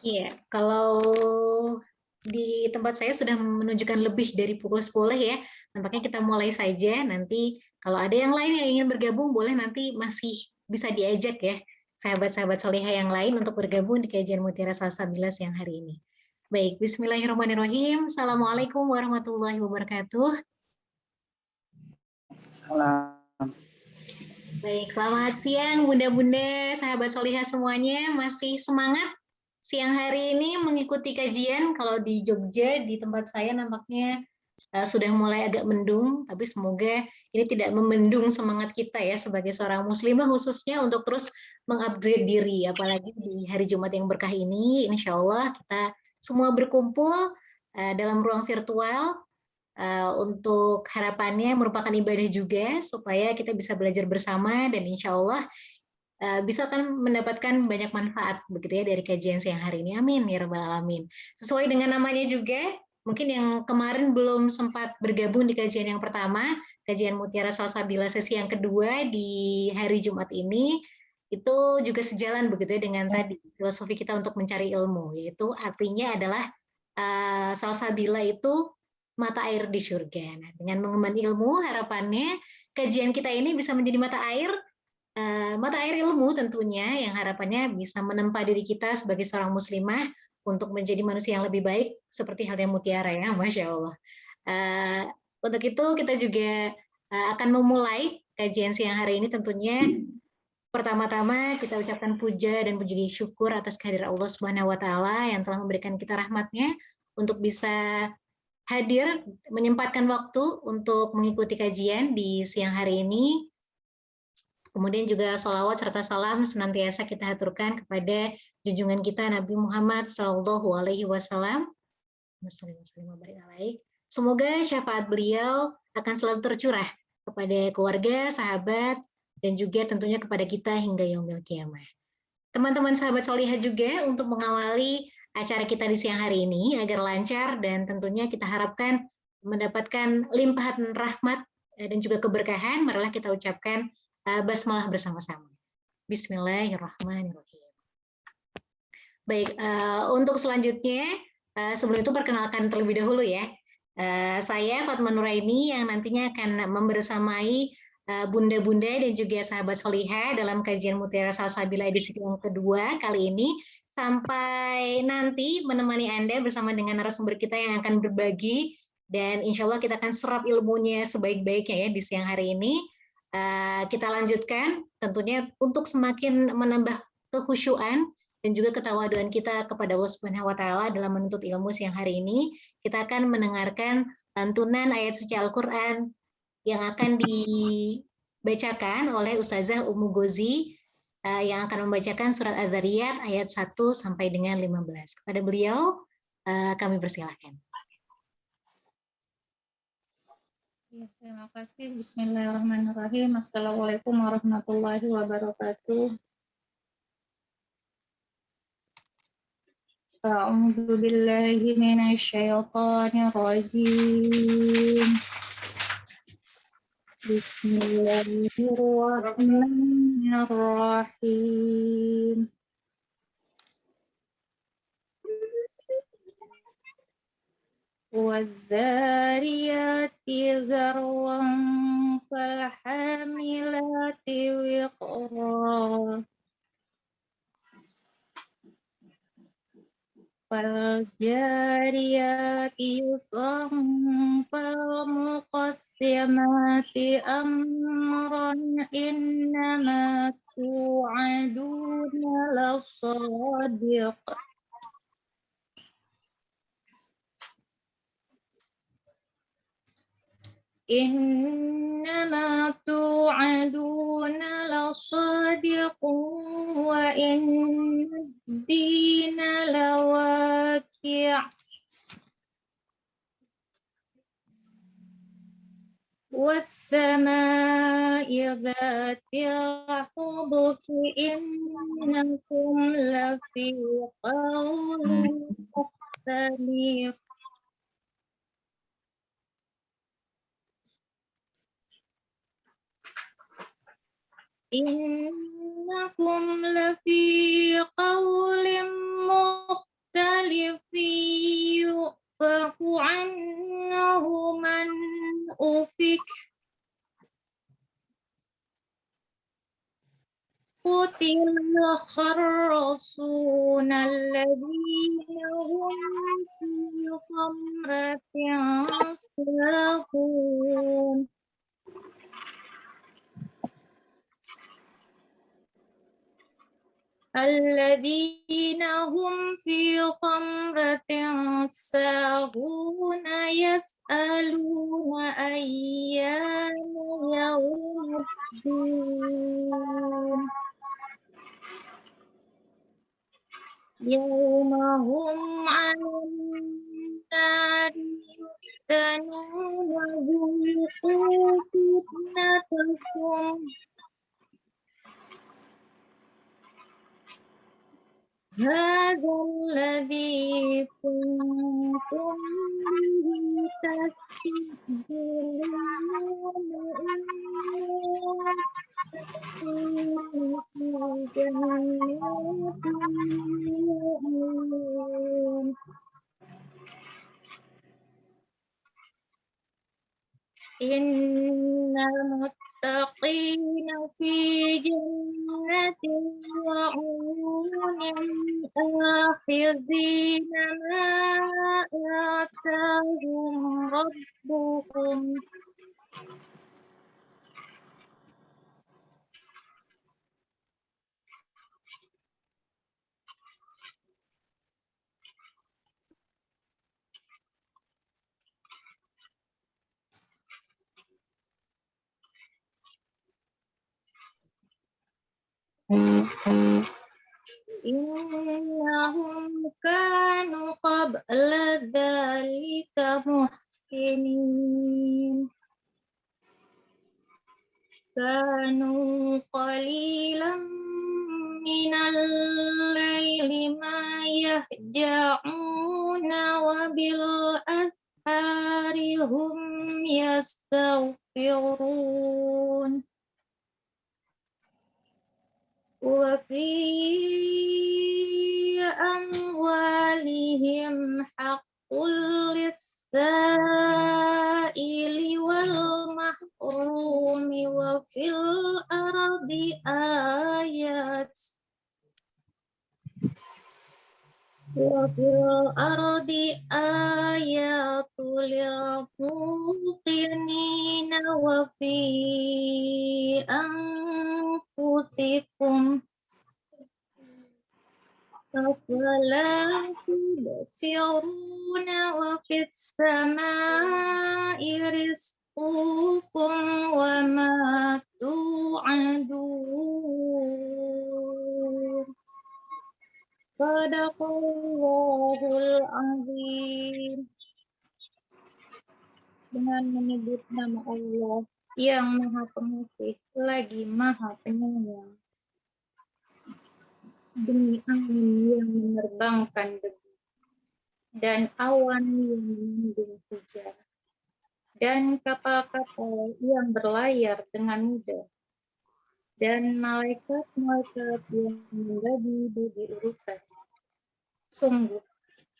Iya, kalau di tempat saya sudah menunjukkan lebih dari pukul 10 ya. Nampaknya kita mulai saja. Nanti kalau ada yang lain yang ingin bergabung, boleh nanti masih bisa diajak ya sahabat-sahabat soleha yang lain untuk bergabung di kajian Mutiara Salsabila siang hari ini. Baik, bismillahirrahmanirrahim. Assalamualaikum warahmatullahi wabarakatuh. Salam. Baik, selamat siang bunda-bunda, sahabat soleha semuanya. Masih semangat siang hari ini mengikuti kajian? Kalau di Jogja, di tempat saya nampaknya sudah mulai agak mendung, tapi semoga ini tidak membendung semangat kita ya sebagai seorang muslimah, khususnya untuk terus mengupgrade diri, apalagi di hari Jumat yang berkah ini. Insya Allah kita semua berkumpul dalam ruang virtual untuk harapannya merupakan ibadah juga, supaya kita bisa belajar bersama dan insya Allah bisa kan mendapatkan banyak manfaat begitu ya dari kajian siang hari ini. Amin ya rabbal alamin. Sesuai dengan namanya juga, mungkin yang kemarin belum sempat bergabung di kajian yang pertama, kajian Mutiara Salsabila sesi yang kedua di hari Jumat ini, itu juga sejalan begitu ya dengan tadi filosofi kita untuk mencari ilmu, yaitu artinya adalah Salsabila itu mata air di surga. Nah, dengan mengemban ilmu, harapannya kajian kita ini bisa menjadi mata air ilmu tentunya yang harapannya bisa menempa diri kita sebagai seorang muslimah untuk menjadi manusia yang lebih baik seperti halnya Mutiara ya, Masya Allah. Untuk itu kita juga akan memulai kajian siang hari ini tentunya pertama-tama kita ucapkan puja dan puji syukur atas kehadiran Allah Subhanahu wa taala yang telah memberikan kita rahmatnya untuk bisa hadir menyempatkan waktu untuk mengikuti kajian di siang hari ini. Kemudian juga sholawat serta salam senantiasa kita haturkan kepada junjungan kita Nabi Muhammad Sallallahu Alaihi Wasallam. Semoga syafaat beliau akan selalu tercurah kepada keluarga, sahabat, dan juga tentunya kepada kita hingga yaumil kiamah. Teman-teman sahabat solihah juga untuk mengawali acara kita di siang hari ini agar lancar dan tentunya kita harapkan mendapatkan limpahan rahmat dan juga keberkahan, marilah kita ucapkan basmalah bersama-sama. Bismillahirrahmanirrahim. Baik, untuk selanjutnya, sebelum itu perkenalkan terlebih dahulu ya. Saya Fatma Nuraini yang nantinya akan membersamai bunda-bunda dan juga sahabat soliha dalam kajian Mutiara Salsabila edisi yang kedua kali ini, sampai nanti menemani Anda bersama dengan narasumber kita yang akan berbagi, dan insya Allah kita akan serap ilmunya sebaik-baiknya ya di siang hari ini. Kita lanjutkan tentunya untuk semakin menambah kekhusyuan dan juga ketawaduan kita kepada Allah Subhanahu wa taala dalam menuntut ilmu siang hari ini. Kita akan mendengarkan lantunan ayat suci Al-Qur'an yang akan dibacakan oleh Ustazah Ummu Gozi yang akan membacakan surat Az-Zariyat ayat 1 sampai dengan 15. Kepada beliau kami persilahkan. Ya, terima kasih. Bismillahirrahmanirrahim. Assalamualaikum warahmatullahi wabarakatuh. A'udzu billahi minasyaitonir rajim. Bismillahirrahmanirrahim. وَالذَّارِيَاتِ ذَرْوًا فَالْحَامِلَاتِ وِقْرًا فَالْجَارِيَاتِ يُسْرًا فَالْمُقَسِّمَاتِ أَمْرًا إِنَّمَا تُوعَدُونَ لَصَادِقٌ إنما توعدون لصادق وإن الدين لواقع والسماء ذات الحبك إنكم لفي قول مختلف Innakum lafi qawlim mukhtalifin yu'faku anhu man ufik qutil kharrasun alladhina hum fi khamratin sahun. Alladzina hum fi khamratin sahun yas'aluna ayyana yawmuddin yawma hum 'alan nari yuftanuna dhuqu fitnatakum هذا الذي كنتم به تستكبرون في جنات النعيم إن المتقين في جنة وعيون آخذين ما آتاهم ربهم إنهم كانوا قبل ذلك محسنين كانوا قليلا من الليل ما يهجعون وبالأسحار هم يستغفرون وفي أموالهم حق للسائل والمحروم وفي الأرض آيات للموقنين وفي أنفسكم أفلا تبصرون وفي السماء رزقكم وما توعدون Sadaqallahul azim. Dengan menyebut nama Allah yang Maha Pengasih lagi Maha Penyayang. Demi angin yang menerbangkan debu dan awan yang mengandung hujan dan kapal-kapal yang berlayar dengan mudah dan malaikat-malaikat yang membagi-bagi urusan. Sungguh,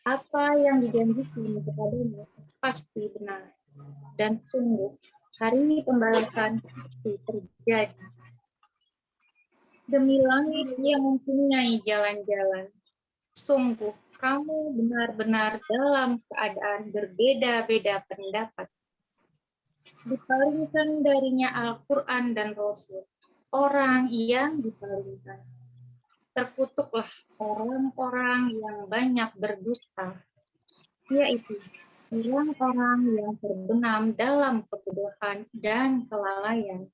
apa yang dijanjikan kepadamu pasti benar, dan sungguh hari pembalasan pasti terjadi. Demi langit yang mempunyai jalan-jalan, sungguh kamu benar-benar dalam keadaan berbeda-beda pendapat. Dipalingkan darinya Al-Quran dan Rasul, orang yang dipalingkan. Terkutuklah orang-orang yang banyak berdusta, yaitu orang-orang yang terbenam dalam kebodohan dan kelalaian.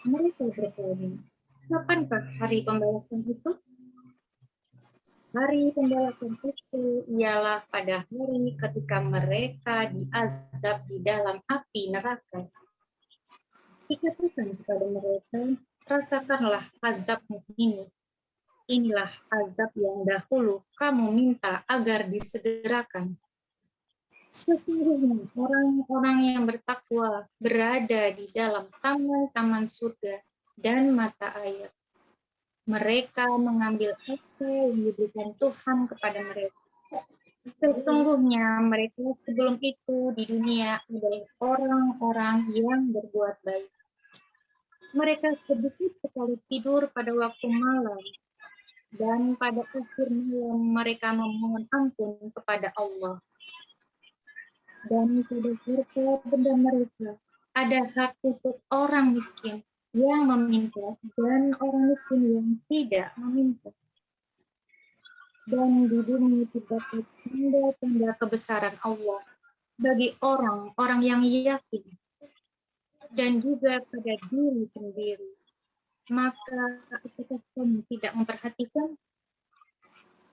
Mereka bertanya, kapankah hari pembalasan itu? Hari pembalasan itu ialah pada hari ketika mereka diazab di dalam api neraka. Dikatakan kepada mereka, rasakanlah azabmu ini. Inilah azab yang dahulu kamu minta agar disegerakan. Sesungguhnya orang-orang yang bertakwa berada di dalam taman-taman surga dan mata air. Mereka mengambil apa yang diberikan Tuhan kepada mereka. Sesungguhnya mereka sebelum itu di dunia adalah orang-orang yang berbuat baik. Mereka sedikit sekali tidur pada waktu malam, dan pada akhir malam mereka memohon ampun kepada Allah. Dan pada harta benda mereka ada hak untuk orang miskin yang meminta dan orang miskin yang tidak meminta. Dan di bumi terdapat tanda-tanda kebesaran Allah bagi orang-orang yang yakin, dan juga pada diri sendiri. Maka apakah kamu tidak memperhatikan?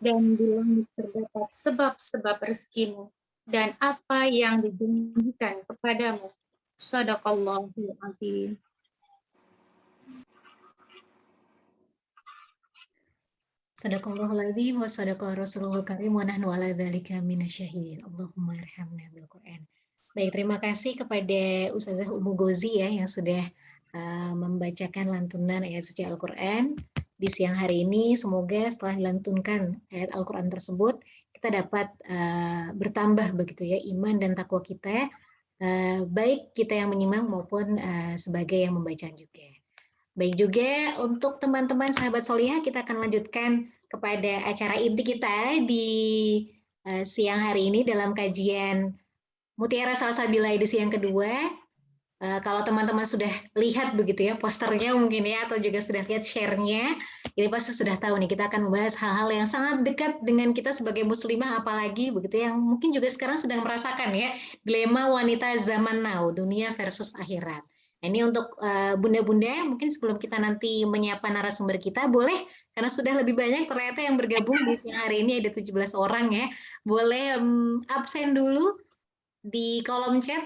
Dan di langit terdapat sebab-sebab rezekimu dan apa yang dijanjikan kepadamu. Shadaqallahul azim. Sadaqallahul adzim wa sadaqa Rasulul karim wa nahnu ala dzalika minasyahidin. Allahumma irhamna bil Qur'an. Baik, terima kasih kepada Ustazah Umu Gozi ya yang sudah membacakan lantunan ayat suci Al-Qur'an di siang hari ini. Semoga setelah dilantunkan ayat Al-Qur'an tersebut kita dapat bertambah begitu ya iman dan takwa kita, baik kita yang menyimak maupun sebagai yang membaca juga. Baik juga untuk teman-teman sahabat Solihah, kita akan lanjutkan kepada acara inti kita di siang hari ini dalam kajian Mutiara Salsabila edisi yang kedua. Kalau teman-teman sudah lihat begitu ya posternya mungkin ya, atau juga sudah lihat share-nya, ini pasti sudah tahu nih kita akan membahas hal-hal yang sangat dekat dengan kita sebagai muslimah, apalagi begitu yang mungkin juga sekarang sedang merasakan ya dilema wanita zaman now, dunia versus akhirat. Ini untuk bunda-bunda, mungkin sebelum kita nanti menyapa narasumber kita, boleh, karena sudah lebih banyak ternyata yang bergabung di siang hari ini, ada 17 orang ya, boleh absen dulu di kolom chat,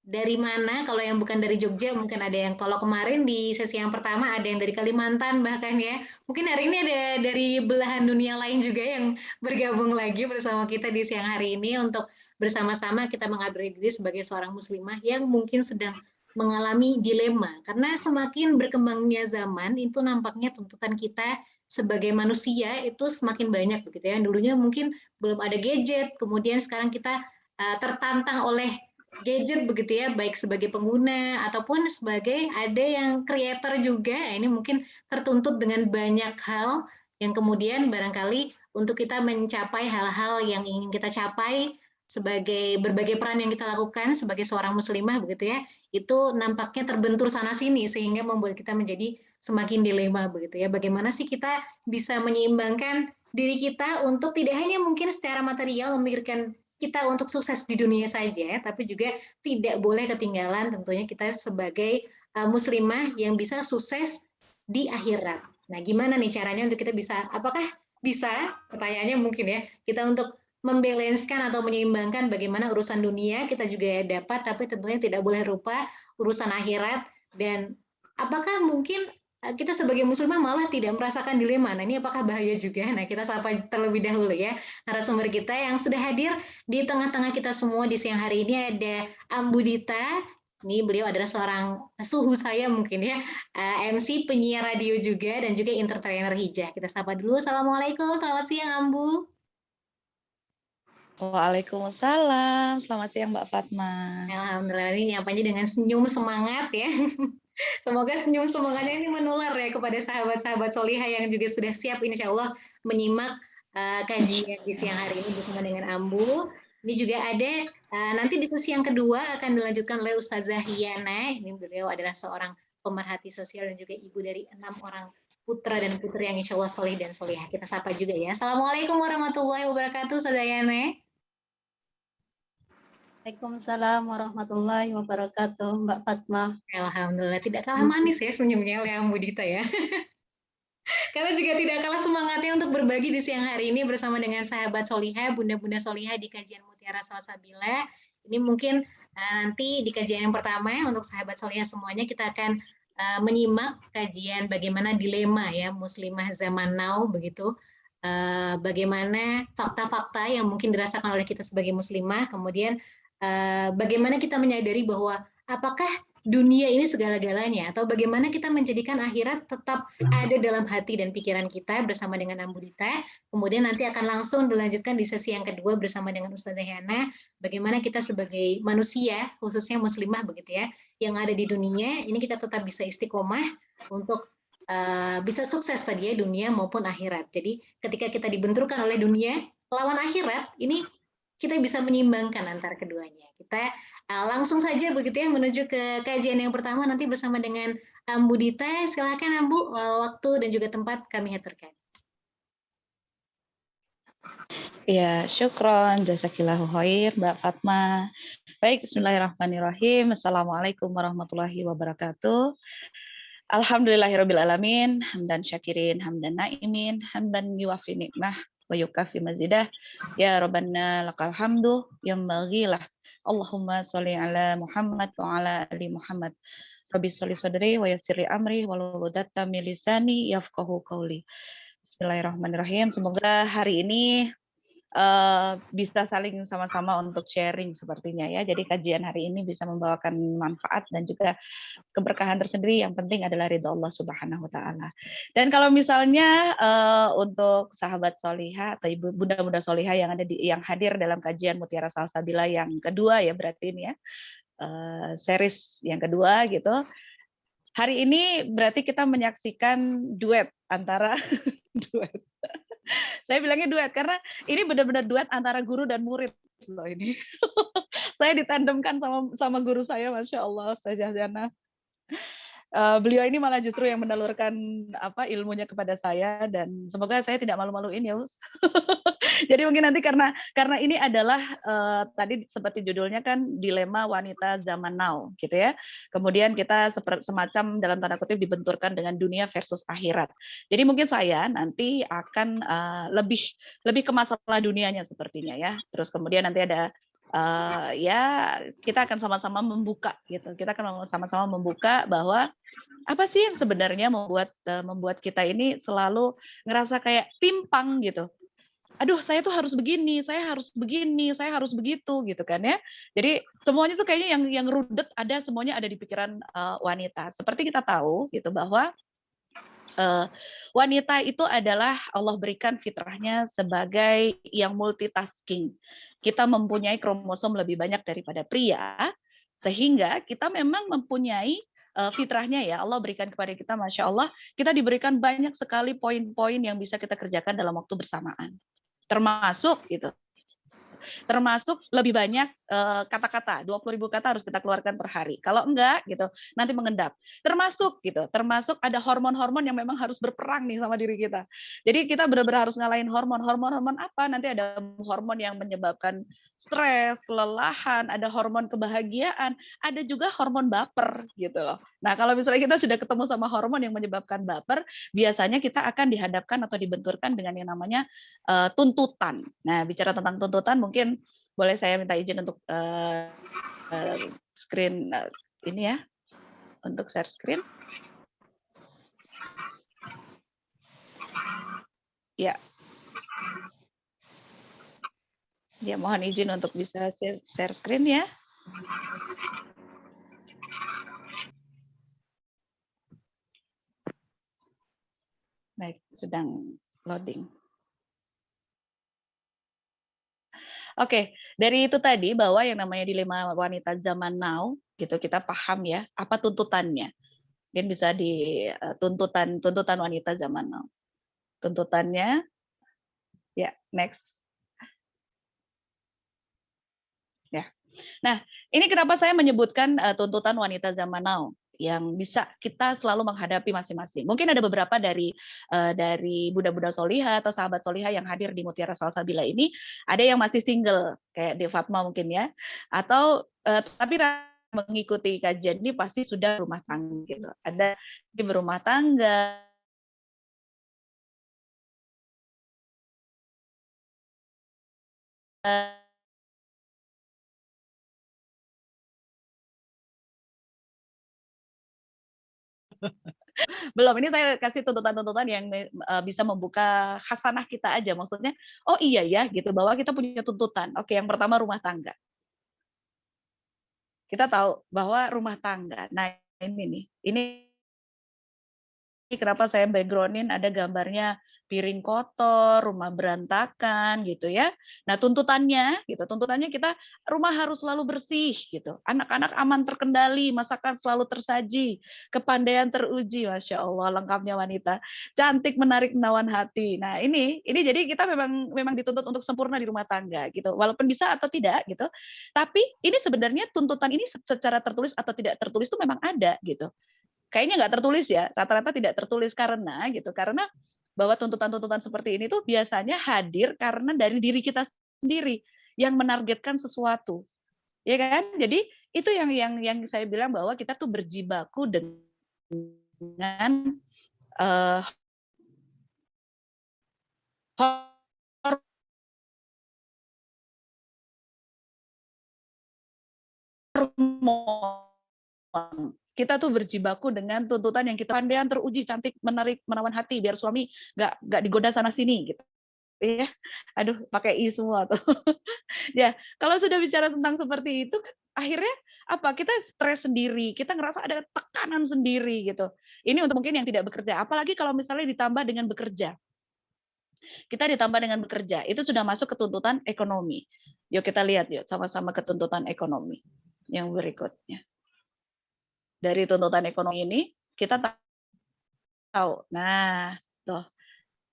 dari mana, kalau yang bukan dari Jogja, mungkin ada yang, kalau kemarin di sesi yang pertama ada yang dari Kalimantan bahkan ya, mungkin hari ini ada dari belahan dunia lain juga yang bergabung lagi bersama kita di siang hari ini untuk bersama-sama kita mengupgrade diri sebagai seorang muslimah yang mungkin sedang mengalami dilema, karena semakin berkembangnya zaman itu nampaknya tuntutan kita sebagai manusia itu semakin banyak begitu ya. Dulunya mungkin belum ada gadget, kemudian sekarang kita tertantang oleh gadget begitu ya, baik sebagai pengguna ataupun sebagai ada yang creator juga. Ini mungkin tertuntut dengan banyak hal yang kemudian barangkali untuk kita mencapai hal-hal yang ingin kita capai sebagai berbagai peran yang kita lakukan sebagai seorang muslimah begitu ya, itu nampaknya terbentur sana sini sehingga membuat kita menjadi semakin dilema begitu ya. Bagaimana sih kita bisa menyeimbangkan diri kita untuk tidak hanya mungkin secara material memikirkan kita untuk sukses di dunia saja, tapi juga tidak boleh ketinggalan tentunya kita sebagai muslimah yang bisa sukses di akhirat. Nah, gimana nih caranya untuk kita bisa, apakah bisa, pertanyaannya mungkin ya, kita untuk membalanskan atau menyeimbangkan bagaimana urusan dunia kita juga dapat, tapi tentunya tidak boleh lupa urusan akhirat, dan apakah mungkin kita sebagai muslimah malah tidak merasakan dilema. Nah, ini apakah bahaya juga? Nah, kita sapa terlebih dahulu ya narasumber kita yang sudah hadir di tengah-tengah kita semua di siang hari ini. Ada Ambudita. Ini beliau adalah seorang suhu saya mungkin ya, MC, penyiar radio juga, dan juga entertainer hijah. Kita sapa dulu. Assalamualaikum, selamat siang Ambu. Waalaikumsalam, selamat siang Mbak Fatma. Alhamdulillah, ini nyapanya dengan senyum semangat ya. Semoga senyum semangatnya ini menular ya kepada sahabat-sahabat Solihah yang juga sudah siap insya Allah menyimak kajian di siang hari ini bersama dengan Ambu. Ini juga ada nanti di sesi yang kedua akan dilanjutkan oleh Ustazah Yana. Ini beliau adalah seorang pemerhati sosial dan juga ibu dari 6 orang putra dan putri yang insya Allah solih dan solihah. Kita sapa juga ya. Assalamualaikum warahmatullahi wabarakatuh, Ustazah Yana. Waalaikumsalam warahmatullahi wabarakatuh, Mbak Fatma. Alhamdulillah, tidak kalah manis ya senyumnya oleh Ambudita ya. Karena juga tidak kalah semangatnya untuk berbagi di siang hari ini bersama dengan sahabat Solihah, bunda-bunda Solihah di kajian Mutiara Salsabila. Ini mungkin nanti di kajian yang pertama untuk sahabat Solihah semuanya kita akan menyimak kajian bagaimana dilema ya muslimah zaman now begitu. Bagaimana fakta-fakta yang mungkin dirasakan oleh kita sebagai muslimah, kemudian bagaimana kita menyadari bahwa apakah dunia ini segala-galanya, atau bagaimana kita menjadikan akhirat tetap ada dalam hati dan pikiran kita bersama dengan Ambu Dita. Kemudian nanti akan langsung dilanjutkan di sesi yang kedua bersama dengan Ustazah Yana, bagaimana kita sebagai manusia, khususnya muslimah begitu ya, yang ada di dunia, ini kita tetap bisa istiqomah untuk bisa sukses tadi ya, dunia maupun akhirat. Jadi ketika kita dibenturkan oleh dunia, lawan akhirat, ini kita bisa menyimbangkan antara keduanya. Kita langsung saja begitu ya menuju ke kajian yang pertama nanti bersama dengan Ambu Dita. Silakan Ambu, waktu dan juga tempat kami aturkan. Ya, syukron, jazakillahu khair, Mbak Fatma. Baik, bismillahirrahmanirrahim. Assalamualaikum warahmatullahi wabarakatuh. Alhamdulillahirabbil alamin, hamdan syakirin, hamdan naimin, hamdan yuwafi nikmah wa yukafi mazidah. Ya Rabbana lakal hamdu yambaghilah. Allahumma sholli ala Muhammad wa ala ali Muhammad. Rabbi sholli sadri wa yassirli amri wahlul 'uqdatam min lisani yafqahu qawli. Bismillahirrahmanirrahim. Semoga hari ini bisa saling sama-sama untuk sharing sepertinya ya. Jadi kajian hari ini bisa membawakan manfaat dan juga keberkahan tersendiri. Yang penting adalah ridha Allah Subhanahu wa taala. Dan kalau misalnya untuk sahabat solihah atau ibu bunda-bunda solihah yang yang hadir dalam kajian Mutiara Salsabila yang kedua ya berarti ini ya. Series yang kedua gitu. Hari ini berarti kita menyaksikan duet antara duet. Saya bilangnya duet karena ini benar-benar duet antara guru dan murid loh ini. Saya ditandemkan sama guru saya, Masya Allah, Ustazah Jana. Beliau ini malah justru yang menelurkan ilmunya kepada saya dan semoga saya tidak malu-maluin ya, Us. Jadi mungkin nanti karena ini adalah tadi seperti judulnya kan dilema wanita zaman now gitu ya. Kemudian kita semacam dalam tanda kutip dibenturkan dengan dunia versus akhirat. Jadi mungkin saya nanti akan lebih ke masalah dunianya sepertinya ya. Terus kemudian nanti ada ya kita akan sama-sama membuka gitu. Kita akan sama-sama membuka bahwa apa sih yang sebenarnya membuat kita ini selalu ngerasa kayak timpang gitu. Aduh, saya tuh harus begini, saya harus begini, saya harus begitu gitu kan ya. Jadi semuanya tuh kayaknya yang rudet semuanya ada di pikiran wanita. Seperti kita tahu gitu bahwa wanita itu adalah Allah berikan fitrahnya sebagai yang multitasking. Kita mempunyai kromosom lebih banyak daripada pria, sehingga kita memang mempunyai fitrahnya ya Allah berikan kepada kita, Masya Allah, kita diberikan banyak sekali poin-poin yang bisa kita kerjakan dalam waktu bersamaan. Termasuk lebih banyak kata-kata, 20.000 kata harus kita keluarkan per hari. Kalau enggak gitu, nanti mengendap. Termasuk ada hormon-hormon yang memang harus berperang nih sama diri kita. Jadi kita benar-benar harus ngalahin hormon apa? Nanti ada hormon yang menyebabkan stres, kelelahan, ada hormon kebahagiaan, ada juga hormon baper gitu loh. Nah, kalau misalnya kita sudah ketemu sama hormon yang menyebabkan baper, biasanya kita akan dihadapkan atau dibenturkan dengan yang namanya tuntutan. Nah, bicara tentang tuntutan mungkin boleh saya minta izin untuk screen ini ya, untuk share screen. Ya. Ya, mohon izin untuk bisa share screen ya. Baik, sedang loading. Oke, dari itu tadi bahwa yang namanya dilema wanita zaman now, gitu kita paham ya, apa tuntutannya. Mungkin bisa di tuntutan wanita zaman now. Tuntutannya, ya next. Ya. Nah, ini kenapa saya menyebutkan tuntutan wanita zaman now yang bisa kita selalu menghadapi masing-masing. Mungkin ada beberapa dari bunda-bunda solihah atau sahabat solihah yang hadir di Mutiara Salsabila ini, ada yang masih single kayak di Fatma mungkin ya, atau tapi mengikuti kajian ini pasti sudah rumah tangga gitu. Ada di berumah tangga. Belum, ini saya kasih tuntutan-tuntutan yang bisa membuka khasanah kita aja. Maksudnya, oh iya ya, gitu, bahwa kita punya tuntutan. Oke, yang pertama rumah tangga. kita tahu bahwa rumah tangga. Nah, ini nih. Ini kenapa saya background-in ada gambarnya piring kotor, rumah berantakan gitu ya. Nah, tuntutannya kita rumah harus selalu bersih gitu. Anak-anak aman terkendali, masakan selalu tersaji, kepandaian teruji, Masya Allah, lengkapnya wanita. Cantik, menarik, menawan hati. Nah, ini jadi kita memang dituntut untuk sempurna di rumah tangga gitu. Walaupun bisa atau tidak gitu. Tapi ini sebenarnya tuntutan ini secara tertulis atau tidak tertulis itu memang ada gitu. Kayaknya nggak tertulis ya, rata-rata tidak tertulis karena bahwa tuntutan-tuntutan seperti ini tuh biasanya hadir karena dari diri kita sendiri yang menargetkan sesuatu, ya kan? Jadi itu yang saya bilang bahwa kita tuh berjibaku dengan hormon. Kita tuh berjibaku dengan tuntutan yang kita pandaian teruji, cantik, menarik, menawan hati, biar suami nggak digoda sana sini gitu. Ya, aduh pakai i semua tuh. Ya, kalau sudah bicara tentang seperti itu, akhirnya apa? Kita stres sendiri, kita ngerasa ada tekanan sendiri gitu. Ini untuk mungkin yang tidak bekerja, apalagi kalau misalnya ditambah dengan bekerja. Kita ditambah dengan bekerja, itu sudah masuk ke tuntutan ekonomi. Yuk kita lihat yuk sama-sama ke tuntutan ekonomi yang berikutnya. Dari tuntutan ekonomi ini kita tahu. Nah, tuh.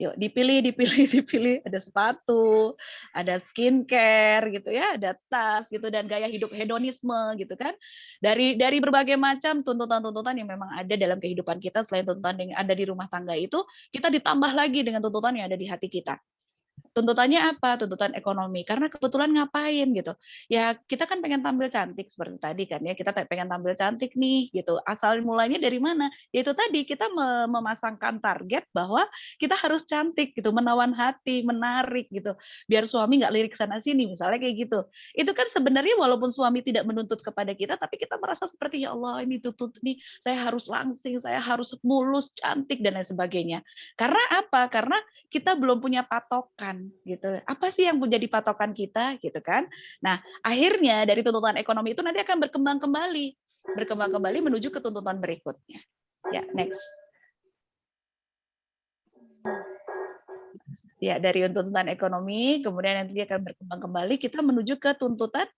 Yuk dipilih, ada sepatu, ada skincare gitu ya, ada tas gitu dan gaya hidup hedonisme gitu kan. Dari berbagai macam tuntutan-tuntutan yang memang ada dalam kehidupan kita selain tuntutan yang ada di rumah tangga itu, kita ditambah lagi dengan tuntutan yang ada di hati kita. Tuntutannya apa? Tuntutan ekonomi. Karena kebetulan ngapain gitu. Ya kita kan pengen tampil cantik seperti tadi kan ya. Kita pengen tampil cantik nih gitu. Asal mulainya dari mana? Yaitu tadi kita memasangkan target bahwa kita harus cantik gitu, menawan hati, menarik gitu. Biar suami nggak lirik sana sini misalnya kayak gitu. Itu kan sebenarnya walaupun suami tidak menuntut kepada kita, tapi kita merasa seperti ya Allah ini tuntut nih, saya harus langsing, saya harus mulus, cantik dan lain sebagainya. Karena apa? Karena kita belum punya patokan gitu. Apa sih yang menjadi patokan kita gitu kan? Nah, akhirnya dari tuntutan ekonomi itu nanti akan berkembang kembali menuju ke tuntutan berikutnya. Ya, next. Ya, dari tuntutan ekonomi, kemudian nanti dia akan berkembang kembali kita menuju ke tuntutan.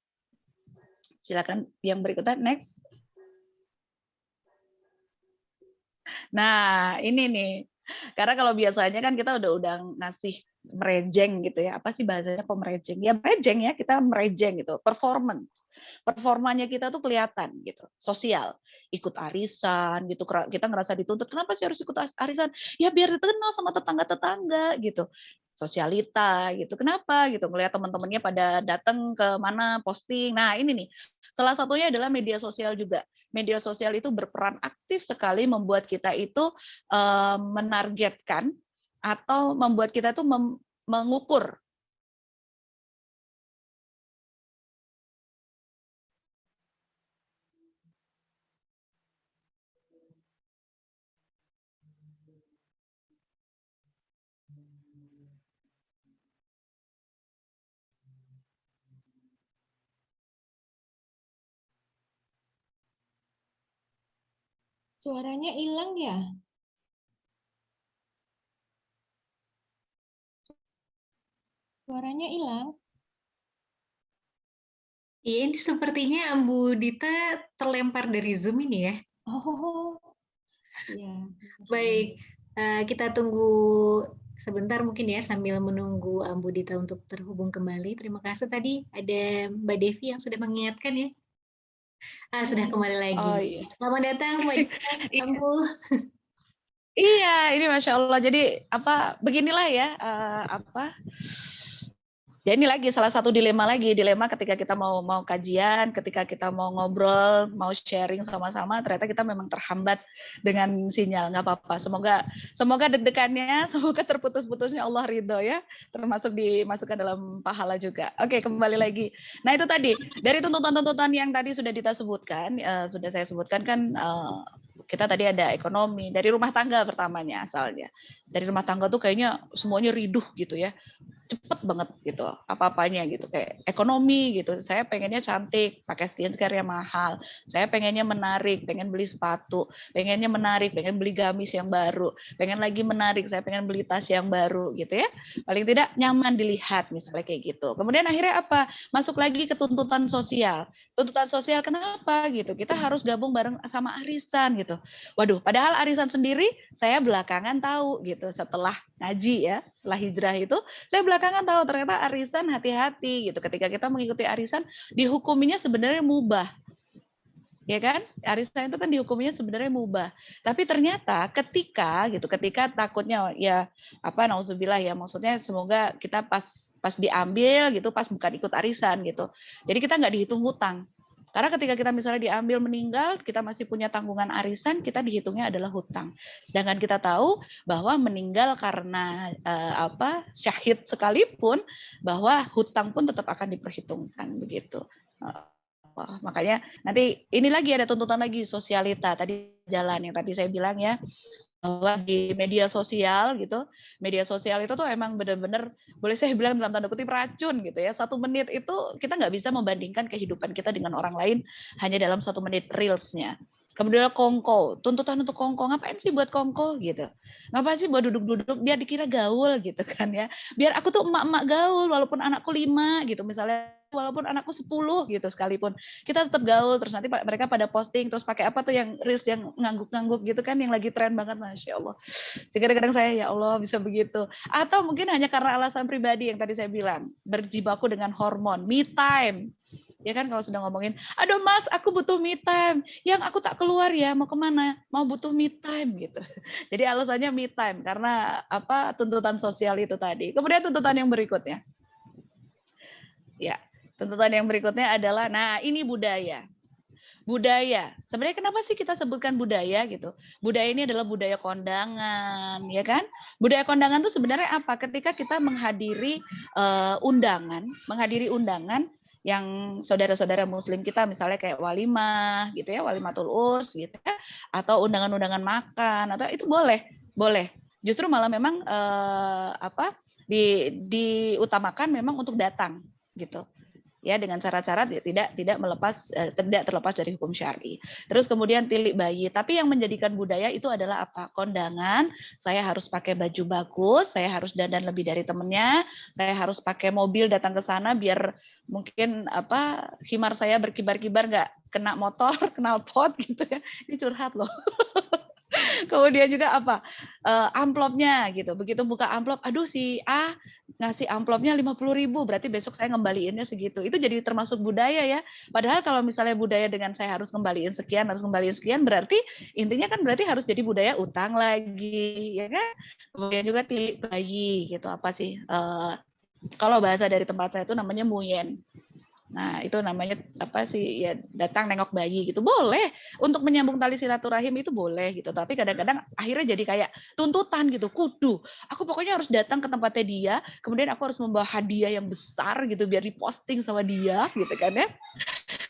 Silakan yang berikutnya, next. Nah, ini nih. Karena kalau biasanya kan kita udah ngasih merejeng gitu ya. Apa sih bahasanya kok merejeng? Ya merejeng ya, kita merejeng gitu. Performanya kita tuh kelihatan gitu. Sosial, ikut arisan gitu. Kita ngerasa dituntut, kenapa sih harus ikut arisan? Ya biar dikenal sama tetangga-tetangga gitu. Sosialita gitu. Kenapa gitu? Melihat teman-temannya pada datang ke mana posting. Nah, ini nih. Salah satunya adalah media sosial juga. Media sosial itu berperan aktif sekali membuat kita itu menargetkan atau membuat kita tuh mengukur Suaranya hilang ya? Suaranya hilang? Iya, ini sepertinya Bu Dita terlempar dari Zoom ini ya. Oh, ya. Baik, kita tunggu sebentar mungkin ya sambil menunggu Bu Dita untuk terhubung kembali. Terima kasih tadi ada Mbak Devi yang sudah mengingatkan ya. Sudah kembali lagi. Oh iya. Selamat datang Mbak Dita, Bu. Iya, ini Masya Allah. Jadi beginilah ya ya ini lagi salah satu dilema ketika kita mau kajian, ketika kita mau ngobrol, mau sharing sama-sama, ternyata kita memang terhambat dengan sinyal. Nggak apa-apa. Semoga deg-degannya, semoga terputus-putusnya Allah ridho ya, termasuk dimasukkan dalam pahala juga. Oke, kembali lagi. Nah itu tadi dari tuntutan-tuntutan yang tadi sudah Dita sebutkan, sudah saya sebutkan kan. Kita tadi ada ekonomi, dari rumah tangga pertamanya asalnya. Dari rumah tangga tuh kayaknya semuanya riduh gitu ya. cepet banget gitu apa-apanya gitu, kayak ekonomi gitu, saya pengennya cantik pakai skincare yang mahal, saya pengennya menarik, pengen beli sepatu, pengennya menarik, pengen beli gamis yang baru, pengen lagi menarik, saya pengen beli tas yang baru gitu ya, paling tidak nyaman dilihat misalnya kayak gitu. Kemudian akhirnya apa, masuk lagi ke tuntutan sosial. Tuntutan sosial kenapa gitu, kita harus gabung bareng sama arisan gitu. Waduh, padahal arisan sendiri saya belakangan tahu gitu, setelah ngaji ya, setelah hijrah itu saya belakangan tahu ternyata arisan hati-hati gitu. Ketika kita mengikuti arisan, dihukuminya sebenarnya mubah. Ya kan? Arisan itu kan dihukuminya sebenarnya mubah. Tapi ternyata ketika takutnya ya apa nauzubillah ya, maksudnya semoga kita pas diambil gitu, pas bukan ikut arisan gitu. Jadi kita nggak dihitung hutang. Karena ketika kita misalnya diambil meninggal, kita masih punya tanggungan arisan, kita dihitungnya adalah hutang. Sedangkan kita tahu bahwa meninggal karena syahid sekalipun, bahwa hutang pun tetap akan diperhitungkan begitu. Makanya nanti ini lagi ada tuntutan lagi sosialita tadi jalan yang tadi saya bilang ya, bahwa di media sosial gitu, media sosial itu tuh emang benar-benar boleh saya bilang dalam tanda kutip racun gitu ya. 1 menit itu kita nggak bisa membandingkan kehidupan kita dengan orang lain hanya dalam 1 menit reelsnya. Kemudian kongko, tuntutan untuk kongko, ngapain sih buat kongko gitu? Ngapain sih buat duduk-duduk biar dikira gaul gitu kan ya? Biar aku tuh emak-emak gaul walaupun anakku 5 gitu misalnya, walaupun anakku 10 gitu sekalipun. Kita tetap gaul, terus nanti mereka pada posting terus pakai apa tuh yang reels yang ngangguk-ngangguk gitu kan yang lagi tren banget, Masya Allah. Jadi kadang-kadang saya ya Allah bisa begitu. Atau mungkin hanya karena alasan pribadi yang tadi saya bilang, berjibaku dengan hormon, me time. Ya kan kalau sudah ngomongin, aduh mas aku butuh me time, yang aku tak keluar ya, mau kemana, mau butuh me time gitu. Jadi alasannya me time karena apa, tuntutan sosial itu tadi. Kemudian tuntutan yang berikutnya, ya tuntutan yang berikutnya adalah, nah ini budaya. Budaya, sebenarnya kenapa sih kita sebutkan budaya gitu? Budaya ini adalah budaya kondangan, ya kan? Budaya kondangan itu sebenarnya apa? Ketika kita menghadiri undangan yang saudara-saudara muslim kita misalnya kayak walimah gitu ya, walimatul urs gitu ya, atau undangan-undangan makan atau itu boleh. Justru malah memang diutamakan memang untuk datang gitu. Ya dengan cara-cara tidak terlepas dari hukum syar'i. Terus kemudian tilik bayi, tapi yang menjadikan budaya itu adalah apa? Kondangan, saya harus pakai baju bagus, saya harus dandan lebih dari temennya, saya harus pakai mobil datang ke sana biar mungkin khimar saya berkibar-kibar nggak kena motor, knalpot gitu ya. Ini curhat loh. Kemudian juga amplopnya gitu. Begitu buka amplop, aduh si A ngasih amplopnya 50.000, berarti besok saya ngembaliinnya segitu. Itu jadi termasuk budaya ya. Padahal kalau misalnya budaya dengan saya harus ngembaliin sekian, berarti intinya kan berarti harus jadi budaya utang lagi, ya kan? Kemudian juga tilik bayi gitu, apa sih? Kalau bahasa dari tempat saya itu namanya muyen. Nah, itu namanya apa sih ya, datang nengok bayi gitu. Boleh untuk menyambung tali silaturahim itu boleh gitu. Tapi kadang-kadang akhirnya jadi kayak tuntutan gitu. Kudu, aku pokoknya harus datang ke tempatnya dia, kemudian aku harus membawa hadiah yang besar gitu biar diposting sama dia gitu kan ya.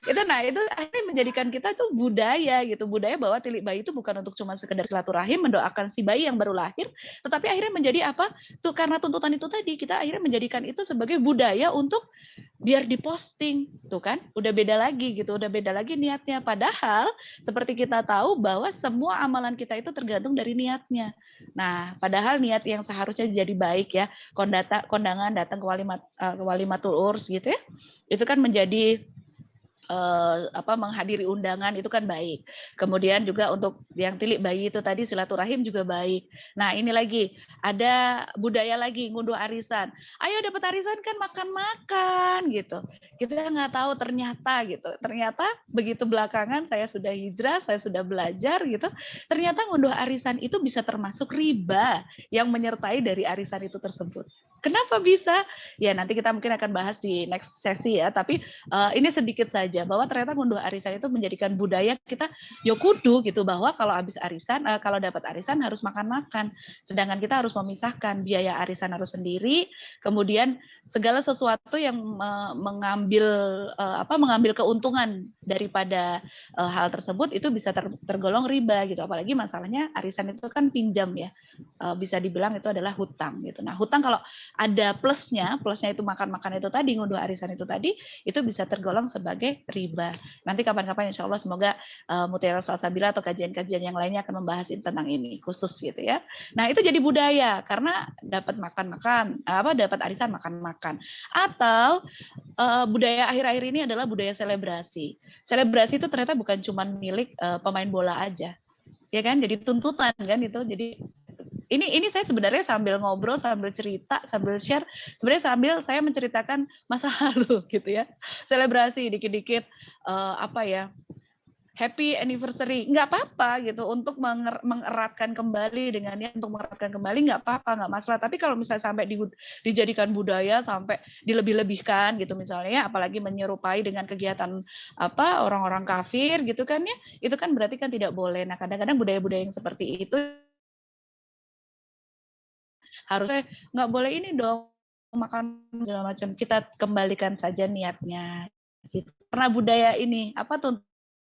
Itu akhirnya menjadikan kita itu budaya gitu. Budaya bahwa tilik bayi itu bukan untuk cuma sekedar silaturahim mendoakan si bayi yang baru lahir, tetapi akhirnya menjadi apa? Tuh karena tuntutan itu tadi kita akhirnya menjadikan itu sebagai budaya untuk biar diposting, tuh kan, udah beda lagi niatnya. Padahal seperti kita tahu bahwa semua amalan kita itu tergantung dari niatnya. Nah, padahal niat yang seharusnya jadi baik ya, kondangan datang ke walimatul urs gitu ya, itu kan menjadi menghadiri undangan itu kan baik. Kemudian juga untuk yang tilik bayi itu tadi silaturahim juga baik. Nah ini lagi ada budaya lagi ngunduh arisan. Ayo dapat arisan kan makan-makan gitu. Kita nggak tahu ternyata begitu belakangan saya sudah hijrah, saya sudah belajar gitu. Ternyata ngunduh arisan itu bisa termasuk riba yang menyertai dari arisan itu tersebut. Kenapa bisa? Ya nanti kita mungkin akan bahas di next sesi ya. Tapi ini sedikit saja bahwa ternyata ngunduh arisan itu menjadikan budaya kita kudu gitu, bahwa kalau habis arisan, kalau dapat arisan harus makan-makan. Sedangkan kita harus memisahkan biaya arisan harus sendiri, kemudian segala sesuatu yang mengambil keuntungan daripada hal tersebut itu bisa tergolong riba gitu. Apalagi masalahnya arisan itu kan pinjam ya, bisa dibilang itu adalah hutang gitu. Nah hutang kalau ada plusnya itu makan-makan itu tadi, ngunduh arisan itu tadi, itu bisa tergolong sebagai riba. Nanti kapan-kapan insya Allah semoga Mutiara Salsabila atau kajian-kajian yang lainnya akan membahas tentang ini khusus gitu ya. Nah itu jadi budaya karena dapat makan-makan, dapat arisan makan-makan. Atau budaya akhir-akhir ini adalah budaya selebrasi. Selebrasi itu ternyata bukan cuma milik pemain bola aja, ya kan? Jadi tuntutan kan itu. Jadi ini saya sebenarnya sambil ngobrol, sambil cerita, sambil share, sebenarnya sambil saya menceritakan masa lalu gitu ya. Selebrasi dikit-dikit happy anniversary, nggak apa-apa gitu untuk mengeratkan kembali dengannya, untuk mengeratkan kembali nggak apa-apa, nggak masalah. Tapi kalau misalnya sampai dijadikan budaya, sampai dilebih-lebihkan gitu misalnya, apalagi menyerupai dengan kegiatan orang-orang kafir gitu kan ya, itu kan berarti kan tidak boleh. Nah kadang-kadang budaya-budaya yang seperti itu harusnya nggak boleh ini dong makan segala macam. Kita kembalikan saja niatnya. Gitu. Karena budaya ini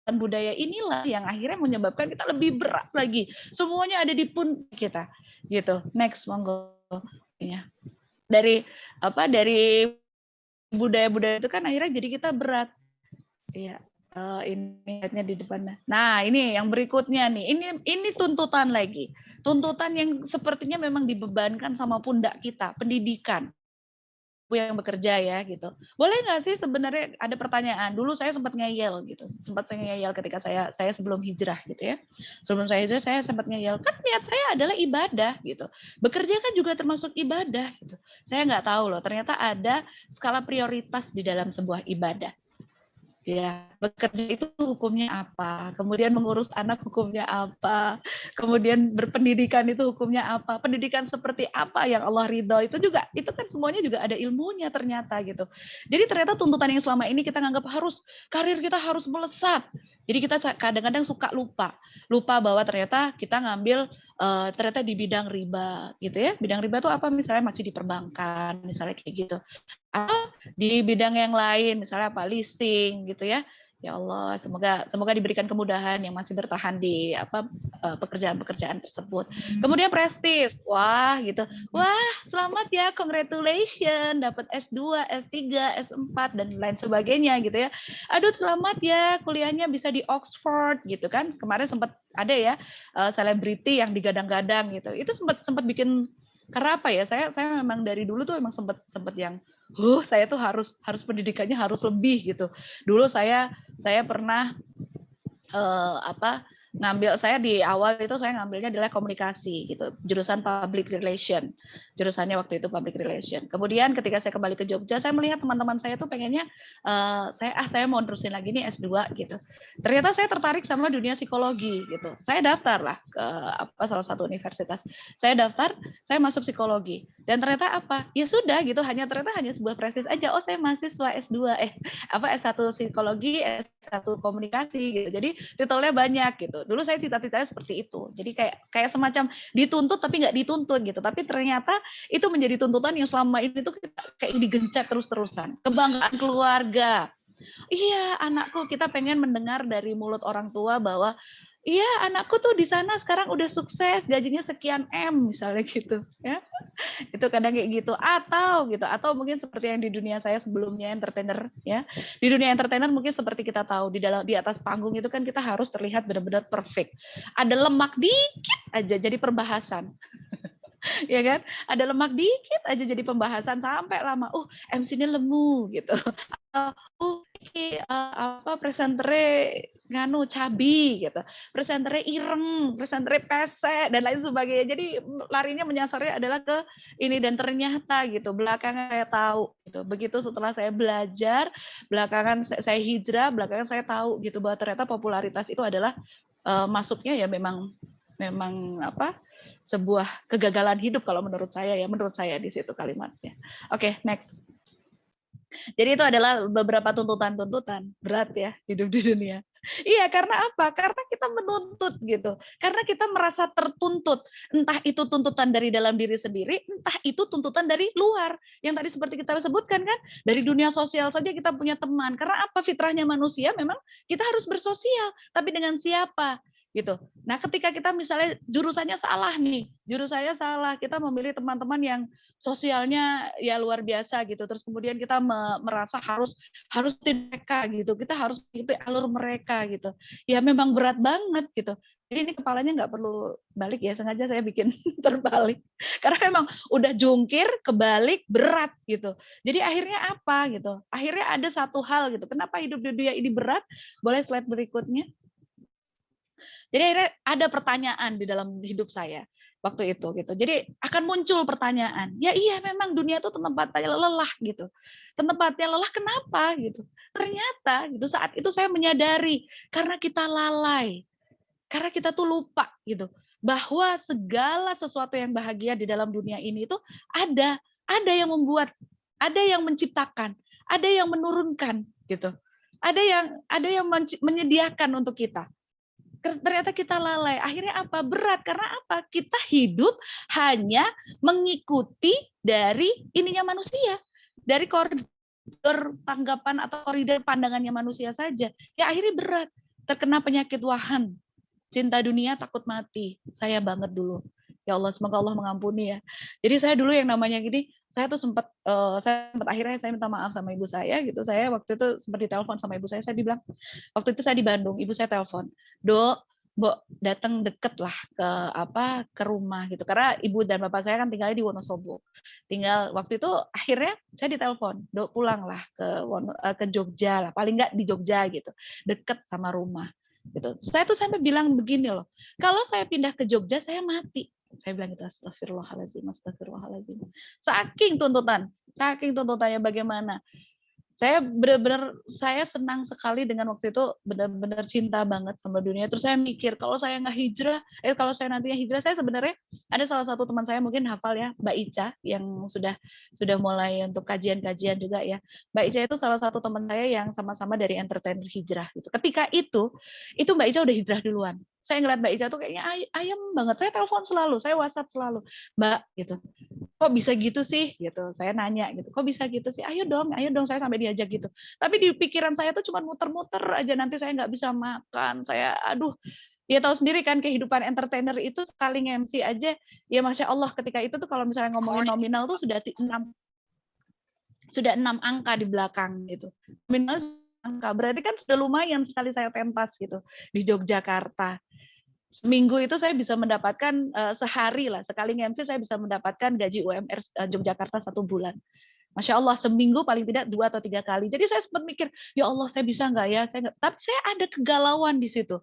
budaya inilah yang akhirnya menyebabkan kita lebih berat lagi. Semuanya ada di pundak kita. Gitu. Next monggo. Ya. Dari budaya-budaya itu kan akhirnya jadi kita berat. Iya. Ini di depan. Nah, ini yang berikutnya nih. Ini tuntutan lagi. Tuntutan yang sepertinya memang dibebankan sama pundak kita, pendidikan. Yang bekerja ya gitu. Boleh nggak sih sebenarnya ada pertanyaan. Dulu saya sempat ngeyel gitu. Sempat saya ngeyel ketika saya sebelum hijrah gitu ya. Sebelum saya hijrah saya sempat ngeyel. Kan niat saya adalah ibadah gitu. Bekerja kan juga termasuk ibadah gitu. Saya nggak tahu loh, ternyata ada skala prioritas di dalam sebuah ibadah. Ya, bekerja itu hukumnya apa? Kemudian mengurus anak hukumnya apa? Kemudian berpendidikan itu hukumnya apa? Pendidikan seperti apa yang Allah ridho itu kan semuanya juga ada ilmunya ternyata gitu. Jadi ternyata tuntutan yang selama ini kita nganggap karir kita harus melesat. Jadi kita kadang-kadang suka lupa bahwa ternyata kita ngambil ternyata di bidang riba gitu ya. Bidang riba itu apa? Misalnya masih di perbankan, misalnya kayak gitu. Atau di bidang yang lain, misalnya leasing gitu ya. Ya Allah, semoga diberikan kemudahan yang masih bertahan di pekerjaan-pekerjaan tersebut. Kemudian prestis, wah gitu. Wah, selamat ya, congratulations dapat S2, S3, S4 dan lain sebagainya gitu ya. Aduh, selamat ya kuliahnya bisa di Oxford gitu kan. Kemarin sempat ada ya selebriti yang digadang-gadang gitu. Itu sempat bikin karena apa ya? Saya memang dari dulu tuh emang sempat yang saya tuh harus pendidikannya harus lebih gitu. Dulu saya pernah saya di awal itu saya ngambilnya adalah komunikasi gitu, jurusan public relation. Jurusannya waktu itu public relation. Kemudian ketika saya kembali ke Jogja, saya melihat teman-teman saya tuh pengennya saya mau terusin lagi nih S2 gitu. Ternyata saya tertarik sama dunia psikologi gitu. Saya daftar lah ke salah satu universitas. Saya daftar, saya masuk psikologi. Dan ternyata ya sudah gitu, ternyata hanya sebuah prestis aja. Oh, saya mahasiswa S2 S1 psikologi, S1 komunikasi gitu. Jadi titelnya banyak gitu. Dulu saya cita-citanya seperti itu. Jadi kayak semacam dituntut tapi nggak dituntut gitu. Tapi ternyata itu menjadi tuntutan yang selama ini tuh kayak digencet terus-terusan. Kebanggaan keluarga. Iya, anakku, kita pengen mendengar dari mulut orang tua bahwa iya, anakku tuh di sana sekarang udah sukses, gajinya sekian M misalnya gitu, ya. Itu kadang kayak gitu atau mungkin seperti yang di dunia saya sebelumnya entertainer ya. Di dunia entertainer mungkin seperti kita tahu di atas panggung itu kan kita harus terlihat benar-benar perfect. Ada lemak dikit aja jadi perbahasan. Ya kan? Ada lemak dikit aja jadi pembahasan sampai lama. MC-nya lemu gitu. Presenternya nganu cabi gitu. Presenternya ireng, presenternya pesek dan lain sebagainya. Jadi larinya menyasarnya adalah ke ini dan ternyata gitu. Belakangan saya tahu gitu. Begitu setelah saya belajar, belakangan saya hijrah, belakangan saya tahu gitu bahwa ternyata popularitas itu adalah masuknya ya memang sebuah kegagalan hidup kalau menurut saya di situ kalimatnya. Oke, next. Jadi itu adalah beberapa tuntutan berat ya hidup di dunia. Iya, karena apa? Karena kita menuntut gitu. Karena kita merasa tertuntut. Entah itu tuntutan dari dalam diri sendiri, entah itu tuntutan dari luar. Yang tadi seperti kita sebutkan kan, dari dunia sosial saja kita punya teman. Karena apa? Fitrahnya manusia memang kita harus bersosial. Tapi dengan siapa? gitu. Nah, ketika kita misalnya jurusannya salah nih, jurusannya salah, kita memilih teman-teman yang sosialnya ya luar biasa gitu. Terus kemudian kita merasa harus mereka gitu. Kita harus mengikuti alur mereka gitu. Ya memang berat banget gitu. Jadi ini kepalanya nggak perlu balik ya, sengaja saya bikin terbalik. Karena memang udah jungkir, kebalik, berat gitu. Jadi akhirnya apa gitu? Akhirnya ada satu hal gitu. Kenapa hidup di dunia ini berat? Boleh slide berikutnya? Jadi akhirnya ada pertanyaan di dalam hidup saya waktu itu gitu. Jadi akan muncul pertanyaan. Ya iya memang dunia itu tempatnya lelah gitu. Tempatnya lelah kenapa gitu. Ternyata gitu saat itu saya menyadari karena kita lalai. Karena kita tuh lupa gitu bahwa segala sesuatu yang bahagia di dalam dunia ini itu ada yang membuat, ada yang menciptakan, ada yang menurunkan gitu. Ada yang menyediakan untuk kita. Ternyata kita lalai. Akhirnya apa? Berat. Karena apa? Kita hidup hanya mengikuti dari ininya manusia. Dari koridor tanggapan atau koridor pandangannya manusia saja. Ya akhirnya berat. Terkena penyakit wahan. Cinta dunia, takut mati. Saya banget dulu. Ya Allah, semoga Allah mengampuni ya. Jadi saya dulu yang namanya gini, saya tuh sempat akhirnya saya minta maaf sama ibu saya gitu. Saya waktu itu sempat ditelepon sama ibu saya dibilang, waktu itu saya di Bandung, ibu saya telepon, Dok, Mbok datang deket lah ke rumah gitu. Karena ibu dan bapak saya kan tinggalnya di Wonosobo. Tinggal waktu itu akhirnya saya ditelepon, Dok pulanglah ke Jogja lah, paling nggak di Jogja gitu, deket sama rumah. Gitu. Saya tuh sampai bilang begini loh, kalau saya pindah ke Jogja saya mati. Saya bilang gitu, astagfirullahaladzim, astagfirullahaladzim. Saking tuntutannya bagaimana. Saya benar-benar saya senang sekali dengan waktu itu benar-benar cinta banget sama dunia. Terus saya mikir kalau saya nggak hijrah, kalau saya nantinya hijrah, saya sebenarnya ada salah satu teman saya mungkin hafal ya, Mbak Ica yang sudah mulai untuk kajian-kajian juga ya. Mbak Ica itu salah satu teman saya yang sama-sama dari entertainer hijrah gitu. Ketika itu Mbak Ica udah hijrah duluan. Saya ngeliat Mbak Ica tuh kayaknya ayam banget. Saya telepon selalu, saya WhatsApp selalu, Mbak gitu. Kok bisa gitu sih gitu, saya nanya gitu, kok bisa gitu sih, ayo dong saya sampai diajak gitu. Tapi di pikiran saya tuh cuma muter-muter aja, nanti saya nggak bisa makan, saya aduh, ya tahu sendiri kan kehidupan entertainer itu sekali nge-MC aja ya Masya Allah. Ketika itu tuh kalau misalnya ngomongin nominal tuh sudah 6 angka di belakang gitu, nominal angka, berarti kan sudah lumayan sekali saya pentas gitu di Yogyakarta. Seminggu itu saya bisa mendapatkan sehari lah, sekali nge-MC saya bisa mendapatkan gaji UMR Yogyakarta 1 bulan. Masya Allah, seminggu paling tidak 2 atau 3 kali. Jadi saya sempat mikir, ya Allah saya bisa nggak ya? Tapi saya ada kegalauan di situ.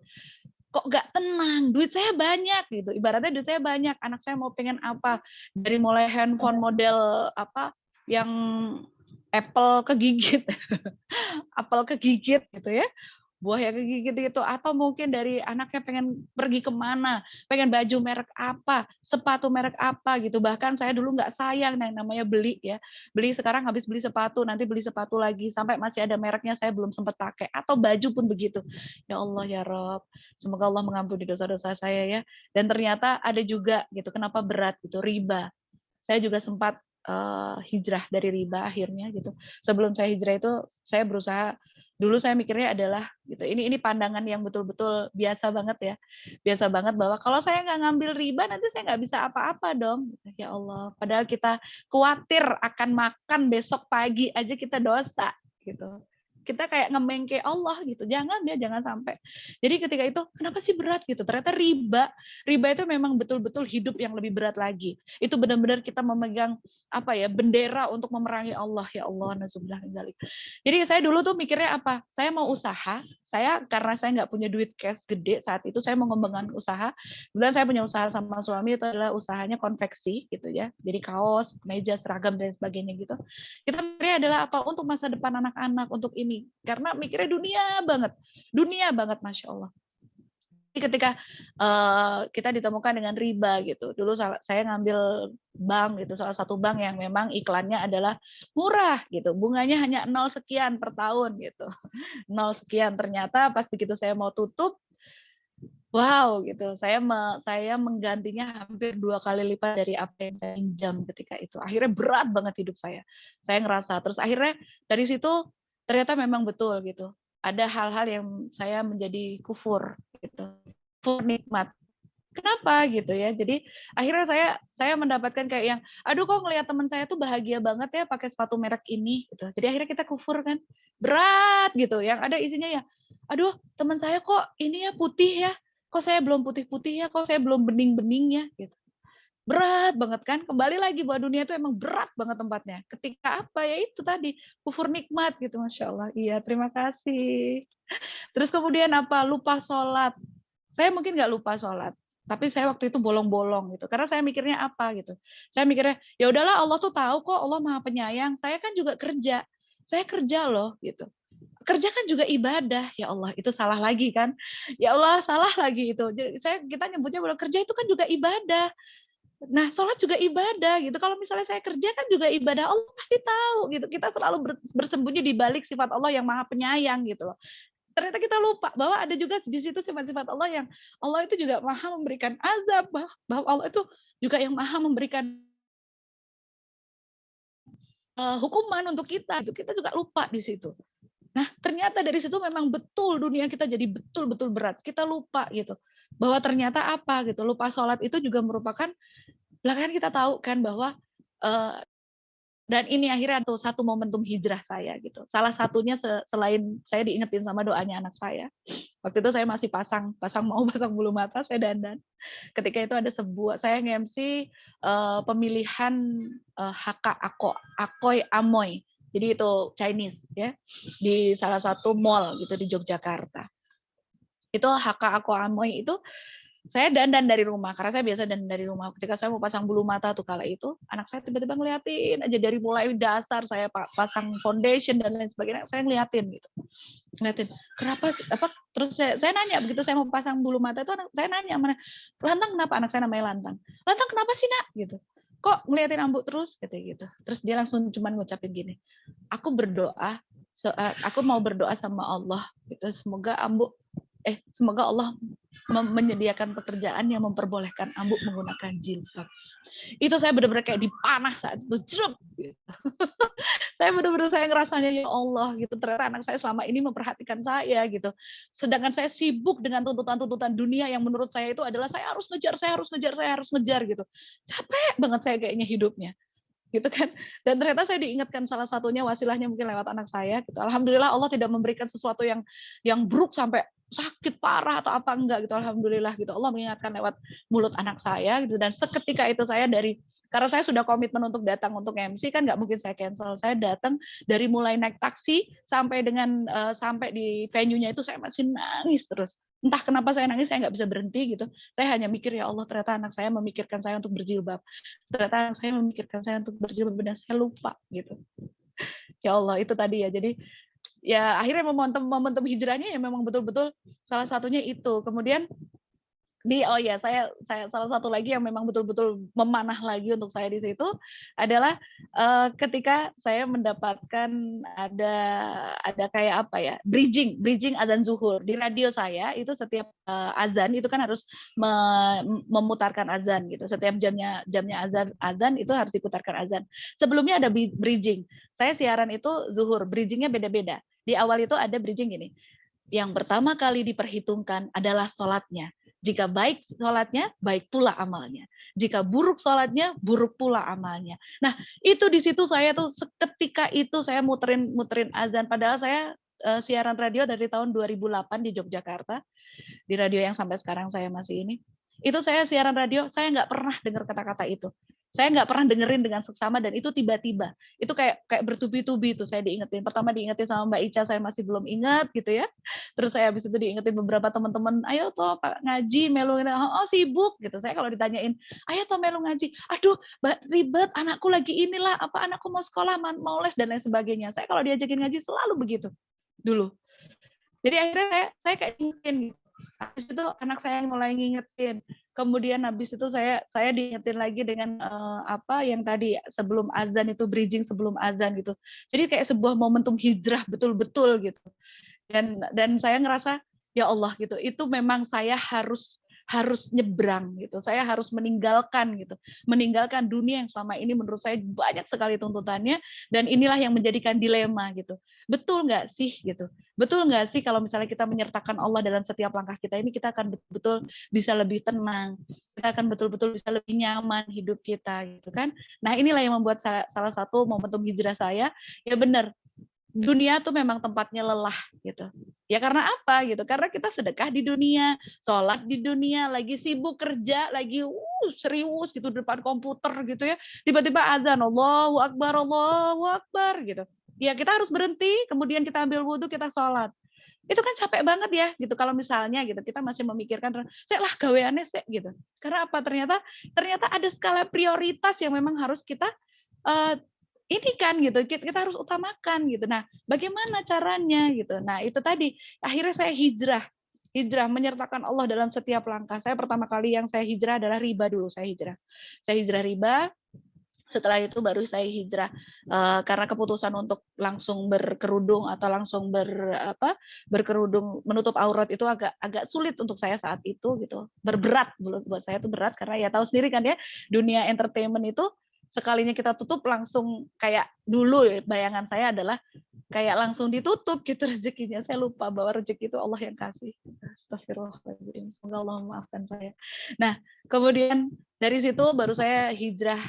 Kok nggak tenang? Duit saya banyak gitu. Ibaratnya duit saya banyak. Anak saya mau pengen apa? Dari mulai handphone model apa yang Apple kegigit, Apple kegigit gitu ya. Buah yang kegigit gitu, atau mungkin dari anaknya pengen pergi kemana, pengen baju merek apa, sepatu merek apa gitu. Bahkan saya dulu nggak sayang yang namanya beli ya, beli sekarang habis beli sepatu, nanti beli sepatu lagi, sampai masih ada mereknya saya belum sempat pakai, atau baju pun begitu. Ya Allah ya Rob, semoga Allah mengampuni dosa-dosa saya ya. Dan ternyata ada juga gitu, kenapa berat gitu, riba. Saya juga sempat hijrah dari riba akhirnya gitu. Sebelum saya hijrah itu saya berusaha, dulu saya mikirnya adalah gitu, ini pandangan yang betul-betul biasa banget ya, biasa banget bahwa kalau saya nggak ngambil riba nanti saya nggak bisa apa-apa dong. Ya Allah, padahal kita khawatir akan makan besok pagi aja kita dosa gitu. Kita kayak ngemengke Allah gitu, jangan sampai. Jadi ketika itu kenapa sih berat gitu? Ternyata riba itu memang betul-betul hidup yang lebih berat lagi. Itu benar-benar kita memegang apa ya, bendera untuk memerangi Allah. Ya Allah, nazubillah min dzalik. Jadi saya dulu tuh mikirnya apa? Saya mau usaha, karena saya nggak punya duit cash gede saat itu, saya mau mengembangkan usaha. Kemudian saya punya usaha sama suami, itu adalah usahanya konveksi gitu ya. Jadi kaos, meja, seragam dan sebagainya gitu. Kita mikirnya adalah apa? Untuk masa depan anak-anak, untuk ini. Karena mikirnya dunia banget, Masya Allah. Ketika kita ditemukan dengan riba gitu, dulu saya ngambil bank gitu, salah satu bank yang memang iklannya adalah murah gitu, bunganya hanya 0 sekian per tahun gitu, 0 sekian. Ternyata pas begitu saya mau tutup, wow gitu, saya menggantinya hampir 2 kali lipat dari apa yang saya pinjam ketika itu. Akhirnya berat banget hidup saya ngerasa. Terus akhirnya dari situ ternyata memang betul gitu, ada hal-hal yang saya menjadi kufur gitu. kufur nikmat. Kenapa gitu ya? Jadi akhirnya saya mendapatkan kayak yang, aduh kok ngelihat teman saya tuh bahagia banget ya pakai sepatu merek ini gitu. Jadi akhirnya kita kufur kan, berat gitu. Yang ada isinya ya, aduh teman saya kok ini ya putih ya, kok saya belum putih-putih ya, kok saya belum bening-bening ya gitu. Berat banget kan? Kembali lagi bahwa dunia itu emang berat banget tempatnya. Ketika apa ya itu tadi kufur nikmat gitu, masya Allah. Iya terima kasih. Terus kemudian apa? Lupa sholat. Saya mungkin nggak lupa sholat, tapi saya waktu itu bolong-bolong gitu. Karena saya mikirnya apa gitu. Saya mikirnya, ya udahlah Allah tuh tahu kok, Allah Maha Penyayang. Saya kan juga kerja. Saya kerja loh gitu. Kerja kan juga ibadah. Ya Allah, itu salah lagi kan. Ya Allah, salah lagi itu. Jadi kita nyebutnya bahwa kerja itu kan juga ibadah. Nah, sholat juga ibadah gitu. Kalau misalnya saya kerja kan juga ibadah, Allah pasti tahu gitu. Kita selalu bersembunyi di balik sifat Allah yang Maha Penyayang gitu loh. Ternyata kita lupa bahwa ada juga di situ sifat-sifat Allah yang Allah itu juga maha memberikan azab, bahwa Allah itu juga yang maha memberikan hukuman untuk kita. Kita juga lupa di situ. Nah, ternyata dari situ memang betul dunia kita jadi betul-betul berat. Kita lupa gitu. Bahwa ternyata apa gitu. Lupa sholat itu juga merupakan, belakangan kita tahu kan bahwa dan ini akhirnya tuh satu momentum hijrah saya gitu. Salah satunya selain saya diingetin sama doanya anak saya. Waktu itu saya masih pasang bulu mata, saya dandan. Ketika itu ada saya nge-MC pemilihan HK Akoy Amoy. Jadi itu Chinese ya. Di salah satu mall gitu di Yogyakarta. Itu HK Akoy Amoy itu saya dandan dari rumah, karena saya biasa dandan dari rumah. Ketika saya mau pasang bulu mata tuh kala itu, anak saya tiba-tiba ngeliatin aja dari mulai dasar saya pasang foundation dan lain sebagainya, saya ngeliatin gitu. Ngeliatin, kenapa apa terus saya nanya begitu saya mau pasang bulu mata itu saya nanya mana Lantang kenapa, anak saya namanya Lantang. Lantang kenapa sih nak gitu. Kok ngeliatin Ambu terus kayak gitu. Terus dia langsung cuman ngucapin gini. Aku berdoa, aku mau berdoa sama Allah gitu. Semoga Allah menyediakan pekerjaan yang memperbolehkan Ambu menggunakan jilbab. Itu saya benar-benar kayak dipanah saat itu, jeruk. Gitu. Saya benar-benar saya ngerasanya ya Allah gitu. Ternyata anak saya selama ini memperhatikan saya gitu. Sedangkan saya sibuk dengan tuntutan-tuntutan dunia yang menurut saya itu adalah saya harus ngejar gitu. Capek banget saya kayaknya hidupnya. Gitu kan. Dan ternyata saya diingatkan salah satunya wasilahnya mungkin lewat anak saya gitu. Alhamdulillah Allah tidak memberikan sesuatu yang buruk sampai sakit parah atau apa enggak gitu. Alhamdulillah gitu. Allah mengingatkan lewat mulut anak saya gitu, dan seketika itu saya karena saya sudah komitmen untuk datang untuk MC kan nggak mungkin saya cancel. Saya datang dari mulai naik taksi sampai di venue-nya itu saya masih nangis terus. Entah kenapa saya nangis, saya nggak bisa berhenti gitu. Saya hanya mikir ya Allah ternyata anak saya memikirkan saya untuk berjilbab. Ternyata anak saya memikirkan saya untuk berjilbab dan saya lupa gitu. Ya Allah itu tadi ya. Jadi ya akhirnya momentum hijrahnya ya memang betul-betul salah satunya itu. Kemudian saya salah satu lagi yang memang betul-betul memanah lagi untuk saya di situ adalah ketika saya mendapatkan ada kayak apa ya, bridging azan zuhur di radio saya itu. Setiap azan itu kan harus memutarkan azan gitu, setiap jamnya azan itu harus diputarkan azan. Sebelumnya ada bridging, saya siaran itu zuhur, bridgingnya beda-beda. Di awal itu ada bridging gini, yang pertama kali diperhitungkan adalah sholatnya. Jika baik sholatnya, baik pula amalnya. Jika buruk sholatnya, buruk pula amalnya. Nah, itu di situ saya tuh seketika itu saya muterin azan. Padahal saya siaran radio dari tahun 2008 di Yogyakarta, di radio yang sampai sekarang saya masih ini. Itu saya siaran radio, saya nggak pernah dengar kata-kata itu. Saya nggak pernah dengerin dengan seksama, dan itu tiba-tiba. Itu kayak bertubi-tubi itu saya diingetin. Pertama diingetin sama Mbak Ica, saya masih belum ingat gitu ya. Terus saya habis itu diingetin beberapa teman-teman, ayo toh Pak ngaji, melu, oh sibuk gitu. Saya kalau ditanyain, ayo toh melu ngaji, aduh ribet, anakku lagi inilah, anakku mau sekolah, mau les dan lain sebagainya. Saya kalau diajakin ngaji selalu begitu dulu. Jadi akhirnya saya kayak ingetin gitu. Habis itu anak saya yang mulai ngingetin. Kemudian habis itu saya diingetin lagi dengan yang tadi sebelum azan itu, bridging sebelum azan gitu. Jadi kayak sebuah momentum hijrah betul-betul gitu. Dan saya ngerasa ya Allah gitu, itu memang saya harus harus nyebrang gitu. Saya harus meninggalkan gitu. Meninggalkan dunia yang selama ini menurut saya banyak sekali tuntutannya, dan inilah yang menjadikan dilema gitu. Betul nggak sih gitu? Betul nggak sih kalau misalnya kita menyertakan Allah dalam setiap langkah kita ini, kita akan betul-betul bisa lebih tenang, kita akan betul-betul bisa lebih nyaman hidup kita gitu kan. Nah, inilah yang membuat salah satu momentum hijrah saya, ya benar, dunia tuh memang tempatnya lelah gitu. Ya karena apa gitu? Karena kita sedekah di dunia, sholat di dunia, lagi sibuk kerja, lagi serius gitu depan komputer gitu ya. Tiba-tiba azan, Allahu Akbar gitu. Ya kita harus berhenti, kemudian kita ambil wudhu, kita sholat. Itu kan capek banget ya gitu kalau misalnya gitu kita masih memikirkan saya lah gaweannya sih gitu. Karena apa? Ternyata ada skala prioritas yang memang harus kita ini kan gitu, kita harus utamakan gitu. Nah, bagaimana caranya gitu. Nah, itu tadi akhirnya saya hijrah menyertakan Allah dalam setiap langkah. Saya pertama kali yang saya hijrah adalah riba dulu, saya hijrah riba. Setelah itu baru saya hijrah karena keputusan untuk langsung berkerudung atau langsung berkerudung menutup aurat itu agak sulit untuk saya saat itu gitu. Berberat buat saya itu berat karena ya tahu sendiri kan ya, dunia entertainment itu sekalinya kita tutup langsung kayak dulu ya, bayangan saya adalah kayak langsung ditutup gitu rezekinya. Saya lupa bahwa rezeki itu Allah yang kasih. Astagfirullahaladzim. Semoga Allah memaafkan saya. Nah, kemudian dari situ baru saya hijrah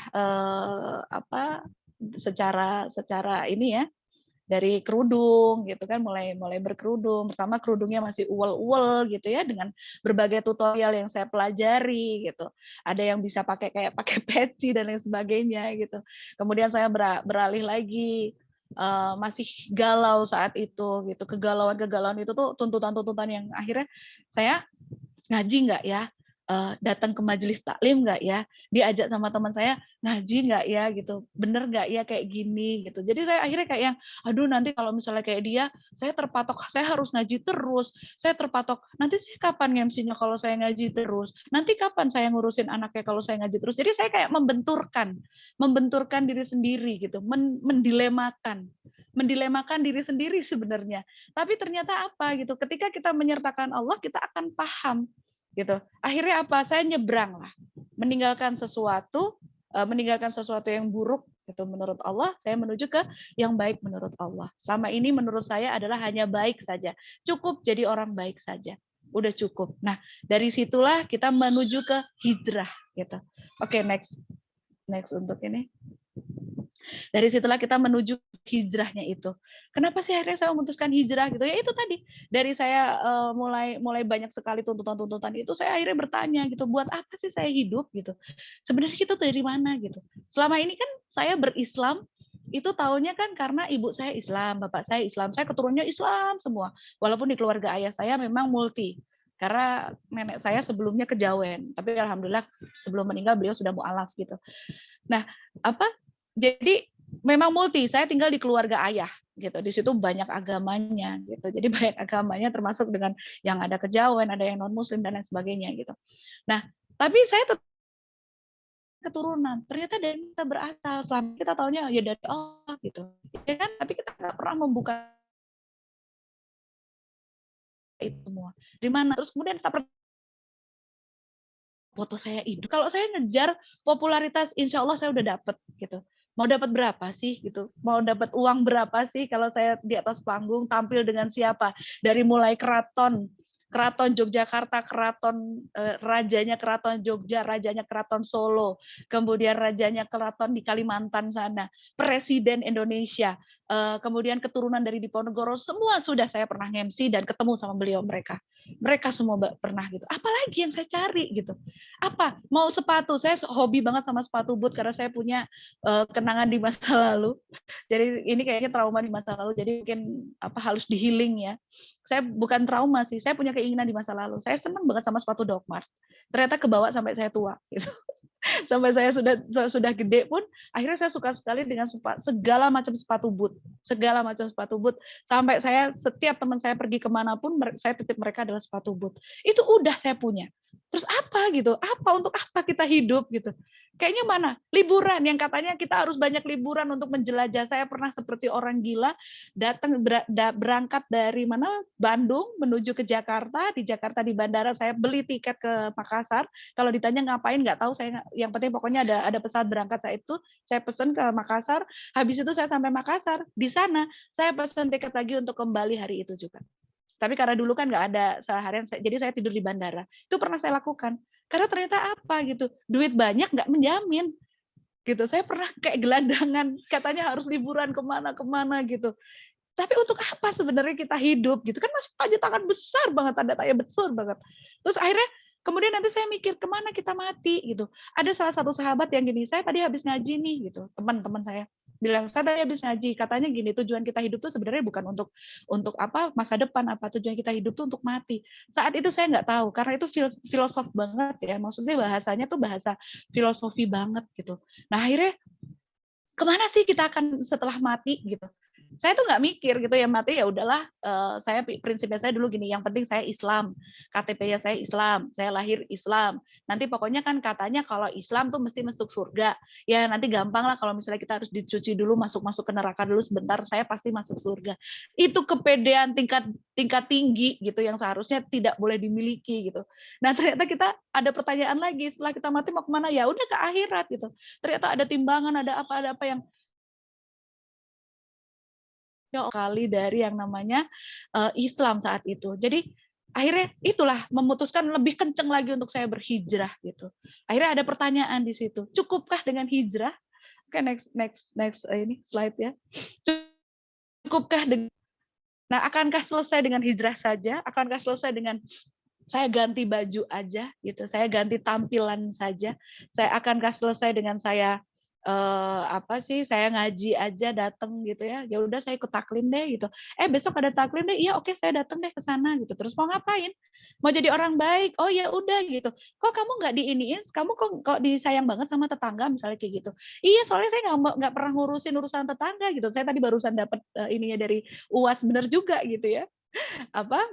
secara ini ya, dari kerudung gitu kan, mulai berkerudung. Pertama kerudungnya masih uwel-uwel gitu ya, dengan berbagai tutorial yang saya pelajari gitu. Ada yang bisa pakai peci dan lain sebagainya gitu. Kemudian saya beralih lagi, masih galau saat itu gitu. Kegalauan itu tuh tuntutan-tuntutan yang akhirnya saya ngaji nggak ya? Datang ke majelis taklim nggak ya? Diajak sama teman saya ngaji nggak ya gitu? Bener nggak ya kayak gini gitu? Jadi saya akhirnya kayak yang, aduh nanti kalau misalnya kayak dia, saya terpatok, saya harus ngaji terus. Saya terpatok, nanti saya kapan MC-nya kalau saya ngaji terus? Nanti kapan saya ngurusin anaknya kalau saya ngaji terus? Jadi saya kayak membenturkan diri sendiri gitu, mendilemakan diri sendiri sebenarnya. Tapi ternyata apa gitu? Ketika kita menyertakan Allah, kita akan paham gitu. Akhirnya apa? Saya nyebrang lah, meninggalkan sesuatu yang buruk gitu menurut Allah, saya menuju ke yang baik menurut Allah. Selama ini menurut saya adalah hanya baik saja, cukup jadi orang baik saja, udah cukup. Nah, dari situlah kita menuju ke hijrah gitu. Oke, next untuk ini. Dari situlah kita menuju hijrahnya itu. Kenapa sih akhirnya saya memutuskan hijrah gitu? Ya itu tadi, dari saya mulai banyak sekali tuntutan-tuntutan itu, saya akhirnya bertanya gitu, buat apa sih saya hidup gitu? Sebenarnya kita dari mana gitu? Selama ini kan saya berislam itu tahunya kan karena ibu saya Islam, bapak saya Islam, saya keturunannya Islam semua. Walaupun di keluarga ayah saya memang multi. Karena nenek saya sebelumnya kejawen, tapi alhamdulillah sebelum meninggal beliau sudah mualaf gitu. Nah, jadi memang multi. Saya tinggal di keluarga ayah gitu. Di situ banyak agamanya gitu. Jadi banyak agamanya termasuk dengan yang ada kejawen, ada yang non muslim dan lain sebagainya gitu. Nah, tapi saya tetap keturunan. Ternyata dari kita berasal. Selama kita tahunya ya dari Allah gitu. Ya kan? Tapi kita nggak pernah membuka itu semua. Di mana? Terus kemudian kita foto saya hidup. Kalau saya ngejar popularitas, insya Allah saya udah dapet gitu. Mau dapat berapa sih gitu? Mau dapat uang berapa sih kalau saya di atas panggung tampil dengan siapa? Dari mulai keraton Yogyakarta, rajanya keraton Jogja, rajanya keraton Solo, kemudian rajanya keraton di Kalimantan sana, presiden Indonesia, kemudian keturunan dari Diponegoro, semua sudah saya pernah MC dan ketemu sama beliau mereka semua pernah gitu. Apalagi yang saya cari gitu? Apa? Mau sepatu? Saya hobi banget sama sepatu boot karena saya punya kenangan di masa lalu. Jadi ini kayaknya trauma di masa lalu. Jadi mungkin harus di healing ya. Saya bukan trauma sih. Saya punya keinginan di masa lalu. Saya senang banget sama sepatu Doc Mart. Ternyata kebawa sampai saya tua. Gitu. Sampai saya sudah gede pun, akhirnya saya suka sekali dengan segala macam sepatu boot. Sampai saya setiap teman saya pergi kemanapun, saya titip mereka adalah sepatu boot. Itu udah saya punya. Terus apa gitu? Untuk apa kita hidup gitu? Kayaknya mana? Liburan yang katanya kita harus banyak liburan untuk menjelajah. Saya pernah seperti orang gila berangkat dari mana? Bandung menuju ke Jakarta. Di Jakarta di bandara saya beli tiket ke Makassar. Kalau ditanya ngapain nggak tahu saya. Yang penting pokoknya ada pesawat berangkat saya pesen ke Makassar. Habis itu saya sampai Makassar. Di sana saya pesen tiket lagi untuk kembali hari itu juga. Tapi karena dulu kan nggak ada seharian, jadi saya tidur di bandara. Itu pernah saya lakukan. Karena ternyata apa gitu, duit banyak nggak menjamin gitu. Saya pernah kayak gelandangan, katanya harus liburan kemana-kemana gitu. Tapi untuk apa sebenarnya kita hidup gitu kan, masih tanda tangan besar banget, tanda tanya besar banget. Terus akhirnya kemudian nanti saya mikir kemana kita mati gitu. Ada salah satu sahabat yang gini, saya tadi habis ngaji nih gitu, teman-teman saya bilang saya tadi habis ngaji, katanya gini, tujuan kita hidup tuh sebenarnya bukan untuk apa masa depan, apa tujuan kita hidup tuh untuk mati. Saat itu saya nggak tahu karena itu filosof banget ya, maksudnya bahasanya tuh bahasa filosofi banget gitu. Nah akhirnya kemana sih kita akan setelah mati gitu. Saya tuh nggak mikir gitu ya, mati ya udahlah. Saya prinsipnya saya dulu gini, yang penting saya Islam, KTP-nya saya Islam, saya lahir Islam. Nanti pokoknya kan katanya kalau Islam tuh mesti masuk surga. Ya nanti gampang lah kalau misalnya kita harus dicuci dulu, masuk ke neraka dulu sebentar, saya pasti masuk surga. Itu kepedean tingkat tinggi gitu yang seharusnya tidak boleh dimiliki gitu. Nah ternyata kita ada pertanyaan lagi, setelah kita mati mau kemana? Ya udah ke akhirat gitu. Ternyata ada timbangan, ada apa yang kali dari yang namanya Islam saat itu. Jadi akhirnya itulah memutuskan lebih kenceng lagi untuk saya berhijrah gitu. Akhirnya ada pertanyaan di situ, cukupkah dengan hijrah? Oke, next ini slide ya. Cukupkah dengan Nah, akankah selesai dengan hijrah saja? Akankah selesai dengan saya ganti baju aja gitu, saya ganti tampilan saja? Saya akankah selesai dengan saya saya ngaji aja datang gitu ya, ya udah saya ikut taklim deh gitu. Besok ada taklim deh, iya oke saya datang deh ke sana gitu. Terus mau ngapain? Mau jadi orang baik? Oh ya udah gitu. Kok kamu nggak diiniin? Kamu kok disayang banget sama tetangga misalnya kayak gitu? Iya soalnya saya nggak pernah ngurusin urusan tetangga gitu. Saya tadi barusan dapat ininya dari UAS, bener juga gitu ya.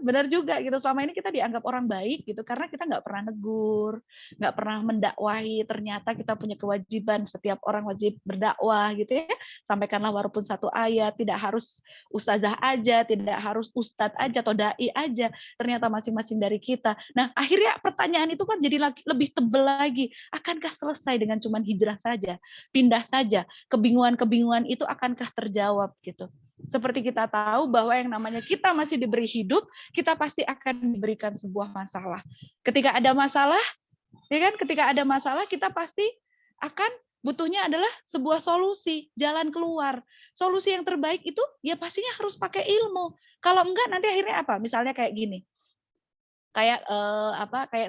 Benar juga gitu, selama ini kita dianggap orang baik gitu karena kita nggak pernah negur, nggak pernah mendakwahi. Ternyata kita punya kewajiban, setiap orang wajib berdakwah gitu ya, sampaikanlah walaupun satu ayat, tidak harus ustazah aja, tidak harus ustadz aja atau dai aja, ternyata masing-masing dari kita. Nah akhirnya pertanyaan itu kan jadi lebih tebel lagi, akankah selesai dengan cuman hijrah saja, pindah saja, kebingungan itu akankah terjawab gitu. Seperti kita tahu bahwa yang namanya kita masih diberi hidup, kita pasti akan diberikan sebuah masalah. Ketika ada masalah, ya kan? Ketika ada masalah, kita pasti akan butuhnya adalah sebuah solusi, jalan keluar. Solusi yang terbaik itu ya pastinya harus pakai ilmu. Kalau enggak nanti akhirnya apa? Misalnya kayak gini. Kayak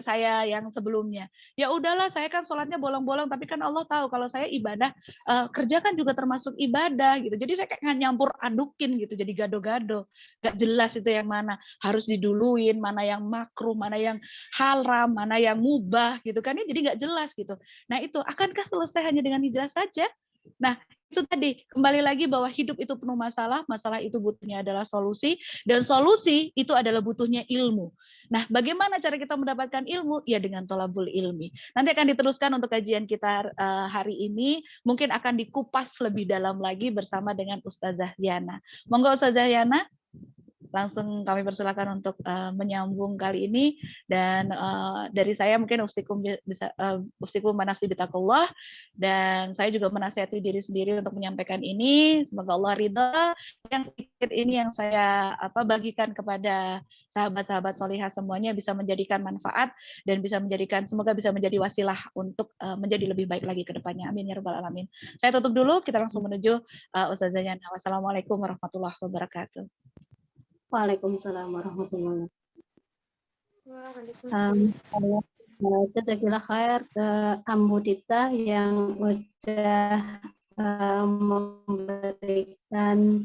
saya yang sebelumnya. Ya udahlah, saya kan sholatnya bolong-bolong, tapi kan Allah tahu kalau saya ibadah, kerja kan juga termasuk ibadah gitu. Jadi saya kayak nyampur adukin gitu, jadi gado-gado. Nggak jelas itu yang mana harus diduluin, mana yang makruh, mana yang haram, mana yang mubah gitu kan. Jadi nggak jelas gitu. Nah itu, akankah selesai hanya dengan hijrah saja? Nah, itu tadi kembali lagi bahwa hidup itu penuh masalah itu butuhnya adalah solusi, dan solusi itu adalah butuhnya ilmu. Nah, bagaimana cara kita mendapatkan ilmu? Ya dengan thalabul ilmi. Nanti akan diteruskan untuk kajian kita hari ini, mungkin akan dikupas lebih dalam lagi bersama dengan Ustazah Yana. Monggo Ustazah Yana, langsung kami persilakan untuk menyambung kali ini, dan dari saya mungkin ufsikum manafsi bitaqullah, dan saya juga menasihati diri sendiri untuk menyampaikan ini. Semoga Allah ridha yang sedikit ini yang saya bagikan kepada sahabat-sahabat solihah semuanya bisa menjadikan manfaat dan semoga bisa menjadi wasilah untuk menjadi lebih baik lagi ke depannya. Amin ya rabbal alamin. Saya tutup dulu, kita langsung menuju Ustazah Yana. Wassalamualaikum warahmatullahi wabarakatuh. Waalaikumsalam warahmatullahi Waalaikumsalam. wabarakatuh. Jazakallah khair ke Ambu Tita yang udah memberikan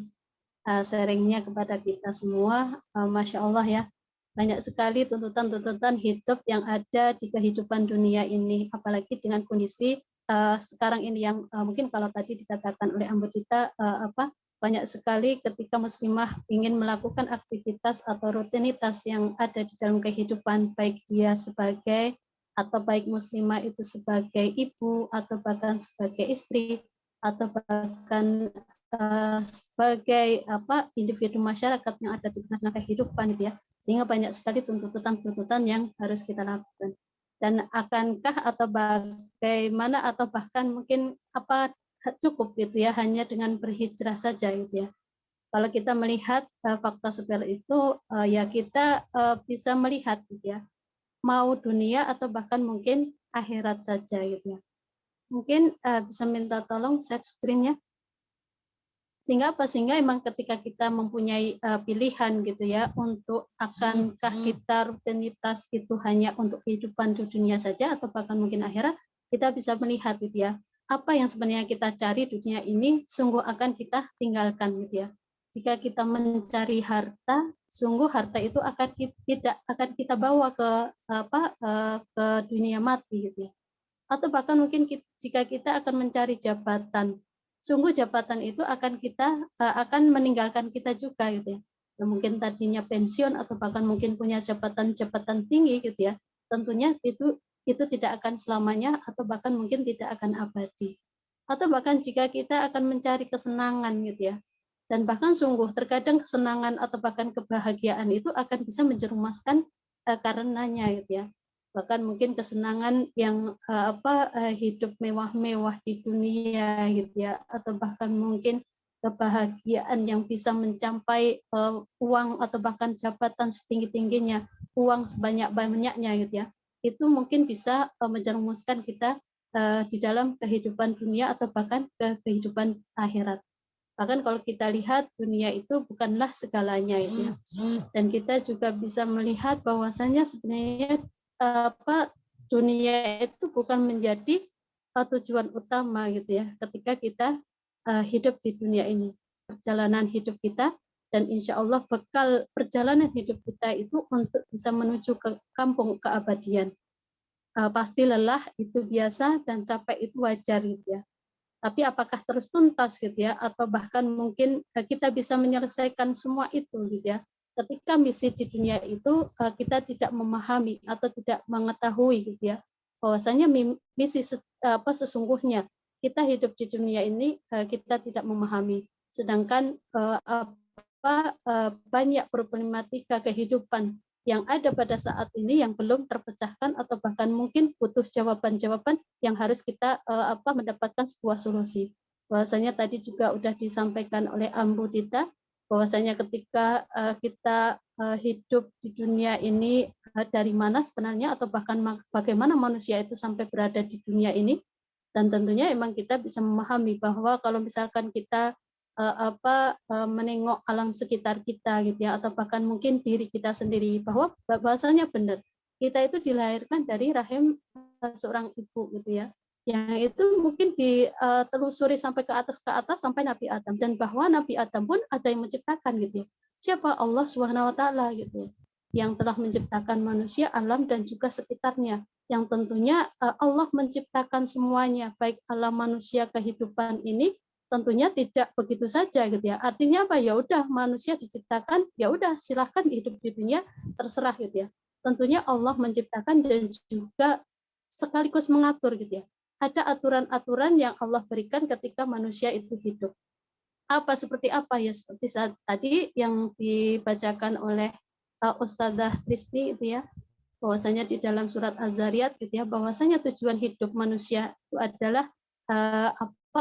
sharingnya kepada kita semua. Masya Allah ya, banyak sekali tuntutan-tuntutan hidup yang ada di kehidupan dunia ini, apalagi dengan kondisi sekarang ini yang mungkin kalau tadi dikatakan oleh Ambu Tita banyak sekali ketika muslimah ingin melakukan aktivitas atau rutinitas yang ada di dalam kehidupan, baik dia sebagai atau baik muslimah itu sebagai ibu atau bahkan sebagai istri atau bahkan sebagai individu masyarakat yang ada di tengah kehidupan gitu ya, sehingga banyak sekali tuntutan-tuntutan yang harus kita lakukan. Dan akankah atau bagaimana atau bahkan mungkin cukup gitu ya hanya dengan berhijrah saja gitu ya. Kalau kita melihat fakta seperti itu, ya kita bisa melihat gitu ya, mau dunia atau bahkan mungkin akhirat saja gitu ya. Mungkin bisa minta tolong share screen-nya. Sehingga emang ketika kita mempunyai pilihan gitu ya, untuk akankah kita rutinitas itu hanya untuk kehidupan di dunia saja atau bahkan mungkin akhirat, kita bisa melihat gitu ya, apa yang sebenarnya kita cari di dunia ini sungguh akan kita tinggalkan gitu ya. Jika kita mencari harta, sungguh harta itu tidak akan kita bawa ke ke dunia mati gitu ya. Atau bahkan mungkin jika kita akan mencari jabatan, sungguh jabatan itu akan meninggalkan kita juga gitu ya. Ya mungkin tadinya pensiun atau bahkan mungkin punya jabatan-jabatan tinggi gitu ya. Tentunya itu tidak akan selamanya atau bahkan mungkin tidak akan abadi. Atau bahkan jika kita akan mencari kesenangan gitu ya. Dan bahkan sungguh terkadang kesenangan atau bahkan kebahagiaan itu akan bisa menjerumuskan karenanya gitu ya. Bahkan mungkin kesenangan yang hidup mewah-mewah di dunia gitu ya, atau bahkan mungkin kebahagiaan yang bisa mencapai uang atau bahkan jabatan setinggi-tingginya, uang sebanyak-banyaknya gitu ya, itu mungkin bisa menjerumuskan kita di dalam kehidupan dunia atau bahkan kehidupan akhirat. Bahkan kalau kita lihat dunia itu bukanlah segalanya itu ya. Dan kita juga bisa melihat bahwasanya sebenarnya dunia itu bukan menjadi tujuan utama gitu ya ketika kita hidup di dunia ini. Perjalanan hidup kita dan insya Allah bekal perjalanan hidup kita itu untuk bisa menuju ke kampung keabadian. Pasti lelah itu biasa dan capek itu wajar gitu ya. Tapi apakah terus tuntas gitu ya, atau bahkan mungkin kita bisa menyelesaikan semua itu gitu ya. Ketika misi di dunia itu kita tidak memahami atau tidak mengetahui gitu ya, bahwasanya misi sesungguhnya kita hidup di dunia ini kita tidak memahami. Sedangkan banyak problematika kehidupan yang ada pada saat ini yang belum terpecahkan atau bahkan mungkin butuh jawaban-jawaban yang harus kita mendapatkan sebuah solusi. Bahwasanya tadi juga sudah disampaikan oleh Ambu Dita, bahwasanya ketika kita hidup di dunia ini dari mana sebenarnya atau bahkan bagaimana manusia itu sampai berada di dunia ini, dan tentunya emang kita bisa memahami bahwa kalau misalkan kita menengok alam sekitar kita gitu ya, atau bahkan mungkin diri kita sendiri, bahwa bahasanya benar, kita itu dilahirkan dari rahim seorang ibu gitu ya, yang itu mungkin ditelusuri sampai ke atas sampai Nabi Adam, dan bahwa Nabi Adam pun ada yang menciptakan gitu ya. Siapa? Allah Subhanahu wa taala gitu, yang telah menciptakan manusia, alam dan juga sekitarnya, yang tentunya Allah menciptakan semuanya, baik alam manusia kehidupan ini tentunya tidak begitu saja gitu ya. Artinya apa? Ya udah manusia diciptakan, ya udah silahkan hidup di dunia, terserah gitu ya. Tentunya Allah menciptakan dan juga sekaligus mengatur gitu ya. Ada aturan-aturan yang Allah berikan ketika manusia itu hidup. Seperti apa ya? Seperti saat tadi yang dibacakan oleh Ustadzah Tristi itu ya, bahwasanya di dalam surat Az-Zariyat gitu ya, bahwasanya tujuan hidup manusia itu adalah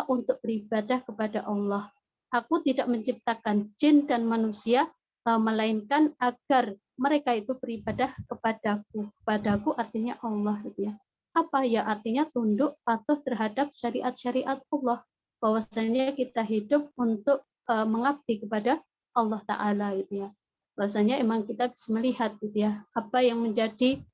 untuk beribadah kepada Allah. Aku tidak menciptakan jin dan manusia melainkan agar mereka itu beribadah kepadaku. Kepadaku artinya Allah gitu ya. Apa ya artinya? Tunduk patuh terhadap syariat-syariat Allah. Bahwasanya kita hidup untuk mengabdi kepada Allah Ta'ala gitu ya. Bahwasanya emang kita bisa melihat gitu ya, apa yang menjadi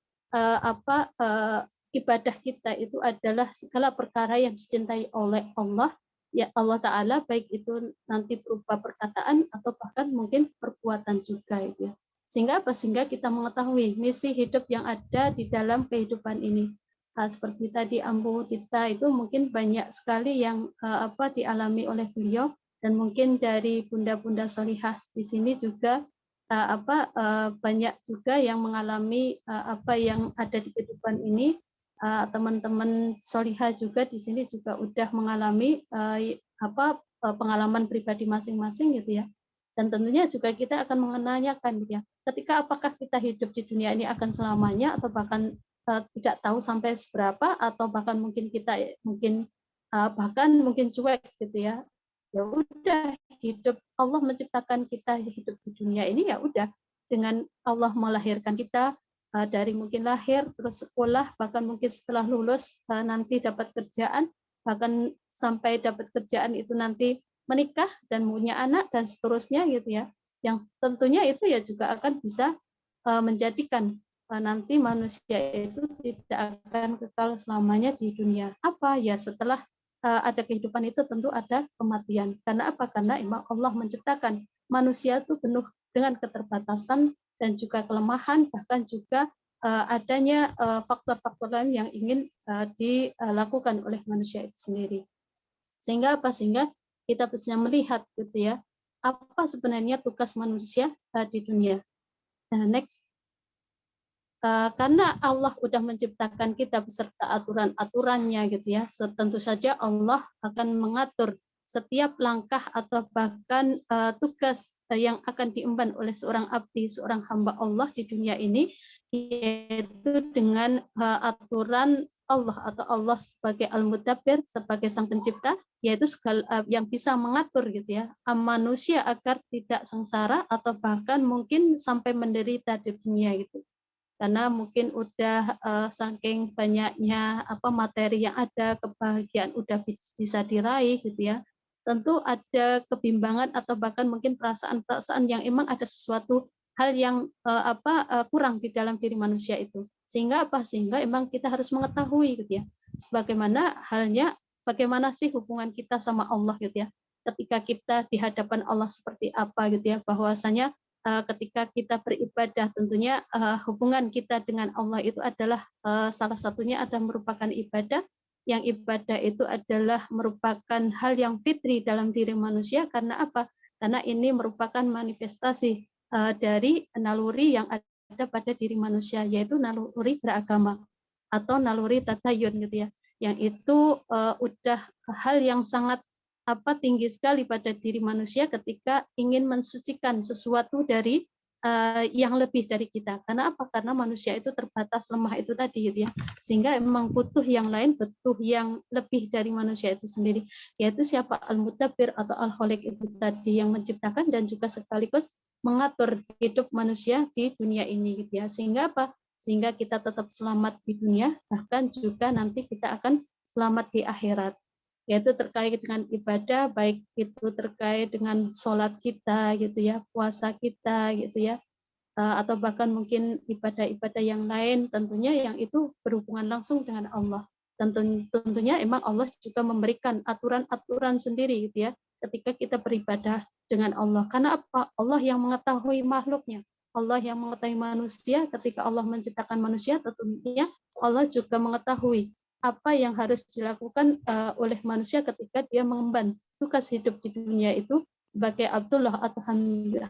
ibadah kita itu adalah segala perkara yang dicintai oleh Allah, ya Allah Ta'ala, baik itu nanti berupa perkataan atau bahkan mungkin perbuatan juga itu ya. Sehingga kita mengetahui misi hidup yang ada di dalam kehidupan ini. Seperti tadi Ambu Dita itu mungkin banyak sekali yang dialami oleh beliau, dan mungkin dari bunda-bunda solihah di sini juga banyak juga yang mengalami apa yang ada di kehidupan ini, teman-teman solihah juga di sini juga udah mengalami pengalaman pribadi masing-masing gitu ya. Dan tentunya juga kita akan menanyakan gitu ya, ketika apakah kita hidup di dunia ini akan selamanya atau bahkan tidak tahu sampai seberapa, atau bahkan mungkin kita bahkan mungkin cuek gitu ya. Ya udah, hidup Allah menciptakan kita hidup di dunia ini, ya udah, dengan Allah melahirkan kita dari mungkin lahir terus sekolah, bahkan mungkin setelah lulus nanti dapat kerjaan, bahkan sampai dapat kerjaan itu nanti menikah dan punya anak dan seterusnya gitu ya, yang tentunya itu ya juga akan bisa menjadikan nanti manusia itu tidak akan kekal selamanya di dunia. Apa ya, setelah ada kehidupan itu tentu ada kematian. Karena apa? Karena emang Allah menciptakan manusia itu penuh dengan keterbatasan dan juga kelemahan, bahkan juga adanya faktor-faktor lain yang ingin dilakukan oleh manusia itu sendiri. Sehingga apa? Sehingga kita bisa melihat gitu ya, apa sebenarnya tugas manusia di dunia. Nah, next. Karena Allah sudah menciptakan kita beserta aturan-aturannya gitu ya, tentu saja Allah akan mengatur setiap langkah atau bahkan tugas yang akan diemban oleh seorang abdi, seorang hamba Allah di dunia ini, yaitu dengan aturan Allah atau Allah sebagai Al-Mudabbir, sebagai sang pencipta, yaitu yang bisa mengatur gitu ya manusia agar tidak sengsara atau bahkan mungkin sampai menderita di dunia gitu. Karena mungkin udah saking banyaknya materi yang ada, kebahagiaan udah bisa diraih gitu ya. Tentu ada kebimbangan atau bahkan mungkin perasaan-perasaan yang emang ada sesuatu hal yang kurang di dalam diri manusia itu. Sehingga apa? Sehingga emang kita harus mengetahui gitu ya. Sebagaimana halnya bagaimana sih hubungan kita sama Allah gitu ya. Ketika kita di hadapan Allah seperti apa gitu ya, bahwasanya ketika kita beribadah tentunya hubungan kita dengan Allah itu adalah salah satunya adalah merupakan ibadah, yang ibadah itu adalah merupakan hal yang fitri dalam diri manusia. Karena apa? Karena ini merupakan manifestasi dari naluri yang ada pada diri manusia, yaitu naluri beragama atau naluri tadayun gitu ya, yang itu udah hal yang sangat tinggi sekali pada diri manusia ketika ingin mensucikan sesuatu dari yang lebih dari kita. Karena apa? Karena manusia itu terbatas, lemah itu tadi gitu ya. Sehingga memang butuh yang lain, butuh yang lebih dari manusia itu sendiri, yaitu siapa? Al-Mudabbir atau Al-Khaliq itu tadi, yang menciptakan dan juga sekaligus mengatur hidup manusia di dunia ini gitu ya. Sehingga apa? Sehingga kita tetap selamat di dunia, bahkan juga nanti kita akan selamat di akhirat, yaitu terkait dengan ibadah, baik itu terkait dengan sholat kita gitu ya, puasa kita gitu ya, atau bahkan mungkin ibadah-ibadah yang lain, tentunya yang itu berhubungan langsung dengan Allah. Dan tentunya emang Allah juga memberikan aturan-aturan sendiri gitu ya, ketika kita beribadah dengan Allah. Karena apa? Allah yang mengetahui makhluknya, Allah yang mengetahui manusia. Ketika Allah menciptakan manusia, tentunya Allah juga mengetahui apa yang harus dilakukan oleh manusia ketika dia mengemban tugas hidup di dunia itu sebagai Abdullah atau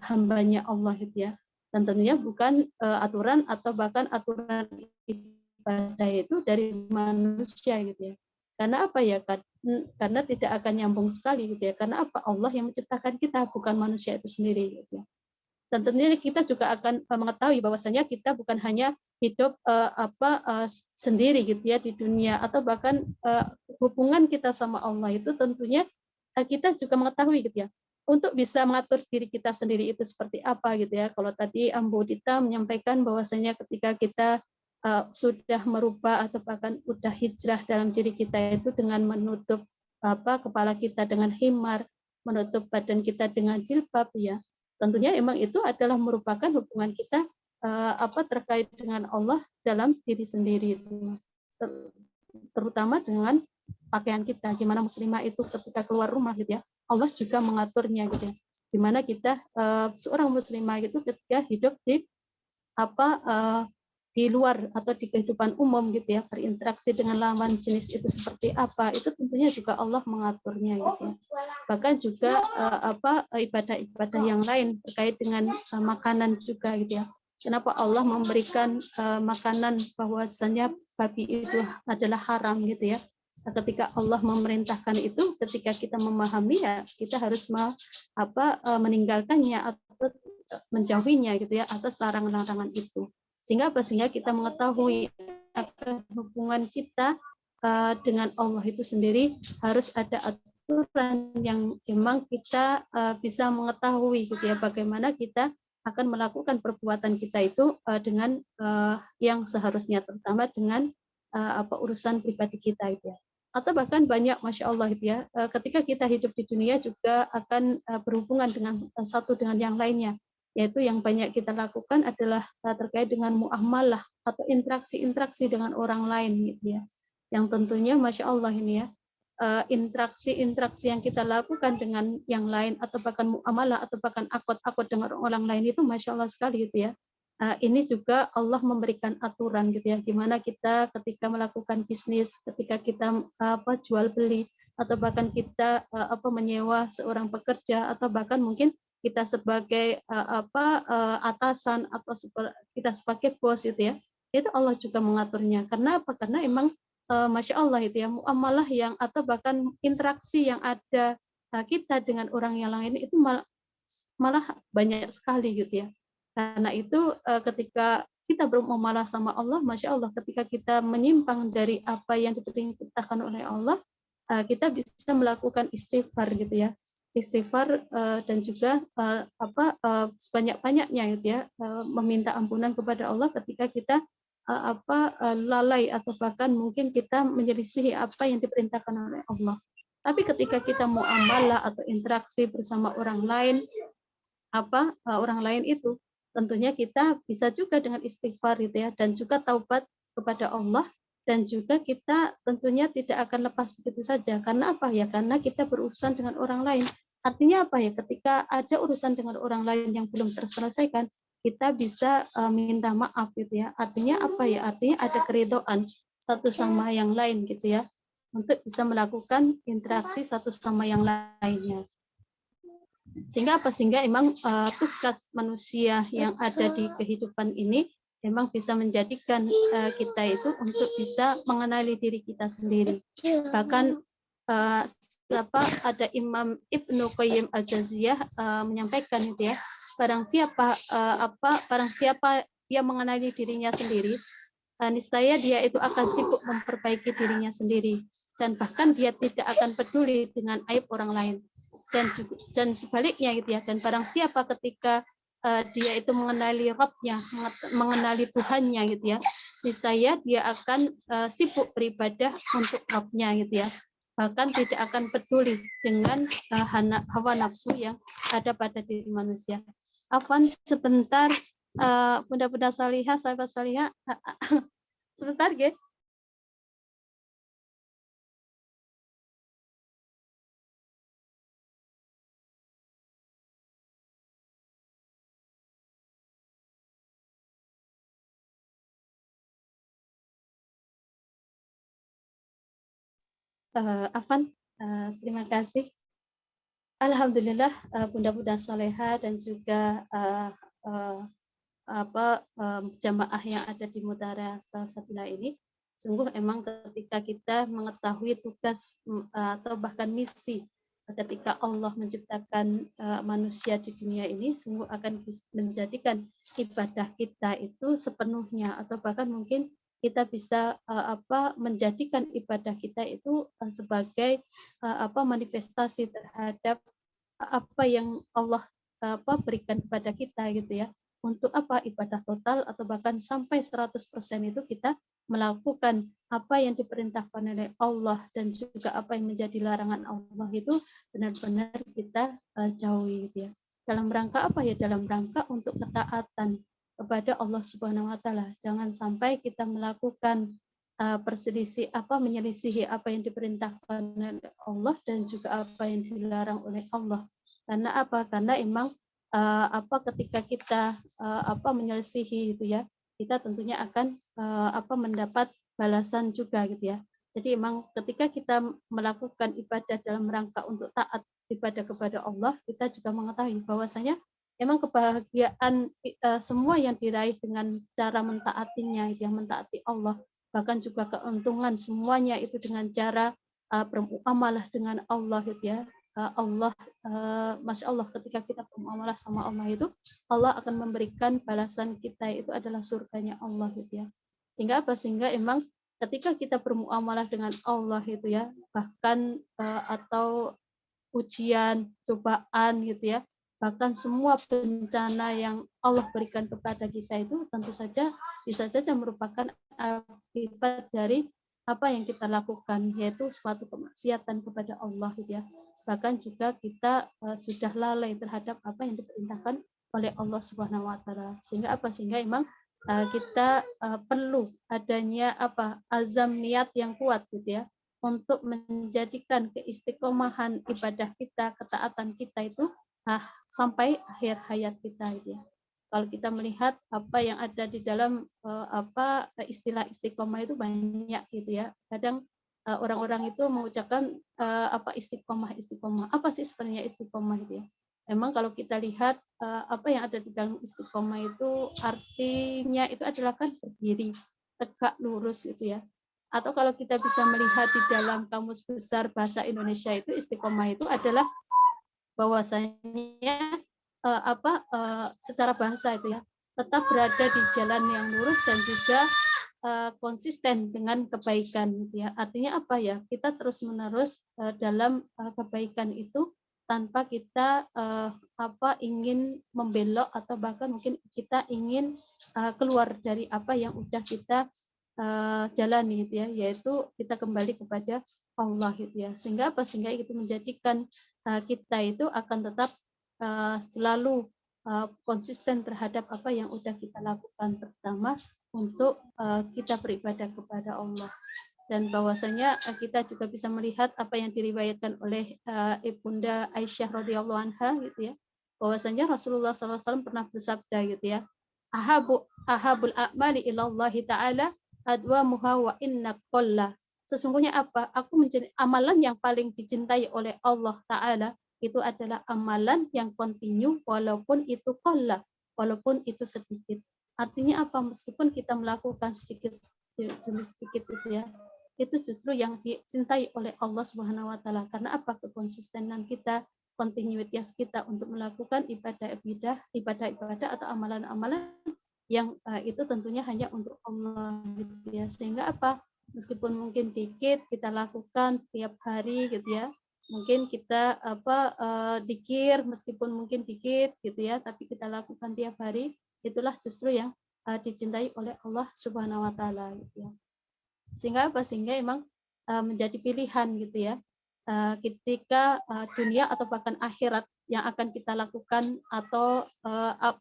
hambanya Allah gitu ya. Dan tentunya bukan aturan atau bahkan aturan ibadah itu dari manusia gitu ya. Karena apa ya? Karena tidak akan nyambung sekali gitu ya. Karena apa? Allah yang menciptakan kita, bukan manusia itu sendiri gitu ya. Dan tentunya kita juga akan mengetahui bahwasanya kita bukan hanya hidup sendiri gitu ya di dunia, atau bahkan hubungan kita sama Allah itu tentunya kita juga mengetahui gitu ya, untuk bisa mengatur diri kita sendiri itu seperti apa gitu ya. Kalau tadi Ambu Dita menyampaikan bahwasanya ketika kita sudah merubah atau bahkan udah hijrah dalam diri kita itu dengan menutup kepala kita dengan himar, menutup badan kita dengan jilbab ya. Tentunya emang itu adalah merupakan hubungan kita terkait dengan Allah dalam diri sendiri itu, terutama dengan pakaian kita. Gimana muslimah itu ketika keluar rumah gitu ya, Allah juga mengaturnya gitu ya. Gimana kita seorang muslimah itu ketika hidup di di luar atau di kehidupan umum gitu ya, berinteraksi dengan lawan jenis itu seperti apa, itu tentunya juga Allah mengaturnya gitu ya. Bahkan juga ibadah-ibadah yang lain terkait dengan makanan juga gitu ya. kenapa Allah memberikan makanan bahwasanya babi itu adalah haram gitu ya. Ketika Allah memerintahkan itu, ketika kita memahami ya kita harus meninggalkannya atau menjauhinya gitu ya atas larangan-larangan itu. Sehingga sehingga kita mengetahui hubungan kita dengan Allah itu sendiri harus ada aturan yang memang kita bisa mengetahui gitu ya bagaimana kita akan melakukan perbuatan kita itu dengan yang seharusnya, terutama dengan urusan pribadi kita itu ya. Atau bahkan banyak, Masya Allah itu ya, ketika kita hidup di dunia juga akan berhubungan dengan satu dengan yang lainnya, yaitu yang banyak kita lakukan adalah terkait dengan muamalah atau interaksi-interaksi dengan orang lain gitu ya. Yang tentunya Masya Allah ini ya, interaksi-interaksi yang kita lakukan dengan yang lain atau bahkan muamalah atau bahkan akad-akad dengan orang lain itu Masya Allah sekali gitu ya. Ini juga Allah memberikan aturan gitu ya, gimana kita ketika melakukan bisnis, ketika kita jual beli atau bahkan kita menyewa seorang pekerja atau bahkan mungkin kita sebagai atasan atau kita sebagai bos gitu ya, itu Allah juga mengaturnya. Karena apa? Karena emang Masya Allah itu ya, muamalah yang atau bahkan interaksi yang ada kita dengan orang yang lain itu malah banyak sekali gitu ya. Karena itu ketika kita bermuamalah sama Allah, Masya Allah, ketika kita menyimpang dari apa yang diperintahkan oleh Allah, kita bisa melakukan istighfar gitu ya, istighfar dan juga sebanyak-banyaknya gitu ya, meminta ampunan kepada Allah ketika kita lalai atau bahkan mungkin kita menyelisihi apa yang diperintahkan oleh Allah. Tapi ketika kita muamalah atau interaksi bersama orang lain, orang lain itu tentunya kita bisa juga dengan istighfar gitu ya, dan juga taubat kepada Allah, dan juga kita tentunya tidak akan lepas begitu saja. Karena apa ya? Karena kita berurusan dengan orang lain. Artinya apa ya? Ketika ada urusan dengan orang lain yang belum terselesaikan, kita bisa minta maaf gitu ya. Artinya apa ya? Artinya ada keridhaan satu sama yang lain gitu ya, untuk bisa melakukan interaksi satu sama yang lainnya. Sehingga emang tugas manusia yang ada di kehidupan ini memang bisa menjadikan kita itu untuk bisa mengenali diri kita sendiri. Bahkan ada Imam Ibnu Qayyim Al-Jauziyah menyampaikan itu ya, barang siapa yang mengenali dirinya sendiri, niscaya dia itu akan sibuk memperbaiki dirinya sendiri, dan bahkan dia tidak akan peduli dengan aib orang lain. Dan sebaliknya gitu ya, dan barang siapa ketika dia itu mengenali Rabb-nya, mengenali Tuhannya gitu ya, niscaya dia akan sibuk beribadah untuk Rabb-nya gitu ya, bahkan tidak akan peduli dengan hawa nafsu yang ada pada diri manusia. Afwan sebentar, Bunda-bunda salihah, sahabat salihah, sebentar ya. Afwan, terima kasih. Alhamdulillah, bunda-bunda soleha dan juga jamaah yang ada di Mutara Salsabila ini, sungguh emang ketika kita mengetahui tugas atau bahkan misi ketika Allah menciptakan manusia di dunia ini, sungguh akan menjadikan ibadah kita itu sepenuhnya, atau bahkan mungkin kita bisa menjadikan ibadah kita itu sebagai manifestasi terhadap apa yang Allah berikan kepada kita gitu ya. Untuk ibadah total atau bahkan sampai 100% itu kita melakukan apa yang diperintahkan oleh Allah dan juga apa yang menjadi larangan Allah itu benar-benar kita jauhi gitu ya. Dalam rangka apa ya? Dalam rangka untuk ketaatan kepada Allah Subhanahu wa taala. Jangan sampai kita melakukan menyelisihi apa yang diperintahkan oleh Allah dan juga apa yang dilarang oleh Allah. Karena apa? Karena emang ketika kita menyelisihi itu ya, kita tentunya akan mendapat balasan juga gitu ya. Jadi emang ketika kita melakukan ibadah dalam rangka untuk taat ibadah kepada Allah, kita juga mengetahui bahwasanya emang kebahagiaan semua yang diraih dengan cara mentaatinya, ya, mentaati Allah, bahkan juga keuntungan semuanya itu dengan cara bermuamalah dengan Allah, gitu ya. Allah, masya Allah, ketika kita bermuamalah sama Allah itu, Allah akan memberikan balasan kita itu adalah surganya Allah, gitu ya. Sehingga apa? Sehingga emang ketika kita bermuamalah dengan Allah itu ya, bahkan atau ujian, cobaan gitu ya, bahkan semua bencana yang Allah berikan kepada kita itu tentu saja bisa saja merupakan akibat dari apa yang kita lakukan, yaitu suatu kemaksiatan kepada Allah gitu ya. Bahkan juga kita sudah lalai terhadap apa yang diperintahkan oleh Allah Subhanahu wa taala. Sehingga apa? Sehingga emang kita perlu adanya apa? Azam niat yang kuat gitu ya, untuk menjadikan keistiqomahan ibadah kita, ketaatan kita itu sampai akhir hayat kita, gitu ya. Kalau kita melihat apa yang ada di dalam istilah istiqomah itu banyak gitu ya. Kadang orang-orang itu mengucapkan apa istiqomah, istiqomah. Apa sih sebenarnya istiqomah itu ya? Memang kalau kita lihat apa yang ada di dalam istiqomah itu artinya itu adalah kan berdiri tegak lurus gitu ya. Atau kalau kita bisa melihat di dalam Kamus Besar Bahasa Indonesia itu istiqomah itu adalah bahwasanya secara bahasa itu ya, tetap berada di jalan yang lurus dan juga konsisten dengan kebaikan gitu ya. Artinya apa ya? Kita terus-menerus dalam kebaikan itu tanpa kita ingin membelok atau bahkan mungkin kita ingin keluar dari apa yang udah kita jalani gitu ya, yaitu kita kembali kepada Allah gitu ya. Sehingga apa? Sehingga itu menjadikan kita itu akan tetap selalu konsisten terhadap apa yang udah kita lakukan, terutama untuk kita beribadah kepada Allah. Dan bahwasanya kita juga bisa melihat apa yang diriwayatkan oleh Ibunda Aisyah radhiyallahu anha gitu ya, bahwasanya Rasulullah SAW pernah bersabda gitu ya, ahabul a'mali ilallahi ta'ala adwamuha wa inna qalla. Sesungguhnya apa? Aku menjadi amalan yang paling dicintai oleh Allah Ta'ala itu adalah amalan yang kontinu walaupun itu qalla, walaupun itu sedikit. Artinya apa? Meskipun kita melakukan sedikit demi sedikit itu ya, itu justru yang dicintai oleh Allah Subhanahu wa taala. Karena apa? Kekonsistenan kita, kontinuitas kita untuk melakukan ibadah atau amalan-amalan yang itu tentunya hanya untuk Allah gitu ya. Sehingga apa? Meskipun mungkin dikit kita lakukan tiap hari gitu ya. Mungkin kita dikir meskipun mungkin dikit gitu ya, tapi kita lakukan tiap hari, itulah justru yang dicintai oleh Allah Subhanahu wa taala gitu ya. Sehingga apa? Sehingga emang menjadi pilihan gitu ya. Ketika dunia atau bahkan akhirat yang akan kita lakukan atau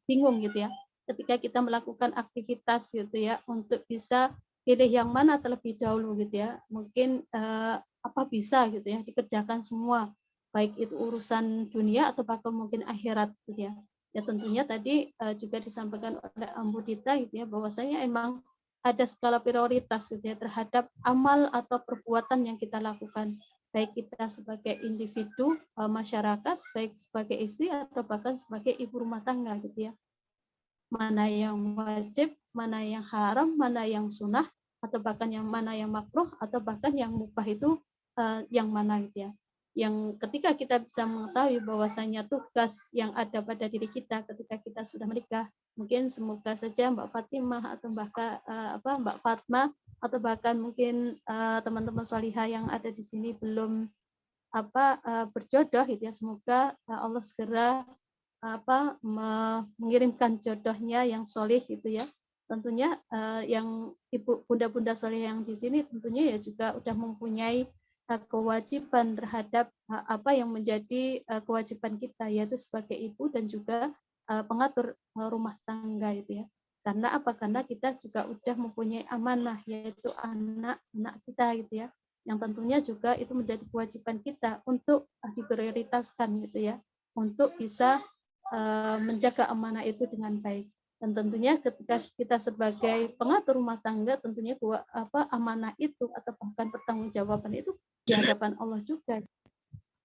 bingung gitu ya, ketika kita melakukan aktivitas gitu ya, untuk bisa pilih yang mana terlebih dahulu gitu ya, mungkin apa bisa gitu ya dikerjakan semua, baik itu urusan dunia atau bahkan mungkin akhirat gitu ya. Ya tentunya tadi juga disampaikan oleh Ambu Dita gitu ya, bahwasanya emang ada skala prioritas gitu ya terhadap amal atau perbuatan yang kita lakukan, baik kita sebagai individu, masyarakat, baik sebagai istri atau bahkan sebagai ibu rumah tangga gitu ya. Mana yang wajib, mana yang haram, mana yang sunnah, atau bahkan yang mana yang makruh, atau bahkan yang mubah itu yang mana gitu ya. Yang ketika kita bisa mengetahui bahwasanya tugas yang ada pada diri kita ketika kita sudah menikah, mungkin semoga saja Mbak Fatimah atau bahkan Mbak Fatma atau bahkan mungkin teman-teman sholihah yang ada di sini belum berjodoh gitu ya, semoga Allah segera mengirimkan jodohnya yang solih gitu ya. Tentunya yang ibu bunda-bunda solih yang di sini tentunya ya juga udah mempunyai kewajiban terhadap apa yang menjadi kewajiban kita, yaitu sebagai ibu dan juga pengatur rumah tangga itu ya. Karena apa? Karena kita juga udah mempunyai amanah, yaitu anak-anak kita gitu ya, yang tentunya juga itu menjadi kewajiban kita untuk diprioritaskan gitu ya, untuk bisa menjaga amanah itu dengan baik. Dan tentunya ketika kita sebagai pengatur rumah tangga, tentunya amanah itu atau bahkan pertanggungjawaban itu di hadapan Allah juga,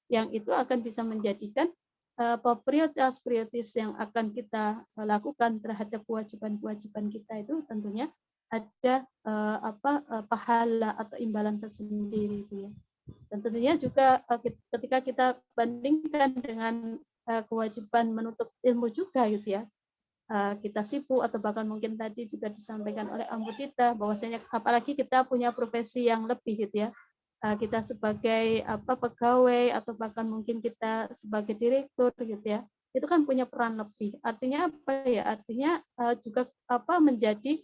yang itu akan bisa menjadikan prioritas yang akan kita lakukan terhadap kewajiban-kewajiban kita itu tentunya ada pahala atau imbalan tersendiri itu ya. Dan tentunya juga ketika kita bandingkan dengan kewajiban menuntut ilmu juga gitu ya, kita sibuk atau bahkan mungkin tadi juga disampaikan oleh Ambu Tita bahwasanya apalagi kita punya profesi yang lebih gitu ya, kita sebagai pegawai atau bahkan mungkin kita sebagai direktur gitu ya, itu kan punya peran lebih. Artinya apa ya? Artinya juga menjadi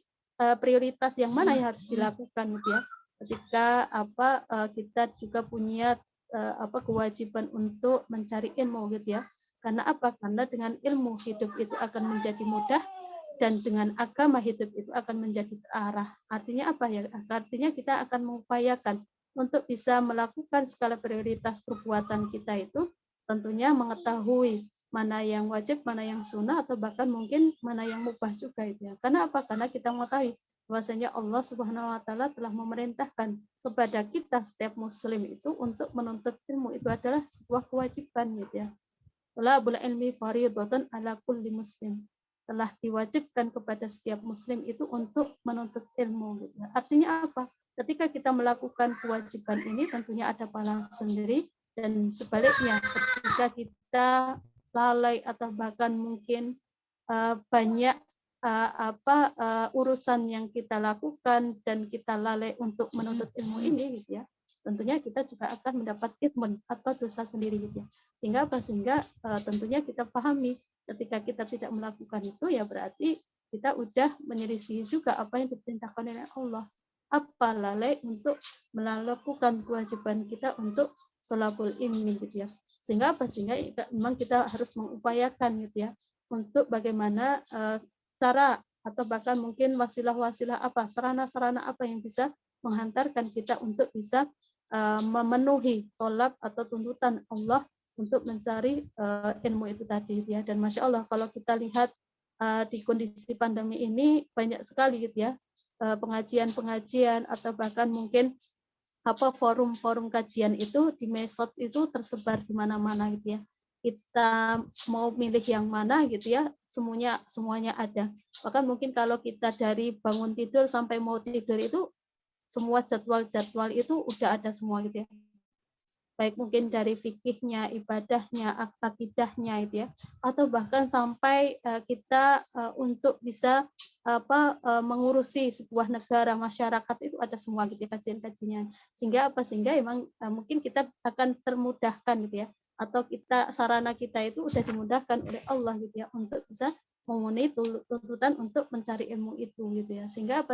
prioritas yang mana yang harus dilakukan gitu ya. Ketika kita juga punya kewajiban untuk mencari ilmu gitu ya. Karena apa? Karena dengan ilmu hidup itu akan menjadi mudah dan dengan agama hidup itu akan menjadi terarah. Artinya apa ya? Artinya kita akan mengupayakan untuk bisa melakukan skala prioritas perbuatan kita itu tentunya mengetahui mana yang wajib, mana yang sunnah, atau bahkan mungkin mana yang mubah juga itu ya. Karena apa? Karena kita mengetahui bahwasanya Allah Subhanahu wa taala telah memerintahkan kepada kita setiap muslim itu untuk menuntut ilmu, itu adalah sebuah kewajiban gitu ya. Talabul ilmi fardhatun ala kulli muslim. Telah diwajibkan kepada setiap muslim itu untuk menuntut ilmu gitu ya. Artinya apa? Ketika kita melakukan kewajiban ini tentunya ada pahala sendiri, dan sebaliknya ketika kita lalai atau bahkan mungkin banyak urusan yang kita lakukan dan kita lalai untuk menuntut ilmu ini gitu ya, tentunya kita juga akan mendapat ithmun atau dosa sendiri gitu ya. Sehingga tentunya kita pahami ketika kita tidak melakukan itu ya berarti kita udah menyelisihi juga apa yang diperintahkan oleh Allah. Apa lalai untuk melakukan kewajiban kita untuk thalabul ilmi gitu ya. Sehingga memang kita harus mengupayakan gitu ya untuk bagaimana cara atau bahkan mungkin wasilah-wasilah sarana-sarana apa yang bisa menghantarkan kita untuk bisa memenuhi tolak atau tuntutan Allah untuk mencari ilmu itu tadi ya. Dan Masya Allah kalau kita lihat di kondisi pandemi ini banyak sekali gitu ya pengajian-pengajian atau bahkan mungkin forum-forum kajian itu di medsos itu tersebar di mana-mana gitu ya. Kita mau milih yang mana gitu ya, semuanya ada. Bahkan mungkin kalau kita dari bangun tidur sampai mau tidur itu semua jadwal itu udah ada semua gitu ya. Baik mungkin dari fikihnya, ibadahnya, akidahnya itu ya, atau bahkan sampai kita untuk bisa mengurusi sebuah negara, masyarakat itu ada semua gitu ya, kajian-kajiannya. Sehingga emang mungkin kita akan termudahkan gitu ya, atau sarana kita itu sudah dimudahkan oleh Allah gitu ya untuk bisa memenuhi tuntutan untuk mencari ilmu itu gitu ya. Sehingga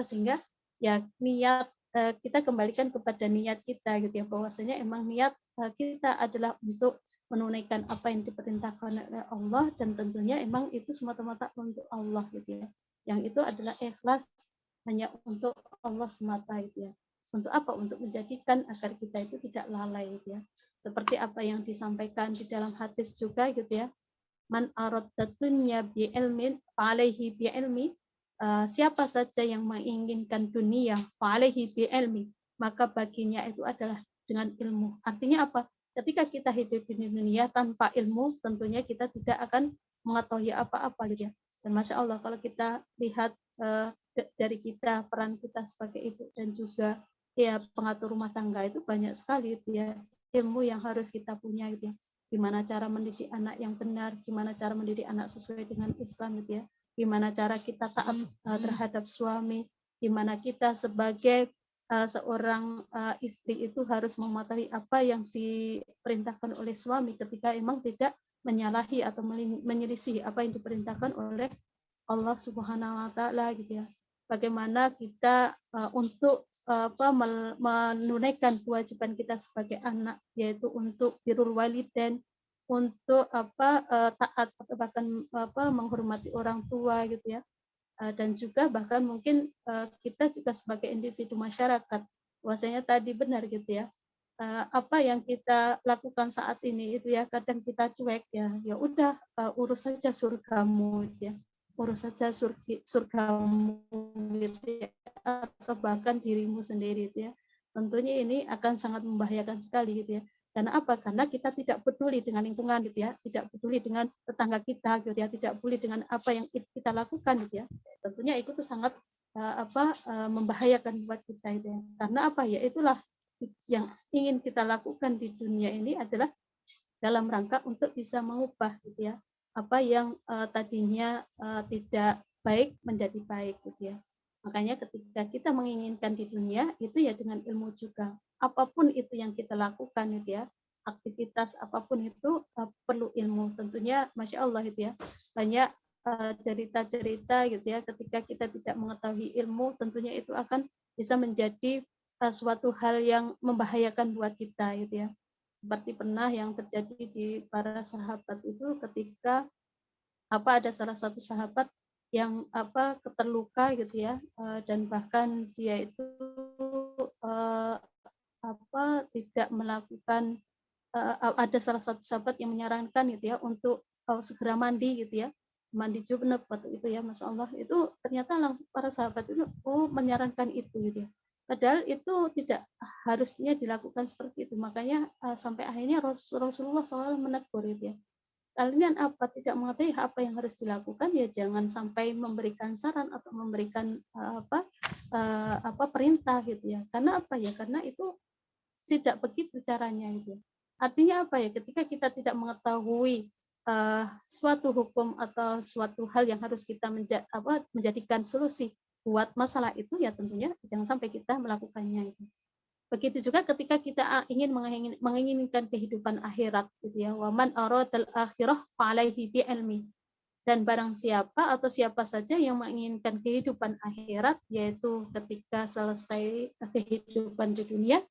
ya niat kita kembalikan kepada niat kita gitu ya, bahwasanya emang niat kita adalah untuk menunaikan apa yang diperintahkan oleh Allah, dan tentunya emang itu semata-mata untuk Allah gitu ya. Yang itu adalah ikhlas hanya untuk Allah semata gitu ya. Untuk apa? Untuk menjadikan agar kita itu tidak lalai gitu ya. Seperti apa yang disampaikan di dalam hadis juga gitu ya. Man aradda dunya bi ilmin alaihi bi ilmi. Siapa saja yang menginginkan dunia fa'alaihi bi ilmi, maka baginya itu adalah dengan ilmu. Artinya apa? Ketika kita hidup di dunia tanpa ilmu, tentunya kita tidak akan mengetahui apa-apa gitu ya. Dan Masya Allah kalau kita lihat dari kita, peran kita sebagai ibu dan juga ya pengatur rumah tangga itu banyak sekali gitu ya, ilmu yang harus kita punya gitu ya. Gimana cara mendidik anak yang benar, gimana cara mendidik anak sesuai dengan Islam gitu ya. Gimana cara kita taat terhadap suami, gimana kita sebagai seorang istri itu harus mematuhi apa yang diperintahkan oleh suami ketika emang tidak menyalahi atau menyelisih apa yang diperintahkan oleh Allah Subhanahu wa taala gitu ya. Bagaimana kita untuk menunaikan kewajiban kita sebagai anak, yaitu untuk birrul walidain, untuk taat atau bahkan menghormati orang tua gitu ya, dan juga bahkan mungkin kita juga sebagai individu masyarakat, bahwasanya tadi benar gitu ya, apa yang kita lakukan saat ini itu ya kadang kita cuek ya udah urus saja surgamu gitu ya, urus saja surgamu gitu ya, atau bahkan dirimu sendiri gitu ya. Tentunya ini akan sangat membahayakan sekali gitu ya. Karena apa? Karena kita tidak peduli dengan lingkungan gitu ya, tidak peduli dengan tetangga kita gitu ya, tidak peduli dengan apa yang kita lakukan gitu ya. Tentunya itu tuh sangat membahayakan buat kita itu ya. Karena apa ya? Itulah yang ingin kita lakukan di dunia ini adalah dalam rangka untuk bisa mengubah gitu ya, apa yang tadinya tidak baik menjadi baik gitu ya. Makanya ketika kita menginginkan di dunia itu ya dengan ilmu juga. Apapun itu yang kita lakukan gitu ya, aktivitas apapun itu perlu ilmu. Tentunya Masya Allah itu ya, banyak cerita-cerita gitu ya, ketika kita tidak mengetahui ilmu tentunya itu akan bisa menjadi suatu hal yang membahayakan buat kita gitu ya. Seperti pernah yang terjadi di para sahabat itu ketika ada salah satu sahabat yang terluka gitu ya, dan bahkan dia itu eh, tidak melakukan, ada salah satu sahabat yang menyarankan gitu ya untuk segera mandi gitu ya, mandi junub waktu itu ya, Masya Allah itu ternyata langsung para sahabat itu menyarankan itu gitu ya, padahal itu tidak harusnya dilakukan seperti itu. Makanya sampai akhirnya Rasulullah SAW menegur gitu ya, kalian apa tidak mengetahui apa yang harus dilakukan ya jangan sampai memberikan saran atau memberikan perintah gitu ya, karena apa ya, karena itu tidak begitu caranya itu. Artinya apa ya? Ketika kita tidak mengetahui suatu hukum atau suatu hal yang harus kita menjadikan solusi buat masalah itu, ya tentunya jangan sampai kita melakukannya itu. Begitu juga ketika kita ingin menginginkan kehidupan akhirat gitu ya. Waman aradal akhirah fa'alaihi bi ilmi. Dan barang siapa atau siapa saja yang menginginkan kehidupan akhirat, yaitu ketika selesai kehidupan di dunia,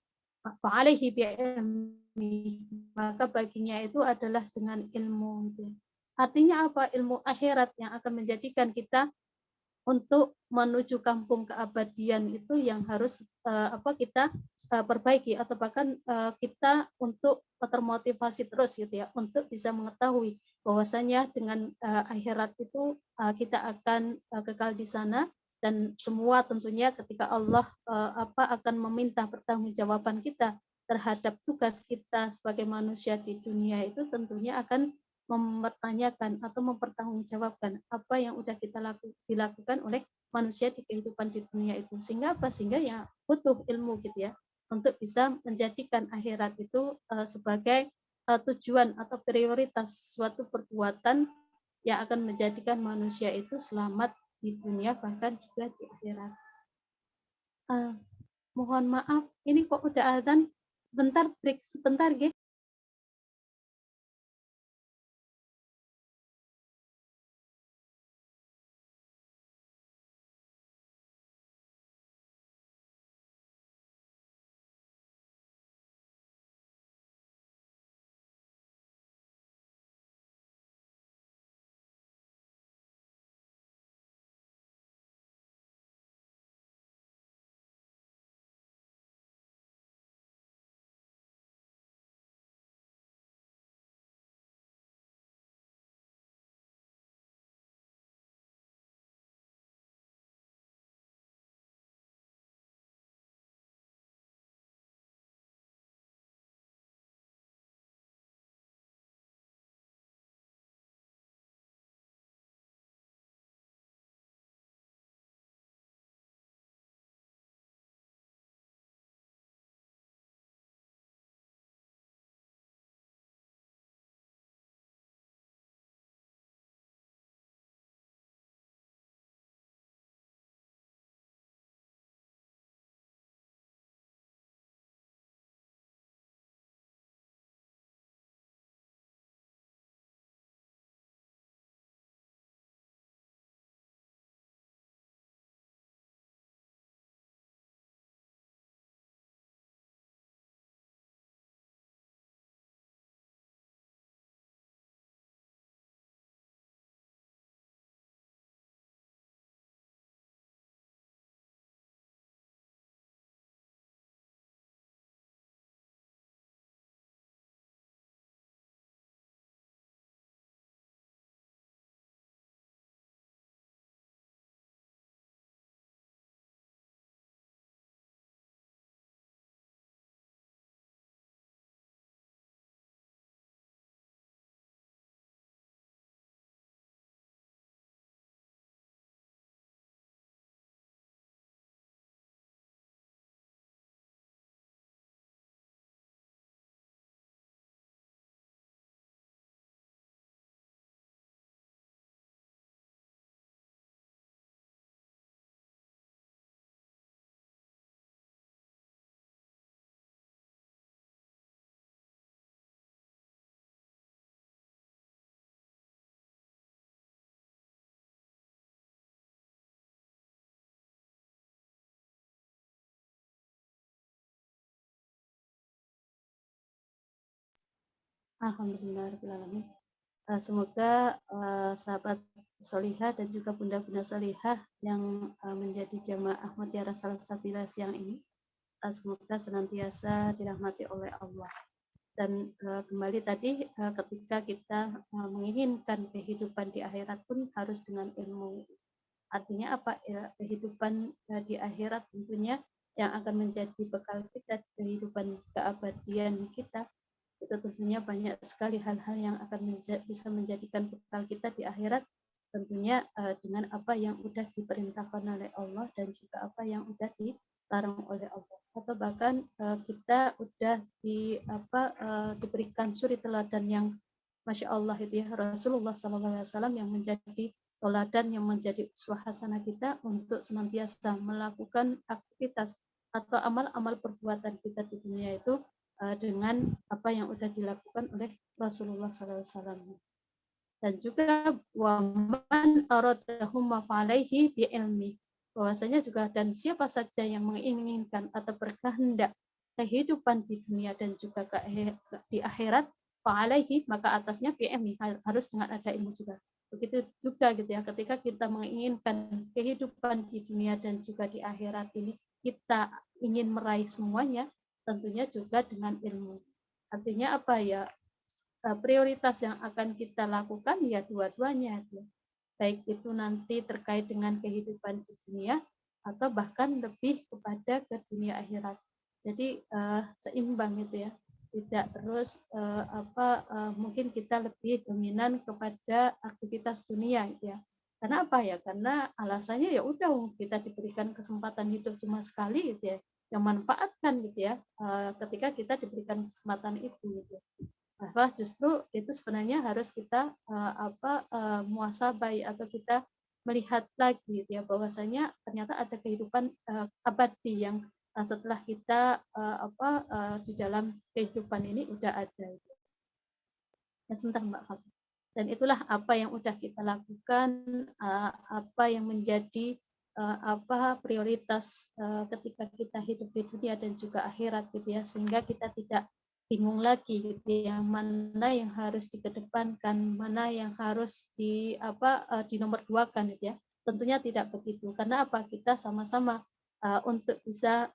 fa'alaihi bi'ilmi, maka baginya itu adalah dengan ilmu. Artinya apa? Ilmu akhirat yang akan menjadikan kita untuk menuju kampung keabadian itu yang harus kita perbaiki, atau bahkan kita untuk termotivasi terus gitu ya, untuk bisa mengetahui bahwasanya dengan akhirat itu kita akan kekal di sana, dan semua tentunya ketika Allah akan meminta pertanggungjawaban kita terhadap tugas kita sebagai manusia di dunia itu, tentunya akan mempertanyakan atau mempertanggungjawabkan apa yang udah dilakukan oleh manusia di kehidupan di dunia itu. Sehingga apa? Sehingga ya butuh ilmu gitu ya, untuk bisa menjadikan akhirat itu sebagai tujuan atau prioritas suatu perbuatan yang akan menjadikan manusia itu selamat di dunia bahkan juga di akhirat. Mohon maaf, ini kok udah azan, sebentar break sebentar gitu. Alhamdulillah rabbil alamin. Semoga sahabat solihah dan juga bunda-bunda solihah yang menjadi jamaah Mutiara Salsabila siang ini, semoga senantiasa dirahmati oleh Allah. Dan kembali tadi ketika kita menginginkan kehidupan di akhirat pun harus dengan ilmu. Artinya apa? Ya, kehidupan di akhirat tentunya yang akan menjadi bekal kita, kehidupan keabadian kita, itu tentunya banyak sekali hal-hal yang akan bisa menjadikan bekal kita di akhirat, tentunya dengan apa yang sudah diperintahkan oleh Allah dan juga apa yang sudah dilarang oleh Allah, atau bahkan kita sudah diberikan suri teladan yang Masya Allah itu ya, Rasulullah SAW yang menjadi teladan, yang menjadi uswah hasanah kita untuk senantiasa melakukan aktivitas atau amal-amal perbuatan kita di dunia itu dengan apa yang sudah dilakukan oleh Rasulullah SAW. Dan juga waman aradahum mafalaihi bi ilmi, bahwasanya juga dan siapa saja yang menginginkan atau berkehendak kehidupan di dunia dan juga di akhirat, fa'alaihi, maka atasnya bi ilmi, harus dengan ada ilmu juga. Begitu juga gitu ya, ketika kita menginginkan kehidupan di dunia dan juga di akhirat ini, kita ingin meraih semuanya, tentunya juga dengan ilmu. Artinya apa ya? Prioritas yang akan kita lakukan ya dua-duanya, baik itu nanti terkait dengan kehidupan di dunia atau bahkan lebih kepada ke dunia akhirat. Jadi seimbang gitu ya, tidak terus mungkin kita lebih dominan kepada aktivitas dunia gitu ya. Karena apa ya? Karena alasannya ya udah kita diberikan kesempatan hidup cuma sekali gitu ya, yang manfaatkan gitu ya ketika kita diberikan kesempatan itu gitu. Bahwa justru itu sebenarnya harus kita muhasabah atau kita melihat lagi ya, bahwasanya ternyata ada kehidupan abadi yang setelah kita di dalam kehidupan ini udah ada. Ya, sebentar Mbak Fatma. Dan itulah apa yang udah kita lakukan, apa yang menjadi prioritas ketika kita hidup di dunia dan juga akhirat gitu ya, sehingga kita tidak bingung lagi gitu ya, mana yang harus dikedepankan, mana yang harus dinomor duakan gitu ya. Tentunya tidak begitu, karena apa, kita sama-sama untuk bisa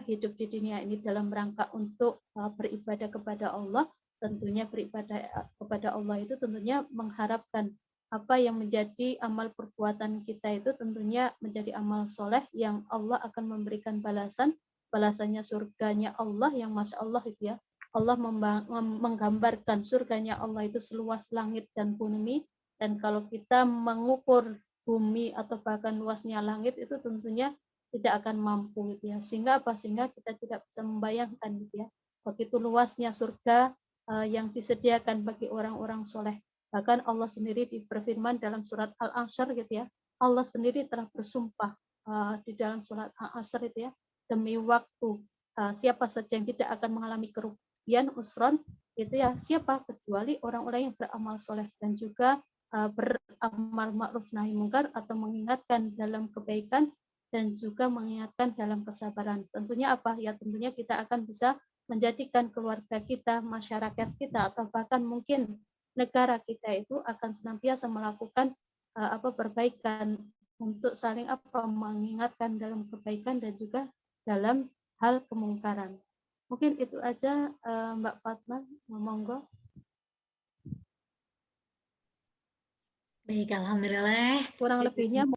hidup di dunia ini dalam rangka untuk beribadah kepada Allah. Tentunya beribadah kepada Allah itu tentunya mengharapkan apa yang menjadi amal perbuatan kita itu tentunya menjadi amal soleh yang Allah akan memberikan balasannya surganya Allah yang Masya Allah itu ya. Allah menggambarkan surganya Allah itu seluas langit dan bumi, dan kalau kita mengukur bumi atau bahkan luasnya langit itu tentunya tidak akan mampu gitu ya. Sehingga kita tidak bisa membayangkan gitu ya, begitu luasnya surga yang disediakan bagi orang-orang soleh. Bahkan Allah sendiri berfirman dalam surat Al-Ansyar gitu ya, Allah sendiri telah bersumpah di dalam surat Al-Asr itu ya, demi waktu siapa saja yang tidak akan mengalami kerugian usron itu ya, siapa, kecuali orang-orang yang beramal soleh dan juga beramal ma'ruf nahi mungkar atau mengingatkan dalam kebaikan dan juga mengingatkan dalam kesabaran. Tentunya apa ya, tentunya kita akan bisa menjadikan keluarga kita, masyarakat kita, atau bahkan mungkin negara kita itu akan senantiasa melakukan perbaikan untuk saling mengingatkan dalam kebaikan dan juga dalam hal kemungkaran. Mungkin itu aja Mbak Fatma, monggo. Baik, alhamdulillah. Kurang lebihnya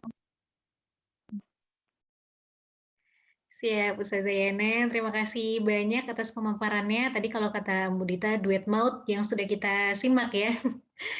Siap, Ustazah Yana. Terima kasih banyak atas pemaparannya. Tadi kalau kata Mbak Dita, duet maut yang sudah kita simak ya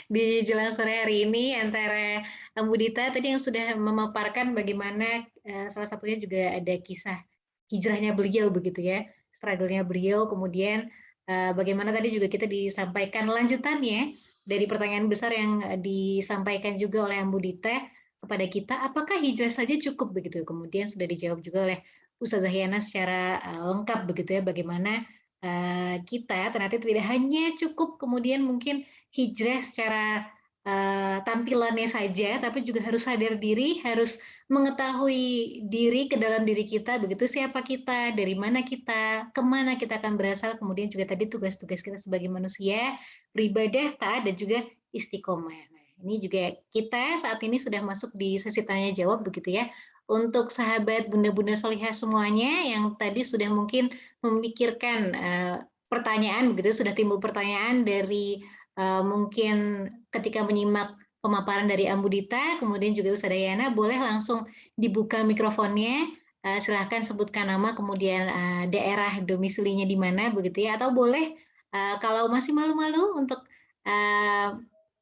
di jelang sore hari ini antara Mbak Dita tadi yang sudah memaparkan bagaimana salah satunya juga ada kisah hijrahnya beliau begitu ya, struggle-nya beliau, kemudian bagaimana tadi juga kita disampaikan lanjutannya dari pertanyaan besar yang disampaikan juga oleh Mbak Dita kepada kita, apakah hijrah saja cukup begitu? Kemudian sudah dijawab juga oleh Ustazah Yana secara lengkap begitu ya, bagaimana kita ternyata tidak hanya cukup kemudian mungkin hijrah secara tampilannya saja, tapi juga harus sadar diri, harus mengetahui diri ke dalam diri kita, begitu siapa kita, dari mana kita, kemana kita akan berasal, kemudian juga tadi tugas-tugas kita sebagai manusia, beribadah, taat, dan juga istiqomah. Nah, ini juga kita saat ini sudah masuk di sesi tanya jawab begitu ya. Untuk sahabat bunda-bunda solihah semuanya yang tadi sudah mungkin memikirkan pertanyaan begitu, sudah timbul pertanyaan dari mungkin ketika menyimak pemaparan dari Ambudita, kemudian juga Ustazah Yana, boleh langsung dibuka mikrofonnya, silahkan sebutkan nama, kemudian daerah domisilinya di mana, begitu ya, atau boleh kalau masih malu-malu untuk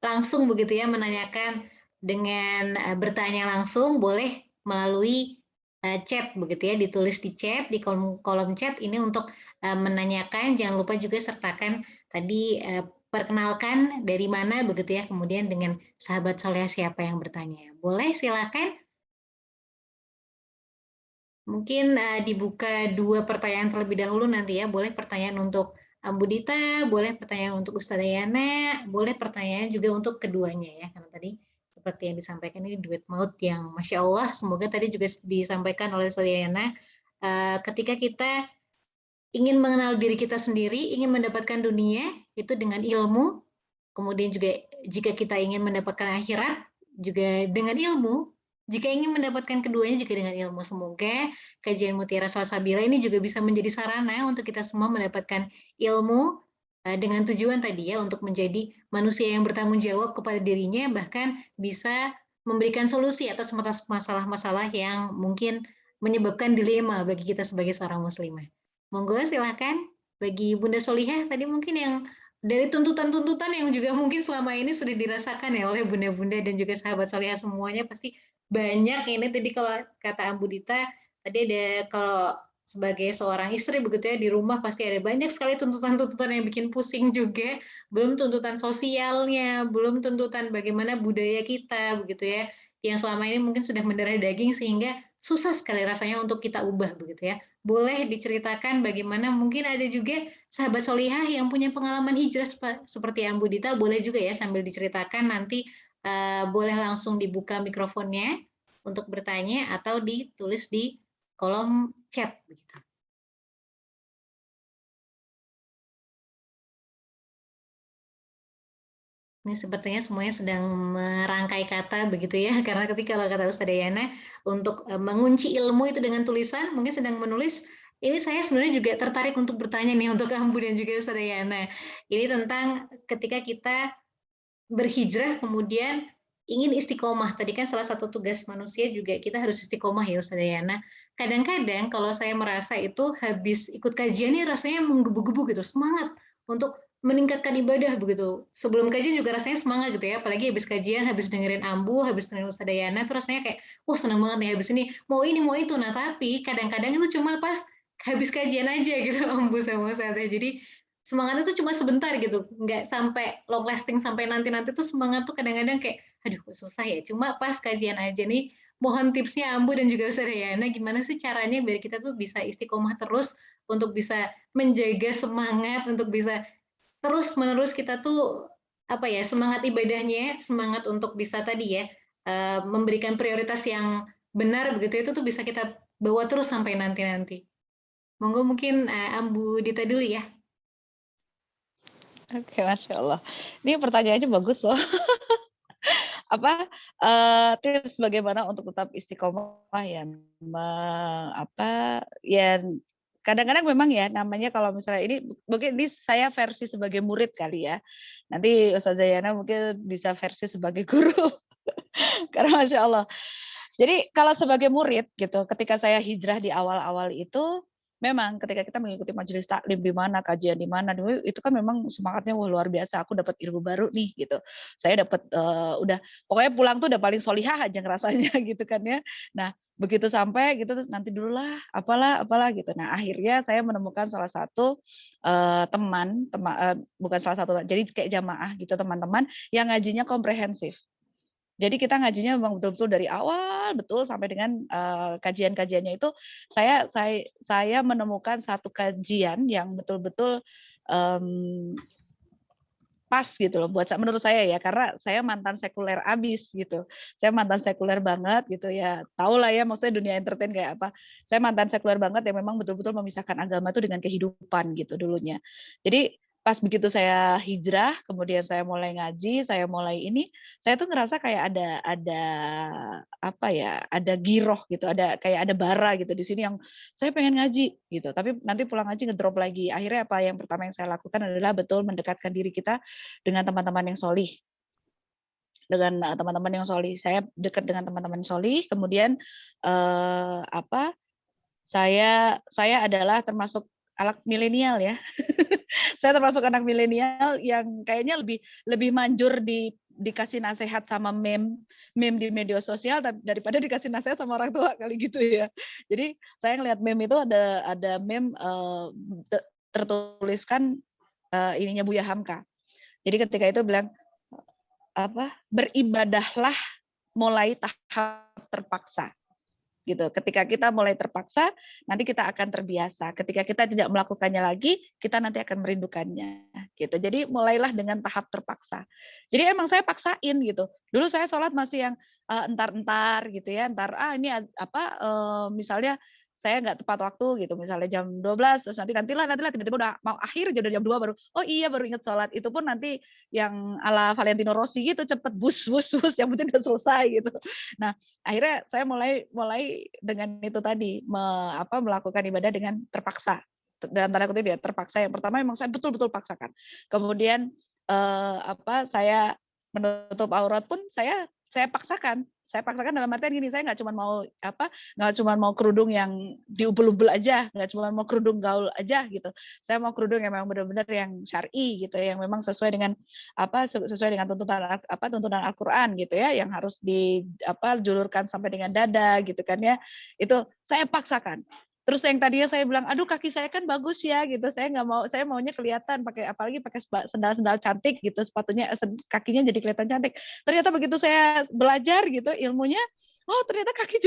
langsung begitu ya menanyakan dengan bertanya langsung, boleh melalui chat begitu ya, ditulis di chat, di kolom chat ini untuk menanyakan, jangan lupa juga sertakan tadi perkenalkan dari mana begitu ya, kemudian dengan sahabat soleh siapa yang bertanya. Boleh silakan. Mungkin dibuka 2 pertanyaan terlebih dahulu nanti ya, boleh pertanyaan untuk Ambudita, boleh pertanyaan untuk Ustazah Yana, boleh pertanyaan juga untuk keduanya ya, karena tadi seperti yang disampaikan ini duet maut yang Masya Allah, semoga tadi juga disampaikan oleh Ustazah Yana, ketika kita ingin mengenal diri kita sendiri, ingin mendapatkan dunia, itu dengan ilmu, kemudian juga jika kita ingin mendapatkan akhirat, juga dengan ilmu, jika ingin mendapatkan keduanya juga dengan ilmu. Semoga kajian Mutiara Salsabila ini juga bisa menjadi sarana untuk kita semua mendapatkan ilmu dengan tujuan tadi ya, untuk menjadi manusia yang bertanggung jawab kepada dirinya, bahkan bisa memberikan solusi atas masalah-masalah yang mungkin menyebabkan dilema bagi kita sebagai seorang muslimah. Monggo silahkan bagi Bunda Solihah tadi mungkin yang dari tuntutan-tuntutan yang juga mungkin selama ini sudah dirasakan ya oleh bunda-bunda dan juga sahabat solihah semuanya pasti banyak ini tadi kalau kata Ambudita tadi ada kalau sebagai seorang istri begitu ya di rumah pasti ada banyak sekali tuntutan-tuntutan yang bikin pusing juga, belum tuntutan sosialnya, belum tuntutan bagaimana budaya kita begitu ya yang selama ini mungkin sudah mendarah daging sehingga susah sekali rasanya untuk kita ubah begitu ya. Boleh diceritakan bagaimana mungkin ada juga sahabat solihah yang punya pengalaman hijrah seperti Ambudita, boleh juga ya sambil diceritakan nanti boleh langsung dibuka mikrofonnya untuk bertanya atau ditulis di kolom chat. Begitu. Ini sepertinya semuanya sedang merangkai kata begitu ya, karena ketika kalau kata Ustazah Yana untuk mengunci ilmu itu dengan tulisan, mungkin sedang menulis. Ini saya sebenarnya juga tertarik untuk bertanya nih untuk Ambu dan juga Ustazah Yana. Ini tentang ketika kita berhijrah kemudian ingin istiqomah. Tadi kan salah satu tugas manusia juga kita harus istiqomah ya Ustazah Yana. Kadang-kadang kalau saya merasa itu habis ikut kajian ini rasanya menggebu-gebu gitu, semangat untuk meningkatkan ibadah begitu. Sebelum kajian juga rasanya semangat gitu ya, apalagi habis kajian, habis dengerin Ambu, habis dengerin Ustazah Yana, itu rasanya kayak, wah senang banget nih habis ini, mau ini, mau itu. Nah tapi kadang-kadang itu cuma pas habis kajian aja gitu Ambu sama Ustazah. Jadi semangatnya tuh cuma sebentar gitu, nggak sampai long lasting sampai nanti-nanti tuh semangat tuh kadang-kadang kayak, aduh kok susah ya, cuma pas kajian aja nih. Mohon tipsnya Ambu dan juga Ustazah Yana, gimana sih caranya biar kita tuh bisa istiqomah terus untuk bisa menjaga semangat, untuk bisa terus-menerus kita tuh apa ya, semangat ibadahnya, semangat untuk bisa tadi ya, memberikan prioritas yang benar begitu, itu tuh bisa kita bawa terus sampai nanti-nanti. Monggo mungkin Ambu Dita dulu ya. Oke, Masya Allah. Ini pertanyaannya bagus loh. Apa tips bagaimana untuk tetap istiqomah ya, ya kadang-kadang memang ya namanya kalau misalnya ini mungkin ini saya versi sebagai murid kali ya. Nanti Ustazah Yana mungkin bisa versi sebagai guru. Karena Masya Allah. Jadi kalau sebagai murid gitu, ketika saya hijrah di awal-awal itu, memang ketika kita mengikuti majelis taklim di mana, kajian di mana, itu kan memang semangatnya wah luar biasa. Aku dapat ilmu baru nih gitu. Saya dapat udah pokoknya pulang tuh udah paling solihah aja ngerasanya gitu kan ya. Nah begitu sampai gitu terus nanti dululah apalah gitu. Nah akhirnya saya menemukan salah satu teman bukan salah satu, jadi kayak jamaah gitu teman-teman yang ngajinya komprehensif. Jadi kita ngajinya memang betul-betul dari awal betul sampai dengan kajian-kajiannya itu saya menemukan satu kajian yang betul-betul pas gitu loh menurut saya ya, karena saya mantan sekuler abis gitu. Saya mantan sekuler banget gitu ya. Tahu lah ya maksudnya dunia entertain kayak apa. Saya mantan sekuler banget yang memang betul-betul memisahkan agama itu dengan kehidupan gitu dulunya. Jadi pas begitu saya hijrah, kemudian saya mulai ngaji, saya mulai ini, saya tuh ngerasa kayak ada apa ya, ada giroh gitu, kayak ada bara gitu di sini yang saya pengen ngaji gitu, tapi nanti pulang ngaji ngedrop lagi. Akhirnya apa yang pertama yang saya lakukan adalah betul mendekatkan diri kita dengan teman-teman yang solih, dengan teman-teman yang solih. Saya dekat dengan teman-teman solih, kemudian apa? Saya adalah termasuk anak milenial ya. Saya termasuk anak milenial yang kayaknya lebih manjur dikasih nasihat sama meme di media sosial daripada dikasih nasihat sama orang tua kali gitu ya. Jadi saya ngelihat meme itu ada meme tertuliskan ininya Buya Hamka. Jadi ketika itu bilang apa? Beribadahlah mulai tahap terpaksa. Gitu. Ketika kita mulai terpaksa, nanti kita akan terbiasa. Ketika kita tidak melakukannya lagi, kita nanti akan merindukannya. Gitu. Jadi mulailah dengan tahap terpaksa. Jadi emang saya paksain gitu. Dulu saya sholat masih yang entar-entar gitu ya, entar ini apa misalnya saya nggak tepat waktu gitu, misalnya jam 12 terus nantilah tiba-tiba udah mau akhir jam 2 baru baru ingat sholat. Itu pun nanti yang ala Valentino Rossi gitu cepet bus yang penting udah selesai gitu. Nah, akhirnya saya mulai dengan itu tadi melakukan ibadah dengan terpaksa, dalam tanda kutip ya terpaksa. Yang pertama memang saya betul-betul paksakan, kemudian saya menutup aurat pun saya paksakan dalam artian gini, saya nggak cuma mau kerudung yang diubel-ubel aja, nggak cuma mau kerudung gaul aja gitu, saya mau kerudung yang memang benar-benar yang syar'i gitu, yang memang sesuai dengan tuntunan Al-Qur'an gitu ya, yang harus dijulurkan sampai dengan dada gitu kan ya, itu saya paksakan. Terus yang tadinya saya bilang, aduh kaki saya kan bagus ya gitu, saya nggak mau, saya maunya kelihatan apalagi pakai sendal-sendal cantik gitu, sepatunya kakinya jadi kelihatan cantik. Ternyata begitu saya belajar gitu ilmunya, oh ternyata kaki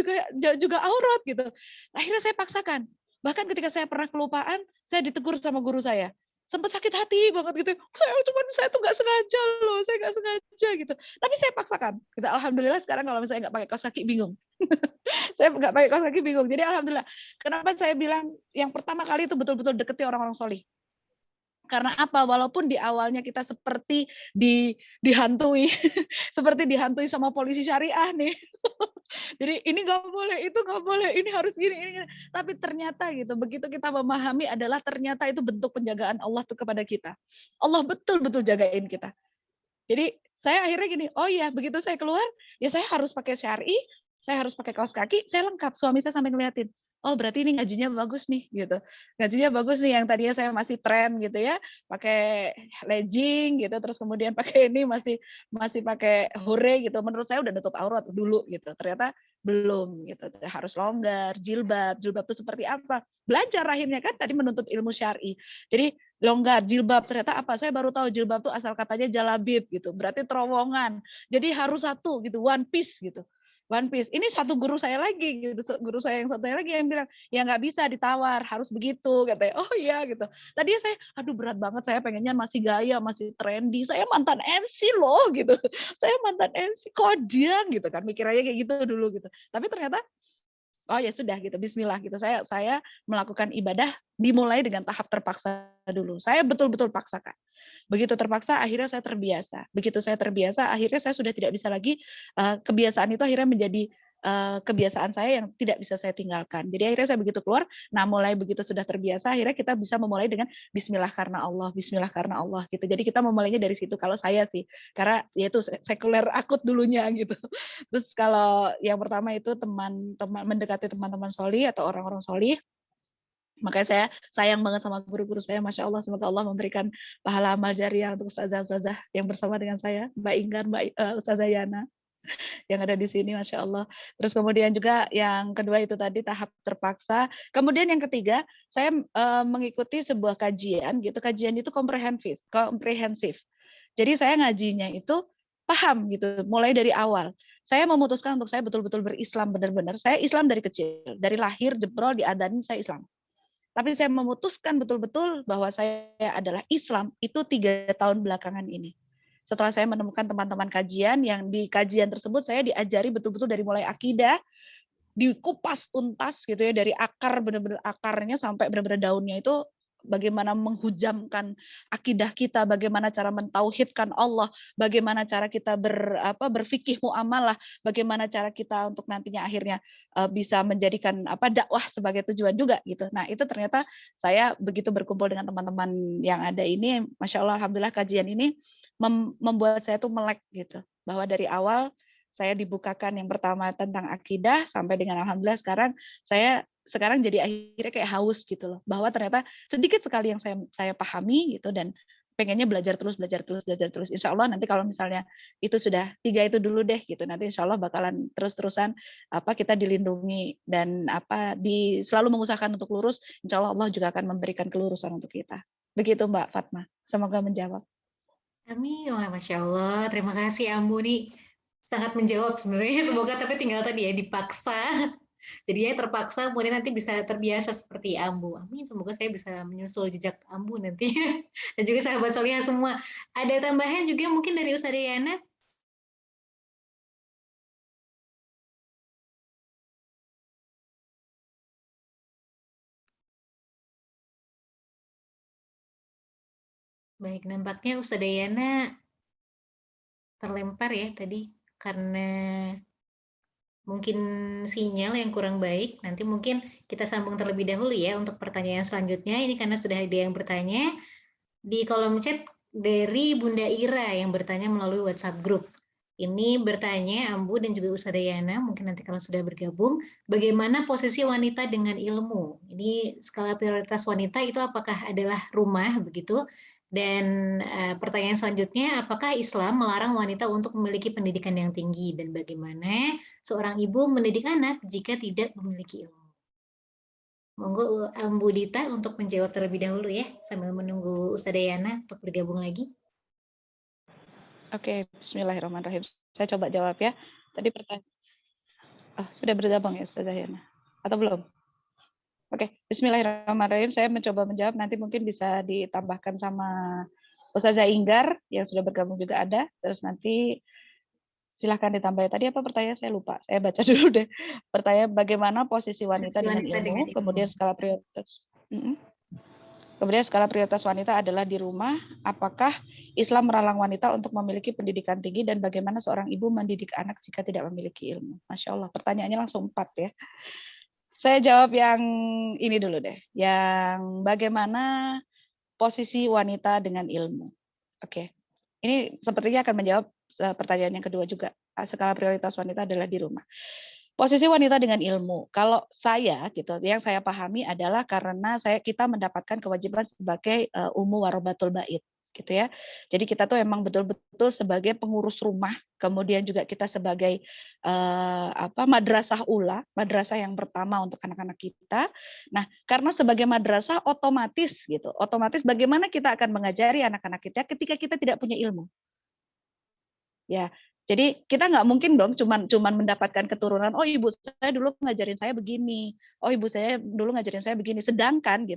juga aurat gitu. Akhirnya saya paksakan. Bahkan ketika saya pernah kelupaan, saya ditegur sama guru saya. Sempat sakit hati banget gitu. Saya tuh nggak sengaja loh, saya nggak sengaja gitu. Tapi saya paksakan. Gitu. Alhamdulillah sekarang kalau misalnya nggak pakai kaos kaki bingung. Saya nggak pakai kaos kaki bingung. Jadi alhamdulillah. Kenapa saya bilang yang pertama kali itu betul-betul deketi orang-orang solih. Karena apa? Walaupun di awalnya kita seperti dihantui, seperti dihantui sama polisi syariah nih. Jadi ini nggak boleh, itu nggak boleh, ini harus gini, ini. Tapi ternyata gitu, begitu kita memahami adalah ternyata itu bentuk penjagaan Allah tuh kepada kita. Allah betul-betul jagain kita. Jadi saya akhirnya gini, oh iya begitu saya keluar, ya saya harus pakai syar'i, saya harus pakai kaos kaki, saya lengkap. Suami saya sampai ngeliatin, oh berarti ini ngajinya bagus nih gitu. Ngajinya bagus nih, yang tadinya saya masih tren gitu ya, pakai legging gitu, terus kemudian pakai ini masih pakai hore gitu. Menurut saya udah nutup aurat dulu gitu. Ternyata belum gitu. Harus longgar, jilbab itu seperti apa? Belajar akhirnya kan tadi menuntut ilmu syar'i. Jadi longgar, jilbab, ternyata apa? Saya baru tahu jilbab tuh asal katanya jalabib gitu. Berarti terowongan. Jadi harus satu gitu, one piece gitu. One Piece. Ini satu guru saya lagi gitu, guru saya yang satunya lagi yang bilang, ya nggak bisa ditawar, harus begitu katanya. Oh iya gitu. Tadi saya, aduh berat banget, saya pengennya masih gaya, masih trendy. Saya mantan MC loh gitu. Saya mantan MC kodian gitu kan, mikirnya kayak gitu dulu gitu. Tapi ternyata oh ya sudah gitu, bismillah gitu. Saya melakukan ibadah dimulai dengan tahap terpaksa dulu. Saya betul-betul paksakan. Begitu terpaksa akhirnya saya terbiasa. Begitu saya terbiasa akhirnya saya sudah tidak bisa lagi kebiasaan itu akhirnya menjadi kebiasaan saya yang tidak bisa saya tinggalkan. Jadi akhirnya saya begitu keluar, nah mulai begitu sudah terbiasa akhirnya kita bisa memulai dengan bismillah karena Allah gitu. Jadi kita memulainya dari situ kalau saya sih. Karena yaitu sekuler akut dulunya gitu. Terus kalau yang pertama itu teman-teman mendekati teman-teman solih atau orang-orang solih, makanya saya sayang banget sama guru-guru saya, Masya Allah, semoga Allah memberikan pahala amal jariah untuk ustazah-ustazah yang bersama dengan saya, Mbak Inggar, Ustazah Yana, yang ada di sini, Masya Allah. Terus kemudian juga yang kedua itu tadi tahap terpaksa. Kemudian yang ketiga, saya mengikuti sebuah kajian, gitu. Kajian itu komprehensif. Jadi saya ngajinya itu paham gitu, mulai dari awal. Saya memutuskan untuk saya betul-betul berislam benar-benar. Saya Islam dari kecil, dari lahir jebrol diadanin saya Islam. Tapi saya memutuskan betul-betul bahwa saya adalah Islam itu 3 tahun belakangan ini. Setelah saya menemukan teman-teman kajian, yang di kajian tersebut saya diajari betul-betul dari mulai akidah, dikupas tuntas gitu ya, dari akar, benar-benar akarnya sampai benar-benar daunnya itu, bagaimana menghujamkan akidah kita, bagaimana cara mentauhidkan Allah, bagaimana cara kita berfikih muamalah, bagaimana cara kita untuk nantinya akhirnya bisa menjadikan dakwah sebagai tujuan juga gitu. Nah, itu ternyata saya begitu berkumpul dengan teman-teman yang ada ini, Masya Allah, alhamdulillah kajian ini membuat saya tuh melek gitu. Bahwa dari awal saya dibukakan yang pertama tentang akidah, sampai dengan alhamdulillah sekarang jadi akhirnya kayak haus gitu loh, bahwa ternyata sedikit sekali yang saya pahami gitu, dan pengennya belajar terus. Insya Allah nanti kalau misalnya itu sudah 3 itu dulu deh gitu, nanti insya Allah bakalan terus-terusan kita dilindungi dan selalu mengusahakan untuk lurus. Insya Allah juga akan memberikan kelurusan untuk kita. Begitu Mbak Fatma. Semoga menjawab. Amin. Wah, Masya Allah. Terima kasih Ambu nih. Sangat menjawab sebenarnya. Semoga tapi tinggal tadi ya dipaksa. Jadinya terpaksa kemudian nanti bisa terbiasa seperti Ambu. Amin. Semoga saya bisa menyusul jejak Ambu nanti. Dan juga sahabat solihah semua. Ada tambahan juga mungkin dari Ustazah Yana? Baik, nampaknya Ustazah Yana terlempar ya tadi karena mungkin sinyal yang kurang baik. Nanti mungkin kita sambung terlebih dahulu ya untuk pertanyaan selanjutnya. Ini karena sudah ada yang bertanya di kolom chat dari Bunda Ira yang bertanya melalui WhatsApp group. Ini bertanya Ambu dan juga Ustazah Yana, mungkin nanti kalau sudah bergabung, bagaimana posisi wanita dengan ilmu? Ini skala prioritas wanita itu apakah adalah rumah begitu? Dan pertanyaan selanjutnya, apakah Islam melarang wanita untuk memiliki pendidikan yang tinggi? Dan bagaimana seorang ibu mendidik anak jika tidak memiliki ilmu? Monggo Ambu Dita untuk menjawab terlebih dahulu ya, sambil menunggu Ustazah Yana untuk bergabung lagi. Oke, bismillahirrahmanirrahim. Saya coba jawab ya. Tadi pertanyaan. Sudah bergabung ya Ustazah Yana? Atau belum? Oke, bismillahirrahmanirrahim. Saya mencoba menjawab, nanti mungkin bisa ditambahkan sama Ustazah Inggar yang sudah bergabung juga ada. Terus nanti silahkan ditambah. Tadi apa pertanyaan? Saya lupa. Saya baca dulu deh. Pertanyaan bagaimana posisi wanita dengan ilmu, kemudian skala prioritas. Kemudian skala prioritas wanita adalah di rumah. Apakah Islam melarang wanita untuk memiliki pendidikan tinggi dan bagaimana seorang ibu mendidik anak jika tidak memiliki ilmu? Masya Allah, pertanyaannya langsung 4 ya. Saya jawab yang ini dulu deh. Yang bagaimana posisi wanita dengan ilmu. Oke. Ini sepertinya akan menjawab pertanyaan yang kedua juga. Skala prioritas wanita adalah di rumah. Posisi wanita dengan ilmu. Kalau saya gitu, yang saya pahami adalah karena kita mendapatkan kewajiban sebagai ummu warabatul bait gitu ya. Jadi kita tuh emang betul-betul sebagai pengurus rumah, kemudian juga kita sebagai madrasah ula, madrasah yang pertama untuk anak-anak kita. Nah, karena sebagai madrasah otomatis bagaimana kita akan mengajari anak-anak kita ketika kita tidak punya ilmu. Ya, jadi kita nggak mungkin dong cuman mendapatkan keturunan, oh ibu saya dulu ngajarin saya begini, oh ibu saya dulu ngajarin saya begini. Sedangkan di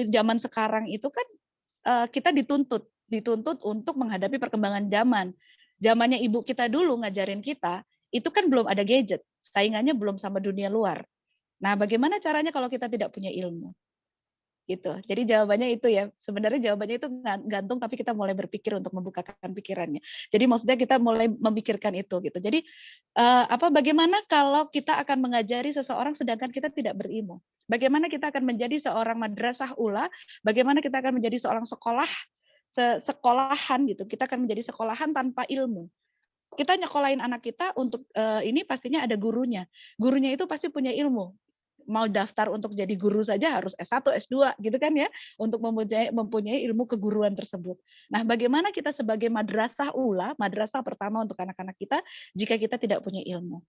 zaman sekarang itu kan kita dituntut untuk menghadapi perkembangan zaman. Zamannya ibu kita dulu ngajarin kita, itu kan belum ada gadget, saingannya belum sama dunia luar. Nah, bagaimana caranya kalau kita tidak punya ilmu? Gitu. Jadi jawabannya itu ya. Sebenarnya jawabannya itu gantung, tapi kita mulai berpikir untuk membukakan pikirannya. Jadi maksudnya kita mulai memikirkan itu gitu. Jadi bagaimana kalau kita akan mengajari seseorang sedangkan kita tidak berilmu? Bagaimana kita akan menjadi seorang madrasah ula? Bagaimana kita akan menjadi seorang sekolahan gitu? Kita akan menjadi sekolahan tanpa ilmu. Kita nyekolahin anak kita untuk ini pastinya ada gurunya. Gurunya itu pasti punya ilmu. Mau daftar untuk jadi guru saja harus S1, S2 gitu kan ya, untuk mempunyai ilmu keguruan tersebut. Nah, bagaimana kita sebagai madrasah ula, madrasah pertama untuk anak-anak kita jika kita tidak punya ilmu?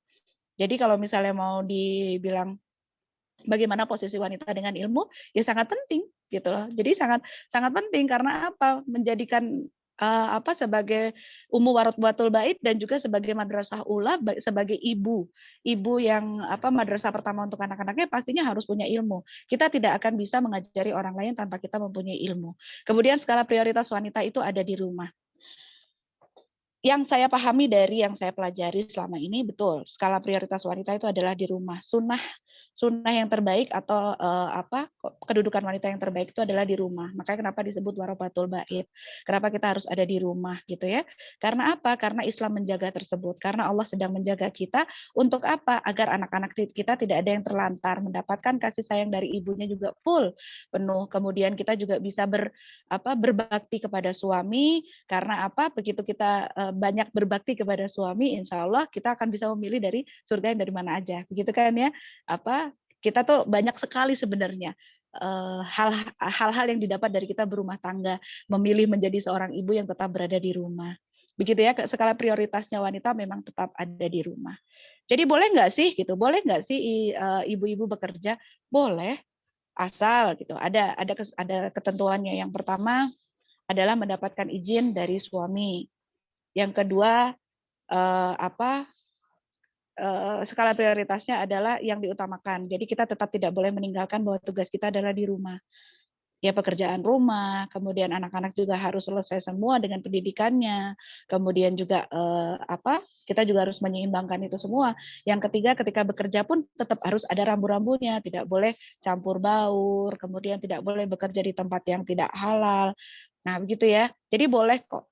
Jadi kalau misalnya mau dibilang bagaimana posisi wanita dengan ilmu, ya sangat penting gitu loh. Jadi sangat penting karena apa? Menjadikan sebagai Ummu Waratbatul Bait dan juga sebagai madrasah ula, sebagai ibu yang madrasah pertama untuk anak-anaknya pastinya harus punya ilmu. Kita tidak akan bisa mengajari orang lain tanpa kita mempunyai ilmu. Kemudian skala prioritas wanita itu ada di rumah. Yang saya pahami dari yang saya pelajari selama ini, betul, skala prioritas wanita itu adalah di rumah. Sunnah yang terbaik atau kedudukan wanita yang terbaik itu adalah di rumah. Makanya kenapa disebut Waratbatul Bait. Kenapa kita harus ada di rumah gitu ya? Karena apa? Karena Islam menjaga tersebut. Karena Allah sedang menjaga kita untuk apa? Agar anak-anak kita tidak ada yang terlantar, mendapatkan kasih sayang dari ibunya juga full, penuh. Kemudian kita juga bisa berbakti kepada suami. Karena apa? Begitu kita banyak berbakti kepada suami, insya Allah kita akan bisa memilih dari surga yang dari mana aja. Begitu kan ya? Kita tuh banyak sekali sebenarnya hal-hal yang didapat dari kita berumah tangga, memilih menjadi seorang ibu yang tetap berada di rumah. Begitu ya, skala prioritasnya wanita memang tetap ada di rumah. Jadi boleh nggak sih gitu? Boleh nggak sih ibu-ibu bekerja? Boleh, asal gitu. Ada ketentuannya. Yang pertama adalah mendapatkan izin dari suami. Yang kedua skala prioritasnya adalah yang diutamakan. Jadi kita tetap tidak boleh meninggalkan bahwa tugas kita adalah di rumah. Ya pekerjaan rumah, kemudian anak-anak juga harus selesai semua dengan pendidikannya. Kemudian juga kita juga harus menyeimbangkan itu semua. Yang ketiga, ketika bekerja pun tetap harus ada rambu-rambunya, tidak boleh campur baur, kemudian tidak boleh bekerja di tempat yang tidak halal. Nah, begitu ya. Jadi boleh kok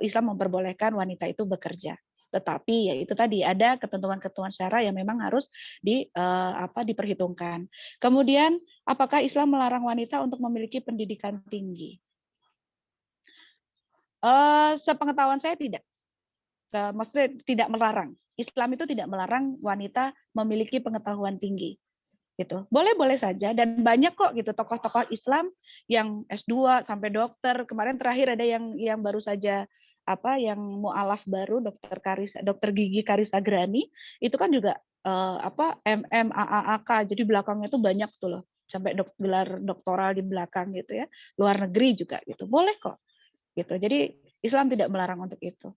Islam memperbolehkan wanita itu bekerja. Tetapi ya itu tadi ada ketentuan-ketentuan syara yang memang harus diperhitungkan. Kemudian apakah Islam melarang wanita untuk memiliki pendidikan tinggi? Sepengetahuan saya tidak. Maksudnya tidak melarang. Islam itu tidak melarang wanita memiliki pengetahuan tinggi. Gitu. Boleh-boleh saja dan banyak kok gitu tokoh-tokoh Islam yang S2 sampai dokter. Kemarin terakhir ada yang baru saja yang mualaf baru dokter gigi Karisa Grani itu kan juga MM AAK. Jadi belakangnya itu banyak tuh loh. Sampai gelar doktoral di belakang gitu ya. Luar negeri juga gitu. Boleh kok. Gitu. Jadi Islam tidak melarang untuk itu.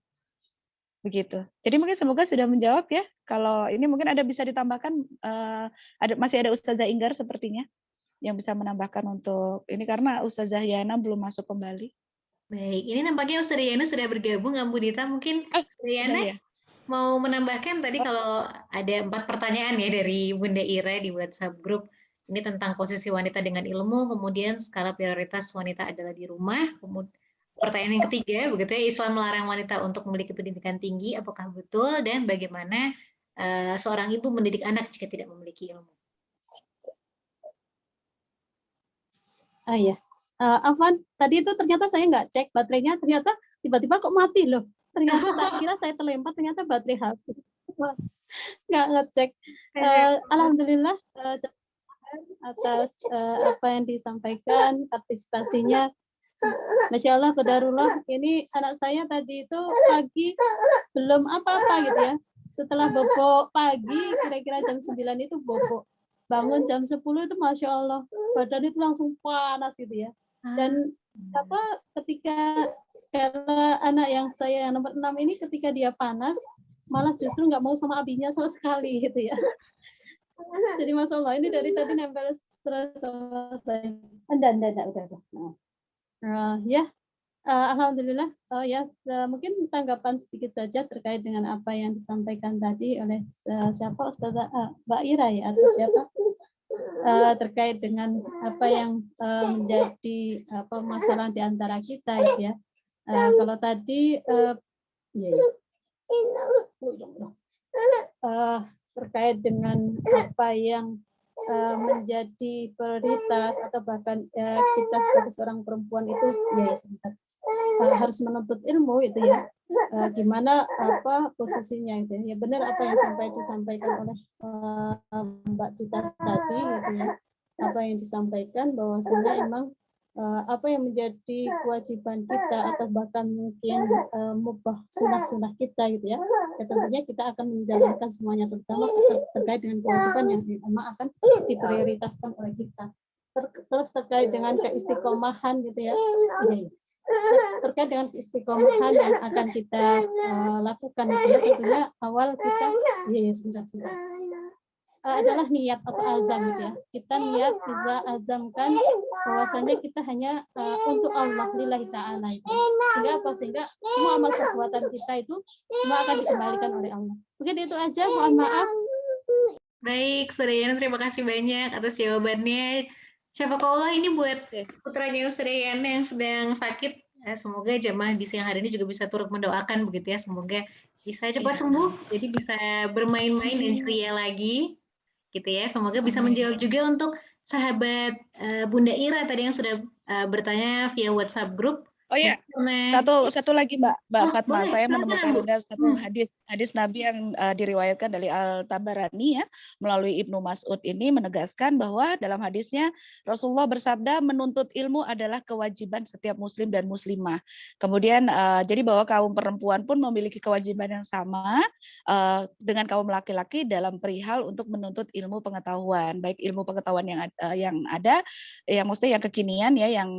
Begitu. Jadi mungkin semoga sudah menjawab ya. Kalau ini mungkin ada bisa ditambahkan, masih ada Ustazah Inggar sepertinya yang bisa menambahkan untuk ini karena Ustazah Yana belum masuk kembali. Baik, ini nampaknya Ustazah Yana sudah bergabung, Bu Dita. Mungkin Ustazah Yana mau menambahkan tadi kalau ada 4 pertanyaan ya dari Bunda Ira di WhatsApp grup. Ini tentang posisi wanita dengan ilmu, kemudian skala prioritas wanita adalah di rumah, kemudian pertanyaan yang ketiga, begitu ya, Islam melarang wanita untuk memiliki pendidikan tinggi, apakah betul? Dan bagaimana seorang ibu mendidik anak jika tidak memiliki ilmu? Iya. Afwan, tadi itu ternyata saya nggak cek baterainya, ternyata tiba-tiba kok mati loh. Ternyata tak kira saya terlempar, ternyata baterai habis. Nggak ngecek. Alhamdulillah atas apa yang disampaikan, partisipasinya. Masya Allah, qadarullah. Ini anak saya tadi itu pagi belum apa-apa gitu ya. Setelah bobo pagi, kira-kira jam 9 itu bobo. Bangun jam 10 itu Masya Allah. Badan itu langsung panas gitu ya. Dan ketika kalau anak yang saya yang nomor 6 ini ketika dia panas, malah justru nggak mau sama abinya sama sekali gitu ya. Jadi Masya Allah, ini dari tadi nempel terus sama saya. Udah. Alhamdulillah. Mungkin tanggapan sedikit saja terkait dengan apa yang disampaikan tadi oleh siapa Ustazah Mbak Ira ya atau siapa terkait dengan apa yang menjadi masalah di antara kita ya. Kalau tadi terkait dengan apa yang menjadi prioritas atau bahkan kita sebagai seorang perempuan itu harus menuntut ilmu itu ya, gimana posisinya itu ya. Benar apa yang disampaikan oleh Mbak Dita tadi gitu ya, apa yang disampaikan bahwasanya emang apa yang menjadi kewajiban kita atau bahkan mungkin mubah sunah-sunah kita gitu ya, tentunya kita akan menjalankan semuanya, terutama terkait dengan kewajiban yang memang akan diprioritaskan oleh kita. terus terkait dengan keistiqomahan gitu ya. Terkait dengan keistiqomahan yang akan kita lakukan gitu ya, tentunya awal kita sebentar. Adalah niat atau azam gitu ya. Kita niat bisa azamkan bahwasanya kita hanya untuk Allah lillahi ta'ala itu. Sehingga apa? Sehingga semua amal perbuatan kita itu semua akan dikembalikan oleh Allah. Mungkin itu aja, mohon maaf. Baik, Saudara Yana, terima kasih banyak atas jawabannya. Syafakallah ini buat putranya Saudara Yana yang sedang sakit. Semoga jemaah di siang hari ini juga bisa turut mendoakan begitu ya. Semoga bisa cepat sembuh, jadi bisa bermain-main dan ceria lagi. Gitu ya. Semoga bisa menjawab juga untuk sahabat Bunda Ira tadi yang sudah bertanya via WhatsApp grup. Oh iya, satu lagi Mbak Fatma, saya menemukan ada satu hadis Nabi yang diriwayatkan dari Al-Tabarani ya, melalui Ibnu Mas'ud ini menegaskan bahwa dalam hadisnya Rasulullah bersabda menuntut ilmu adalah kewajiban setiap muslim dan muslimah. Kemudian jadi bahwa kaum perempuan pun memiliki kewajiban yang sama dengan kaum laki-laki dalam perihal untuk menuntut ilmu pengetahuan, baik ilmu pengetahuan yang ada, yang maksudnya yang kekinian ya, yang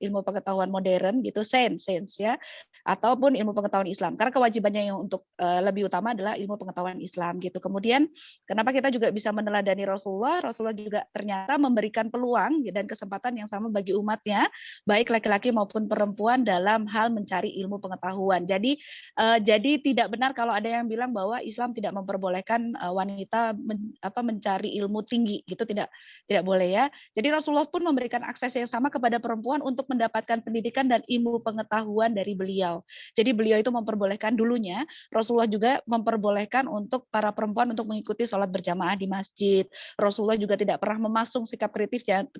ilmu pengetahuan modern gitu, sains ya, ataupun ilmu pengetahuan Islam. Karena kewajibannya yang untuk lebih utama adalah ilmu pengetahuan Islam gitu. Kemudian kenapa kita juga bisa meneladani Rasulullah juga ternyata memberikan peluang dan kesempatan yang sama bagi umatnya, baik laki-laki maupun perempuan dalam hal mencari ilmu pengetahuan. Jadi tidak benar kalau ada yang bilang bahwa Islam tidak memperbolehkan wanita mencari ilmu tinggi gitu, tidak boleh ya. Jadi Rasulullah pun memberikan akses yang sama kepada perempuan untuk mendapatkan pendidikan dan ilmu pengetahuan dari beliau. Jadi beliau itu memperbolehkan dulunya, Rasulullah juga memperbolehkan untuk para perempuan untuk mengikuti sholat berjamaah di masjid. Rasulullah juga tidak pernah memasung sikap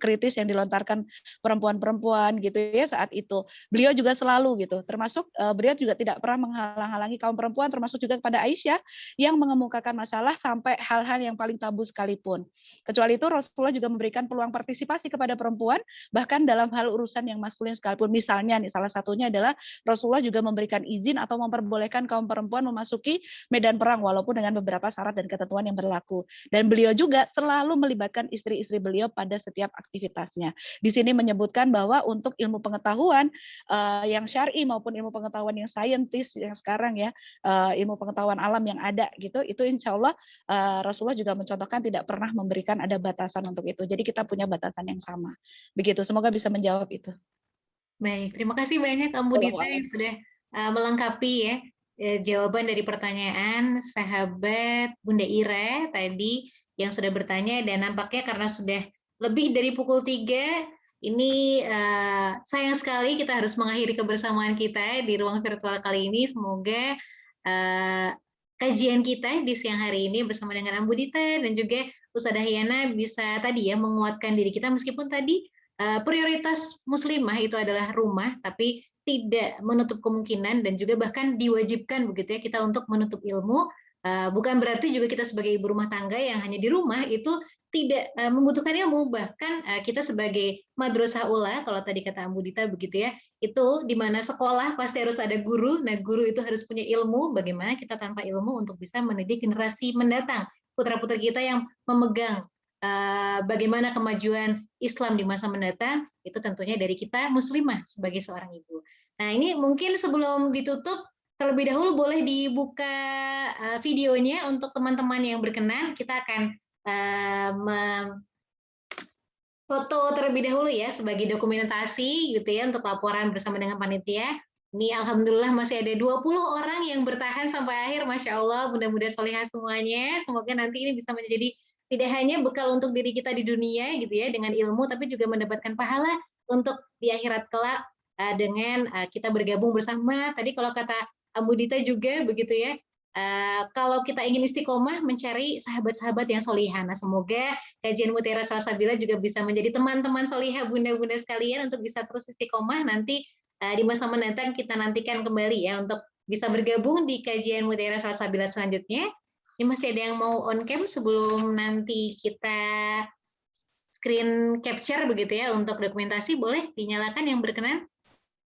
kritis yang dilontarkan perempuan-perempuan gitu ya saat itu. Beliau juga selalu gitu, termasuk beliau juga tidak pernah menghalang-halangi kaum perempuan, termasuk juga kepada Aisyah yang mengemukakan masalah sampai hal-hal yang paling tabu sekalipun. Kecuali itu Rasulullah juga memberikan peluang partisipasi kepada perempuan, bahkan dalam hal urusan yang maskulin sekalipun. Misalnya nih, salah satunya adalah Rasulullah juga memberikan izin atau memperbolehkan kaum perempuan memasuki medan perang walaupun dengan beberapa syarat dan ketentuan yang berlaku. Dan beliau juga selalu melibatkan istri-istri beliau pada setiap aktivitasnya. Di sini menyebutkan bahwa untuk ilmu pengetahuan yang syar'i maupun ilmu pengetahuan yang saintis yang sekarang ya, ilmu pengetahuan alam yang ada gitu, itu insya Allah Rasulullah juga mencontohkan tidak pernah memberikan ada batasan untuk itu. Jadi kita punya batasan yang sama. Begitu, semoga bisa menjawab itu. Baik, terima kasih banyak Mbak Dita yang sudah melengkapi ya jawaban dari pertanyaan sahabat Bunda Ira tadi yang sudah bertanya, dan nampaknya karena sudah lebih dari pukul 3, ini sayang sekali kita harus mengakhiri kebersamaan kita di ruang virtual kali ini. Semoga kajian kita di siang hari ini bersama dengan Mbak Dita dan juga Ustadzah Yana bisa tadi ya menguatkan diri kita, meskipun tadi prioritas muslimah itu adalah rumah, tapi tidak menutup kemungkinan dan juga bahkan diwajibkan begitu ya kita untuk menuntut ilmu. Bukan berarti juga kita sebagai ibu rumah tangga yang hanya di rumah itu tidak membutuhkan ilmu. Bahkan kita sebagai madrasah ula, kalau tadi kata Ambu Dita begitu ya, itu di mana sekolah pasti harus ada guru. Nah, guru itu harus punya ilmu. Bagaimana kita tanpa ilmu untuk bisa mendidik generasi mendatang, putra-putri kita yang memegang bagaimana kemajuan Islam di masa mendatang, itu tentunya dari kita muslimah sebagai seorang ibu. Nah, ini mungkin sebelum ditutup, terlebih dahulu boleh dibuka videonya untuk teman-teman yang berkenan. Kita akan foto terlebih dahulu ya sebagai dokumentasi gitu ya untuk laporan bersama dengan panitia. Ini alhamdulillah masih ada 20 orang yang bertahan sampai akhir, Masya Allah, mudah-mudahan solihah semuanya. Semoga nanti ini bisa menjadi tidak hanya bekal untuk diri kita di dunia gitu ya dengan ilmu, tapi juga mendapatkan pahala untuk di akhirat kelak dengan kita bergabung bersama. Tadi kalau kata Ambu Dita juga begitu ya, kalau kita ingin istiqomah mencari sahabat-sahabat yang solihah. Nah, semoga kajian Mutiara Salsabila juga bisa menjadi teman-teman solihah bunda-bunda sekalian untuk bisa terus istiqomah. Nanti di masa mendatang kita nantikan kembali ya untuk bisa bergabung di kajian Mutiara Salsabila selanjutnya. Ini masih ada yang mau on cam sebelum nanti kita screen capture begitu ya untuk dokumentasi, boleh dinyalakan yang berkenan.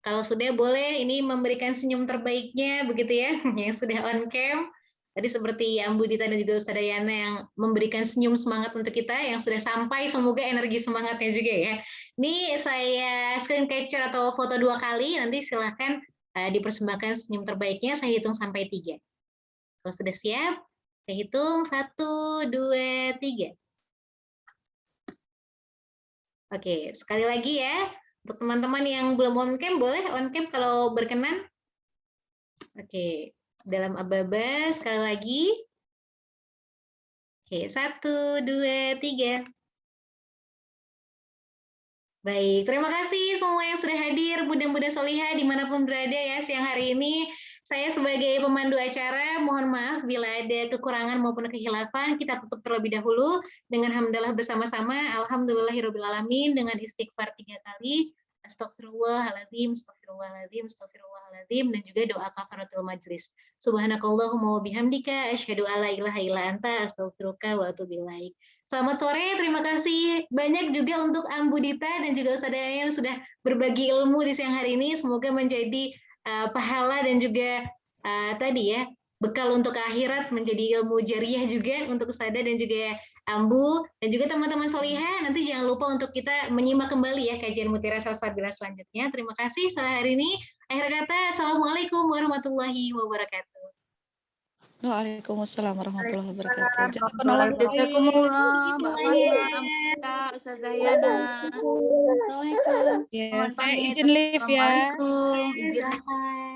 Kalau sudah boleh ini memberikan senyum terbaiknya begitu ya yang sudah on cam. Tadi seperti Ambu Dita dan juga Ustazah Yana yang memberikan senyum semangat untuk kita yang sudah sampai, semoga energi semangatnya juga ya. Ini saya screen capture atau foto 2 kali, nanti silahkan dipersembahkan senyum terbaiknya, saya hitung sampai 3. Kalau sudah siap, saya hitung 1, 2, 3. Oke, sekali lagi ya, untuk teman-teman yang belum on cam, boleh on cam kalau berkenan. Oke, dalam aba-aba sekali lagi. Oke, 1, 2, 3. Baik, terima kasih semua yang sudah hadir, Bunda-Bunda Solihah dimanapun berada ya siang hari ini. Saya sebagai pemandu acara, mohon maaf bila ada kekurangan maupun kehilafan, kita tutup terlebih dahulu dengan hamdalah bersama-sama, alhamdulillahirrabbilalamin, dengan istighfar 3 kali, astagfirullahaladzim, astagfirullahaladzim, astagfirullahaladzim, dan juga doa kafaratul majlis. Subhanakallahumma wa bihamdika, asyhadu alla ilaha illa anta, astaghfiruka wa atubu ilaik. Selamat sore, terima kasih banyak juga untuk Ambu Dita dan juga Ustazah yang sudah berbagi ilmu di siang hari ini. Semoga menjadi pahala dan juga tadi ya, bekal untuk akhirat, menjadi ilmu jariah juga untuk Ustazah dan juga Ambu dan juga teman-teman Solihah. Nanti jangan lupa untuk kita menyimak kembali ya kajian Mutiara Salsabila selanjutnya. Terima kasih salah hari ini. Akhir kata, Assalamualaikum warahmatullahi wabarakatuh. Waalaikumsalam warahmatullahi wabarakatuh. Jazakumullah Jazakallahu khairan. Mbak Fatma, Ustazah Yana. Ya, Mohon saya pamit. izin live ya. Assalamualaikum. Izin Silakan.